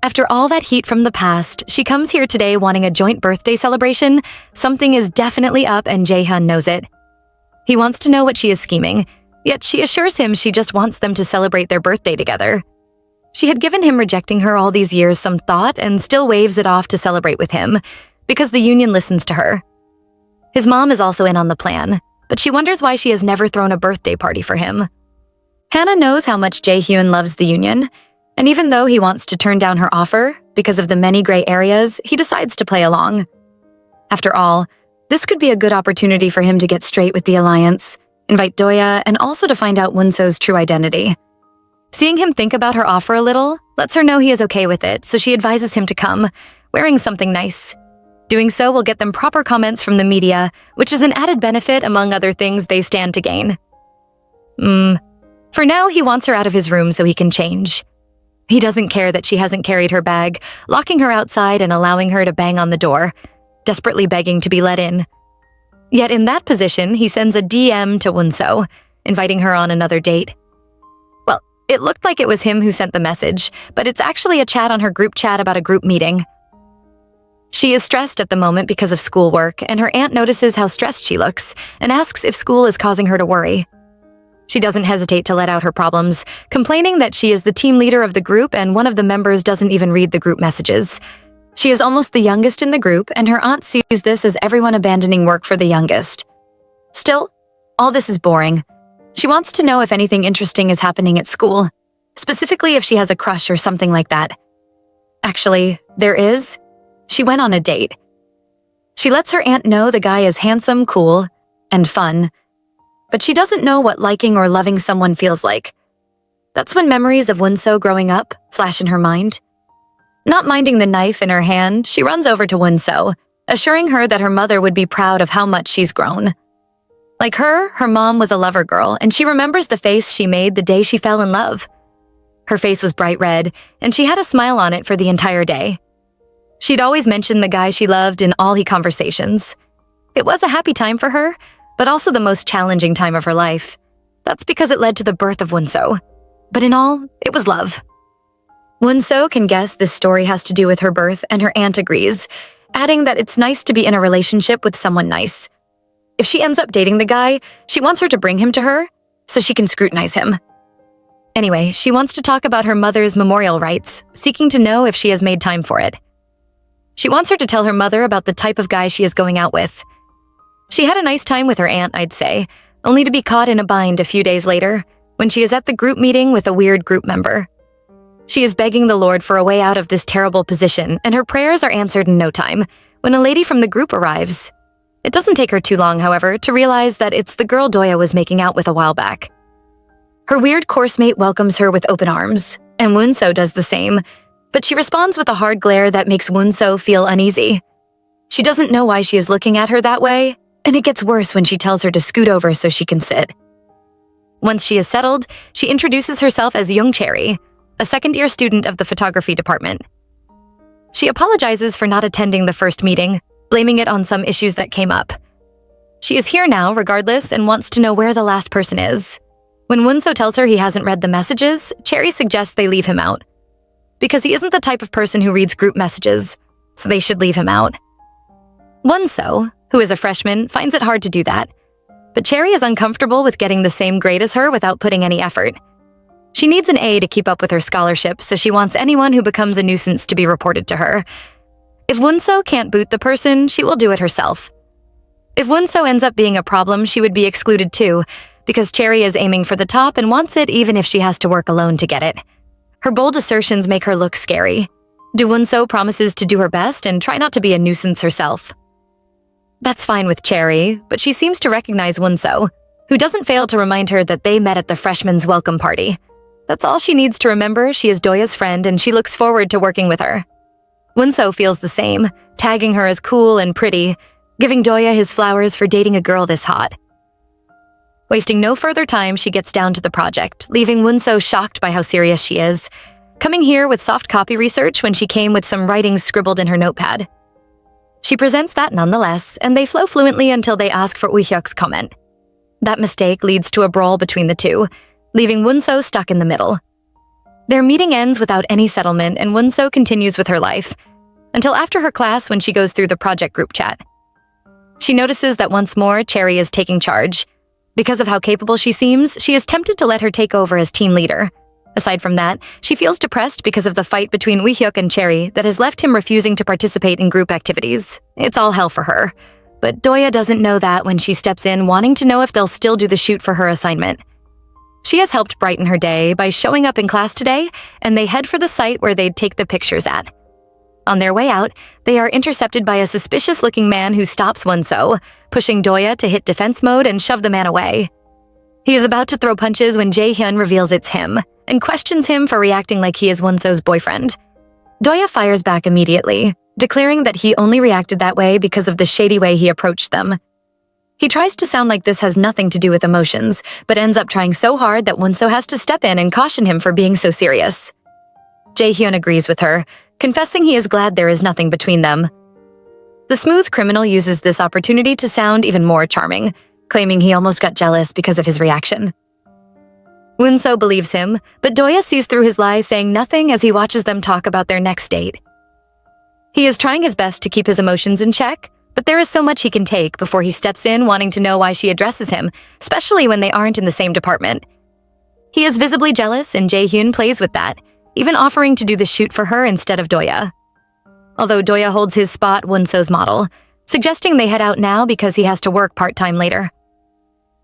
After all that heat from the past, she comes here today wanting a joint birthday celebration. Something is definitely up and Jae-hyun knows it. He wants to know what she is scheming, yet she assures him she just wants them to celebrate their birthday together. She had given him rejecting her all these years some thought and still waves it off to celebrate with him, because the union listens to her. His mom is also in on the plan, but she wonders why she has never thrown a birthday party for him. Hannah knows how much Jae-hyun loves the union, and even though he wants to turn down her offer, because of the many gray areas, he decides to play along. After all, this could be a good opportunity for him to get straight with the alliance, invite Doya, and also to find out Wonso's true identity. Seeing him think about her offer a little lets her know he is okay with it, so she advises him to come, wearing something nice. Doing so will get them proper comments from the media, which is an added benefit among other things they stand to gain. For now, he wants her out of his room so he can change. He doesn't care that she hasn't carried her bag, locking her outside and allowing her to bang on the door, desperately begging to be let in. Yet in that position, he sends a DM to Wonso, inviting her on another date. Well, it looked like it was him who sent the message, but it's actually a chat on her group chat about a group meeting. She is stressed at the moment because of schoolwork, and her aunt notices how stressed she looks and asks if school is causing her to worry. She doesn't hesitate to let out her problems, complaining that she is the team leader of the group and one of the members doesn't even read the group messages. She is almost the youngest in the group, and her aunt sees this as everyone abandoning work for the youngest. Still, all this is boring. She wants to know if anything interesting is happening at school, specifically if she has a crush or something like that. Actually, there is. She went on a date. She lets her aunt know the guy is handsome, cool, and fun, but she doesn't know what liking or loving someone feels like. That's when memories of Wonso growing up flash in her mind. Not minding the knife in her hand, she runs over to Wonso, assuring her that her mother would be proud of how much she's grown. Like her mom was a lover girl, and she remembers the face she made the day she fell in love. Her face was bright red, and she had a smile on it for the entire day. She'd always mention the guy she loved in all her conversations. It was a happy time for her, but also the most challenging time of her life. That's because it led to the birth of Wonso. But in all, it was love. Wonso can guess this story has to do with her birth, and her aunt agrees, adding that it's nice to be in a relationship with someone nice. If she ends up dating the guy, she wants her to bring him to her so she can scrutinize him. Anyway, she wants to talk about her mother's memorial rites, seeking to know if she has made time for it. She wants her to tell her mother about the type of guy she is going out with. She had a nice time with her aunt, I'd say, only to be caught in a bind a few days later, when she is at the group meeting with a weird group member. She is begging the Lord for a way out of this terrible position, and her prayers are answered in no time, when a lady from the group arrives. It doesn't take her too long, however, to realize that it's the girl Doya was making out with a while back. Her weird course mate welcomes her with open arms, and Wonso does the same, but she responds with a hard glare that makes Wonso feel uneasy. She doesn't know why she is looking at her that way, and it gets worse when she tells her to scoot over so she can sit. Once she is settled, she introduces herself as Young Cherry, a second-year student of the photography department. She apologizes for not attending the first meeting, blaming it on some issues that came up. She is here now, regardless, and wants to know where the last person is. When Wonso tells her he hasn't read the messages, Cherry suggests they leave him out. Because he isn't the type of person who reads group messages, so they should leave him out. Wonso, who is a freshman, finds it hard to do that, but Cherry is uncomfortable with getting the same grade as her without putting any effort. She needs an A to keep up with her scholarship, so she wants anyone who becomes a nuisance to be reported to her. If Wonso can't boot the person, she will do it herself. If Wonso ends up being a problem, she would be excluded too, because Cherry is aiming for the top and wants it even if she has to work alone to get it. Her bold assertions make her look scary. Do Wonso promises to do her best and try not to be a nuisance herself. That's fine with Cherry, but she seems to recognize Wonso, who doesn't fail to remind her that they met at the freshman's welcome party. That's all she needs to remember. She is Doya's friend and she looks forward to working with her. Wonso feels the same, tagging her as cool and pretty, giving Doya his flowers for dating a girl this hot. Wasting no further time, she gets down to the project, leaving Wunso shocked by how serious she is, coming here with soft copy research when she came with some writing scribbled in her notepad. She presents that nonetheless, and they flow fluently until they ask for Uhyuk's comment. That mistake leads to a brawl between the two, leaving Wunso stuck in the middle. Their meeting ends without any settlement, and Wunso continues with her life, until after her class when she goes through the project group chat. She notices that once more, Cherry is taking charge. Because of how capable she seems, she is tempted to let her take over as team leader. Aside from that, she feels depressed because of the fight between Uhyuk and Cherry that has left him refusing to participate in group activities. It's all hell for her. But Doya doesn't know that when she steps in wanting to know if they'll still do the shoot for her assignment. She has helped brighten her day by showing up in class today, and they head for the site where they'd take the pictures at. On their way out, they are intercepted by a suspicious-looking man who stops Wunso, pushing Doya to hit defense mode and shove the man away. He is about to throw punches when Jae-hyun reveals it's him, and questions him for reacting like he is Wunso's boyfriend. Doya fires back immediately, declaring that he only reacted that way because of the shady way he approached them. He tries to sound like this has nothing to do with emotions, but ends up trying so hard that Wunso has to step in and caution him for being so serious. Jae-hyun agrees with her, confessing he is glad there is nothing between them. The smooth criminal uses this opportunity to sound even more charming, claiming he almost got jealous because of his reaction. Wunso believes him, but Doya sees through his lie, saying nothing as he watches them talk about their next date. He is trying his best to keep his emotions in check, but there is so much he can take before he steps in wanting to know why she addresses him, especially when they aren't in the same department. He is visibly jealous, and Jae-hyun plays with that, even offering to do the shoot for her instead of Doya. Although Doya holds his spot Wunso's model, suggesting they head out now because he has to work part-time later.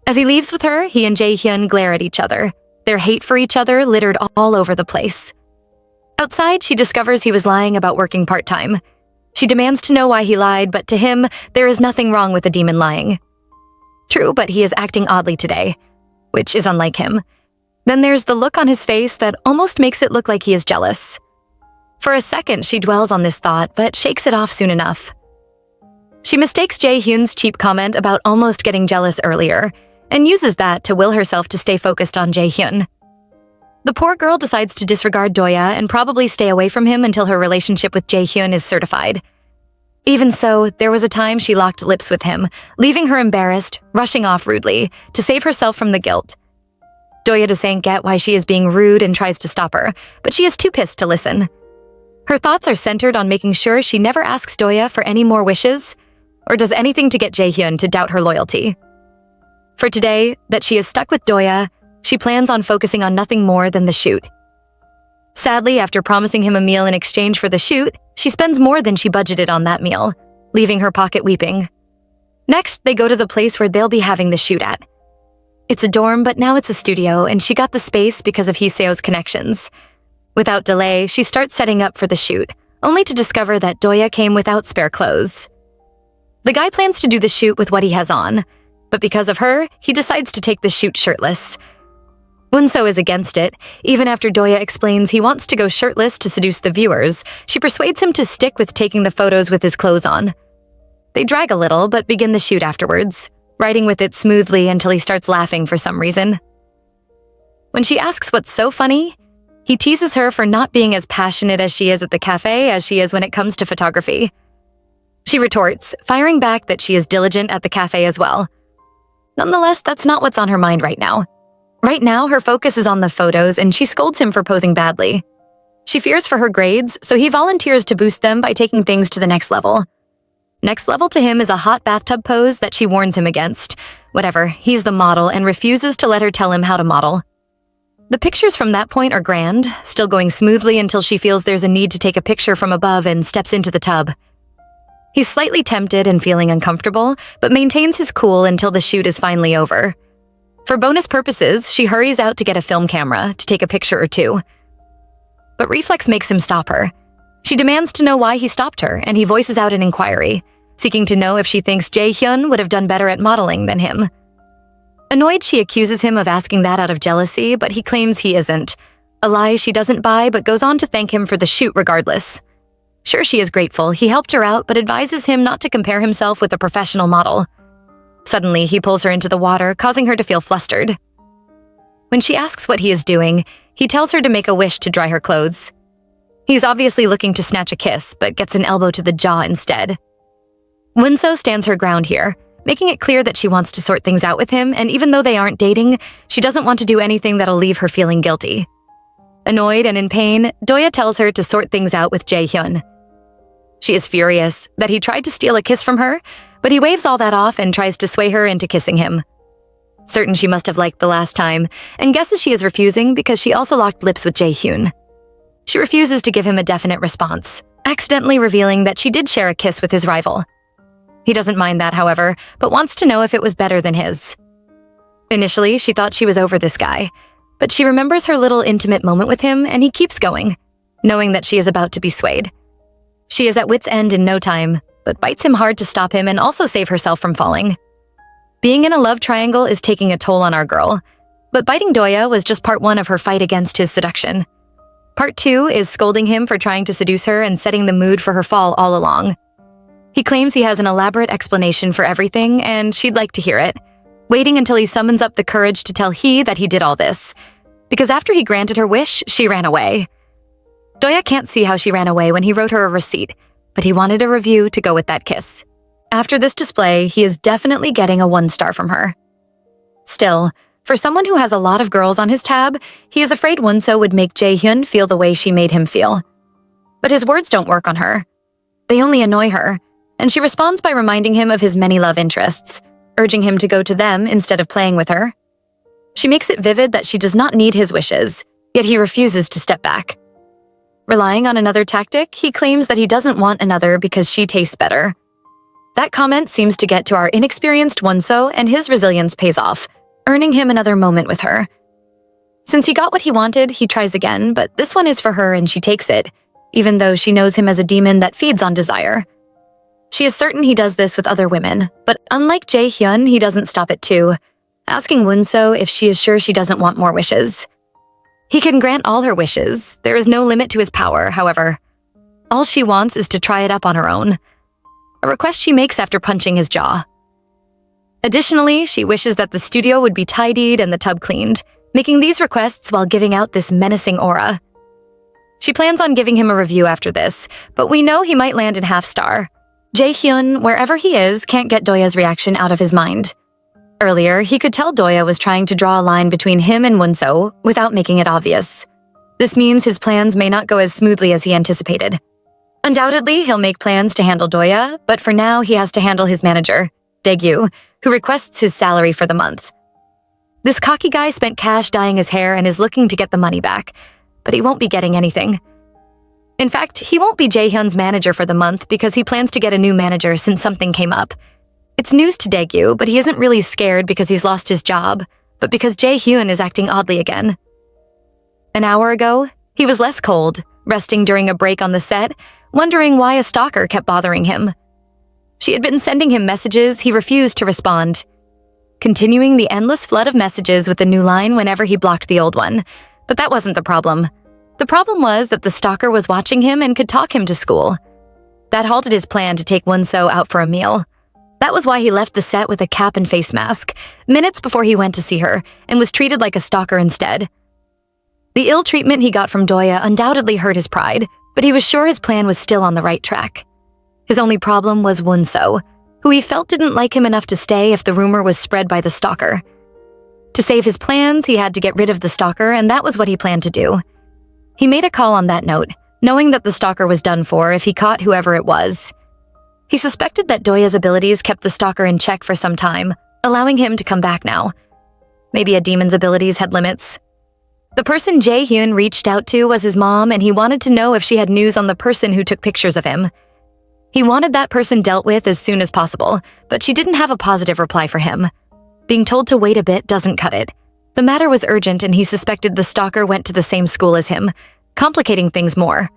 As he leaves with her, he and Jae-hyun glare at each other, their hate for each other littered all over the place. Outside, she discovers he was lying about working part-time. She demands to know why he lied, but to him, there is nothing wrong with a demon lying. True, but he is acting oddly today, which is unlike him. Then there's the look on his face that almost makes it look like he is jealous. For a second, she dwells on this thought, but shakes it off soon enough. She mistakes Jae-hyun's cheap comment about almost getting jealous earlier, and uses that to will herself to stay focused on Jae-hyun. The poor girl decides to disregard Doya and probably stay away from him until her relationship with Jae-hyun is certified. Even so, there was a time she locked lips with him, leaving her embarrassed, rushing off rudely, to save herself from the guilt. Doya doesn't get why she is being rude and tries to stop her, but she is too pissed to listen. Her thoughts are centered on making sure she never asks Doya for any more wishes, or does anything to get Jae-hyun to doubt her loyalty. For today, that she is stuck with Doya, she plans on focusing on nothing more than the shoot. Sadly, after promising him a meal in exchange for the shoot, she spends more than she budgeted on that meal, leaving her pocket weeping. Next, they go to the place where they'll be having the shoot at. It's a dorm, but now it's a studio, and she got the space because of Hiseo's connections. Without delay, she starts setting up for the shoot, only to discover that Doya came without spare clothes. The guy plans to do the shoot with what he has on, but because of her, he decides to take the shoot shirtless. Wunso is against it. Even after Doya explains he wants to go shirtless to seduce the viewers, she persuades him to stick with taking the photos with his clothes on. They drag a little, but begin the shoot afterwards, riding with it smoothly until he starts laughing for some reason. When she asks what's so funny, he teases her for not being as passionate as she is at the cafe as she is when it comes to photography. She retorts, firing back that she is diligent at the cafe as well. Nonetheless, that's not what's on her mind right now. Right now, her focus is on the photos, and she scolds him for posing badly. She fears for her grades, so he volunteers to boost them by taking things to the next level. Next level to him is a hot bathtub pose that she warns him against. Whatever, he's the model and refuses to let her tell him how to model. The pictures from that point are grand, still going smoothly until she feels there's a need to take a picture from above and steps into the tub. He's slightly tempted and feeling uncomfortable, but maintains his cool until the shoot is finally over. For bonus purposes, she hurries out to get a film camera to take a picture or two. But reflex makes him stop her. She demands to know why he stopped her, and he voices out an inquiry, seeking to know if she thinks Jae-hyun would have done better at modeling than him. Annoyed, she accuses him of asking that out of jealousy, but he claims he isn't. A lie she doesn't buy, but goes on to thank him for the shoot regardless. Sure, she is grateful he helped her out, but advises him not to compare himself with a professional model. Suddenly, he pulls her into the water, causing her to feel flustered. When she asks what he is doing, he tells her to make a wish to dry her clothes. He's obviously looking to snatch a kiss, but gets an elbow to the jaw instead. Wonso stands her ground here, making it clear that she wants to sort things out with him, and even though they aren't dating, she doesn't want to do anything that'll leave her feeling guilty. Annoyed and in pain, Doya tells her to sort things out with Jae-hyun. She is furious that he tried to steal a kiss from her, but he waves all that off and tries to sway her into kissing him. Certain she must have liked the last time, and guesses she is refusing because she also locked lips with Jae-hyun. She refuses to give him a definite response, accidentally revealing that she did share a kiss with his rival. He doesn't mind that, however, but wants to know if it was better than his. Initially, she thought she was over this guy, but she remembers her little intimate moment with him and he keeps going, knowing that she is about to be swayed. She is at wit's end in no time, but bites him hard to stop him and also save herself from falling. Being in a love triangle is taking a toll on our girl, but biting Doya was just part 1 of her fight against his seduction. Part 2 is scolding him for trying to seduce her and setting the mood for her fall all along. He claims he has an elaborate explanation for everything and she'd like to hear it, waiting until he summons up the courage to tell he that he did all this, because after he granted her wish, she ran away. Doya can't see how she ran away when he wrote her a receipt, but he wanted a review to go with that kiss. After this display, he is definitely getting a 1 star from her. Still, for someone who has a lot of girls on his tab, he is afraid Wonso would make Jae-hyun feel the way she made him feel. But his words don't work on her. They only annoy her, and she responds by reminding him of his many love interests, urging him to go to them instead of playing with her. She makes it vivid that she does not need his wishes, yet he refuses to step back. Relying on another tactic, he claims that he doesn't want another because she tastes better. That comment seems to get to our inexperienced Wonso, and his resilience pays off, earning him another moment with her. Since he got what he wanted, he tries again, but this one is for her and she takes it, even though she knows him as a demon that feeds on desire. She is certain he does this with other women, but unlike Jae-hyun, he doesn't stop at 2, asking Wonso if she is sure she doesn't want more wishes. He can grant all her wishes. There is no limit to his power, however. All she wants is to try it up on her own, a request she makes after punching his jaw. Additionally, she wishes that the studio would be tidied and the tub cleaned, making these requests while giving out this menacing aura. She plans on giving him a review after this, but we know he might land in half-star. Jae-hyun, wherever he is, can't get Doya's reaction out of his mind. Earlier, he could tell Doya was trying to draw a line between him and Wonso without making it obvious. This means his plans may not go as smoothly as he anticipated. Undoubtedly, he'll make plans to handle Doya, but for now he has to handle his manager, Daegu, who requests his salary for the month. This cocky guy spent cash dyeing his hair and is looking to get the money back, but he won't be getting anything. In fact, he won't be Jae-hyun's manager for the month because he plans to get a new manager since something came up. It's news to Daegu, but he isn't really scared because he's lost his job, but because Jae-hyun is acting oddly again. An hour ago, he was less cold, resting during a break on the set, wondering why a stalker kept bothering him. She had been sending him messages he refused to respond, continuing the endless flood of messages with a new line whenever he blocked the old one. But that wasn't the problem. The problem was that the stalker was watching him and could talk him to school. That halted his plan to take Wonso out for a meal. That was why he left the set with a cap and face mask, minutes before he went to see her, and was treated like a stalker instead. The ill treatment he got from Doya undoubtedly hurt his pride, but he was sure his plan was still on the right track. His only problem was Wonso, who he felt didn't like him enough to stay if the rumor was spread by the stalker. To save his plans, he had to get rid of the stalker, and that was what he planned to do. He made a call on that note, knowing that the stalker was done for if he caught whoever it was. He suspected that Doya's abilities kept the stalker in check for some time, allowing him to come back now. Maybe a demon's abilities had limits. The person Jae-hyun reached out to was his mom, and he wanted to know if she had news on the person who took pictures of him. He wanted that person dealt with as soon as possible, but she didn't have a positive reply for him. Being told to wait a bit doesn't cut it. The matter was urgent, and he suspected the stalker went to the same school as him, complicating things more.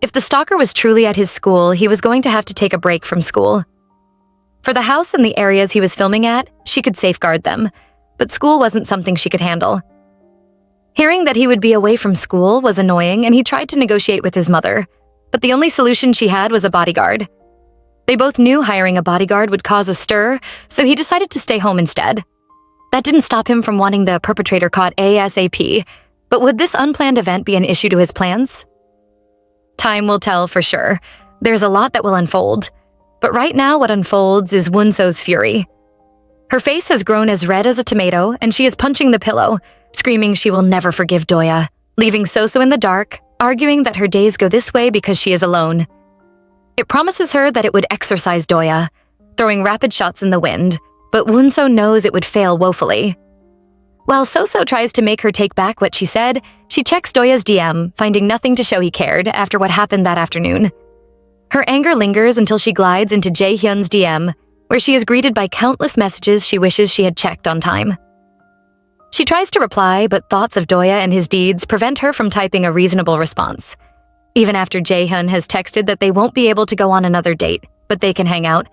If the stalker was truly at his school, he was going to have to take a break from school. For the house and the areas he was filming at, she could safeguard them, but school wasn't something she could handle. Hearing that he would be away from school was annoying, and he tried to negotiate with his mother, but the only solution she had was a bodyguard. They both knew hiring a bodyguard would cause a stir, so he decided to stay home instead. That didn't stop him from wanting the perpetrator caught ASAP, but would this unplanned event be an issue to his plans? Time will tell for sure. There's a lot that will unfold. But right now what unfolds is Wonso's fury. Her face has grown as red as a tomato, and she is punching the pillow, screaming she will never forgive Doya, leaving Soso in the dark, arguing that her days go this way because she is alone. It promises her that it would exorcise Doya, throwing rapid shots in the wind, but Wonso knows it would fail woefully. While Soso tries to make her take back what she said, she checks Doya's DM, finding nothing to show he cared after what happened that afternoon. Her anger lingers until she glides into Jae-hyun's DM, where she is greeted by countless messages she wishes she had checked on time. She tries to reply, but thoughts of Doya and his deeds prevent her from typing a reasonable response. Even after Jae-hyun has texted that they won't be able to go on another date, but they can hang out,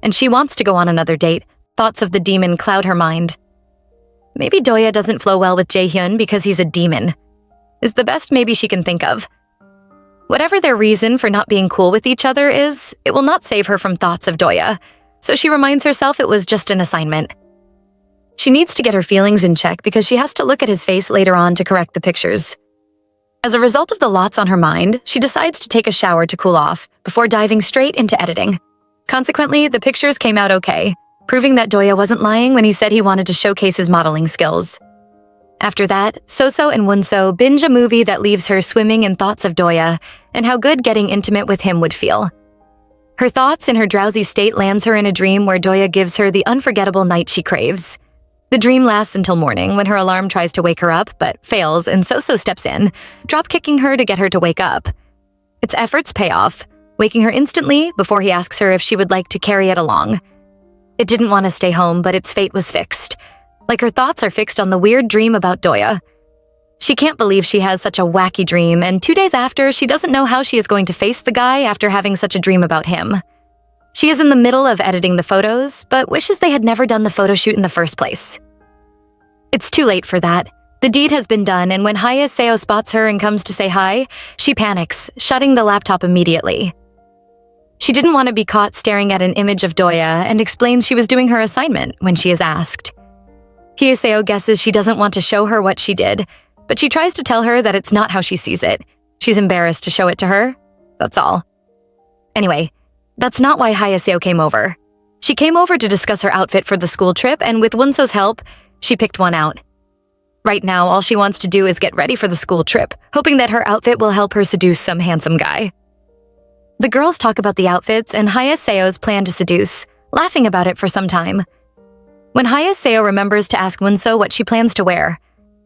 and she wants to go on another date, thoughts of the demon cloud her mind. Maybe Doya doesn't flow well with Jae-hyun because he's a demon, is the best maybe she can think of. Whatever their reason for not being cool with each other is, it will not save her from thoughts of Doya, so she reminds herself it was just an assignment. She needs to get her feelings in check because she has to look at his face later on to correct the pictures. As a result of the lots on her mind, she decides to take a shower to cool off before diving straight into editing. Consequently, the pictures came out okay, proving that Doya wasn't lying when he said he wanted to showcase his modeling skills. After that, Soso and Wonso binge a movie that leaves her swimming in thoughts of Doya and how good getting intimate with him would feel. Her thoughts in her drowsy state lands her in a dream where Doya gives her the unforgettable night she craves. The dream lasts until morning when her alarm tries to wake her up but fails and Soso steps in, drop-kicking her to get her to wake up. Its efforts pay off, waking her instantly before he asks her if she would like to carry it along. It didn't want to stay home, but its fate was fixed. Like her thoughts are fixed on the weird dream about Doya. She can't believe she has such a wacky dream, and 2 days after, she doesn't know how she is going to face the guy after having such a dream about him. She is in the middle of editing the photos, but wishes they had never done the photo shoot in the first place. It's too late for that. The deed has been done, and when Haya Seo spots her and comes to say hi, she panics, shutting the laptop immediately. She didn't want to be caught staring at an image of Doya and explains she was doing her assignment when she is asked. Hyeseo guesses she doesn't want to show her what she did, but she tries to tell her that it's not how she sees it. She's embarrassed to show it to her. That's all. Anyway, that's not why Hyeseo came over. She came over to discuss her outfit for the school trip, and with Wonso's help, she picked one out. Right now, all she wants to do is get ready for the school trip, hoping that her outfit will help her seduce some handsome guy. The girls talk about the outfits and Hyaseo's plan to seduce, laughing about it for some time. When Hyeseo remembers to ask Wonso what she plans to wear,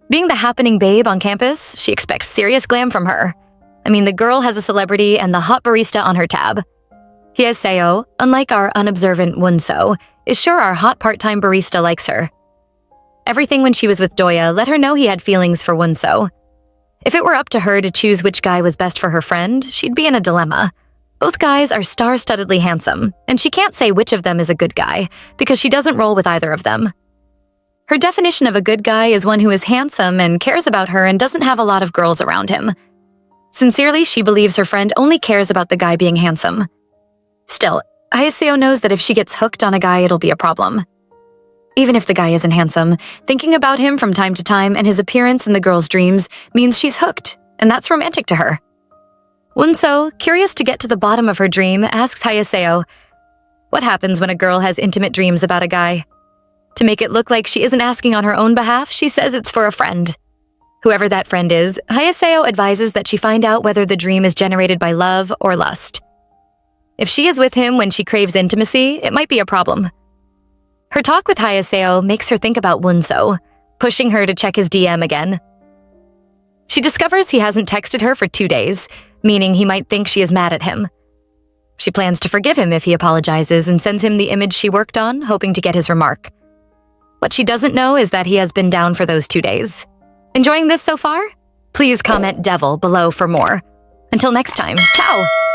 being the happening babe on campus, she expects serious glam from her. I mean, the girl has a celebrity and the hot barista on her tab. Hyeseo, unlike our unobservant Wonso, is sure our hot part-time barista likes her. Everything when she was with Doya let her know he had feelings for Wonso. If it were up to her to choose which guy was best for her friend, she'd be in a dilemma. Both guys are star-studdedly handsome, and she can't say which of them is a good guy, because she doesn't roll with either of them. Her definition of a good guy is one who is handsome and cares about her and doesn't have a lot of girls around him. Sincerely, she believes her friend only cares about the guy being handsome. Still, Hyeseo knows that if she gets hooked on a guy, it'll be a problem. Even if the guy isn't handsome, thinking about him from time to time and his appearance in the girl's dreams means she's hooked, and that's romantic to her. Wonso, curious to get to the bottom of her dream, asks Hyeseo, what happens when a girl has intimate dreams about a guy? To make it look like she isn't asking on her own behalf, she says it's for a friend. Whoever that friend is, Hyeseo advises that she find out whether the dream is generated by love or lust. If she is with him when she craves intimacy, it might be a problem. Her talk with Hyeseo makes her think about Wonso, pushing her to check his DM again. She discovers he hasn't texted her for 2 days, meaning he might think she is mad at him. She plans to forgive him if he apologizes and sends him the image she worked on, hoping to get his remark. What she doesn't know is that he has been down for those 2 days. Enjoying this so far? Please comment devil below for more. Until next time, ciao!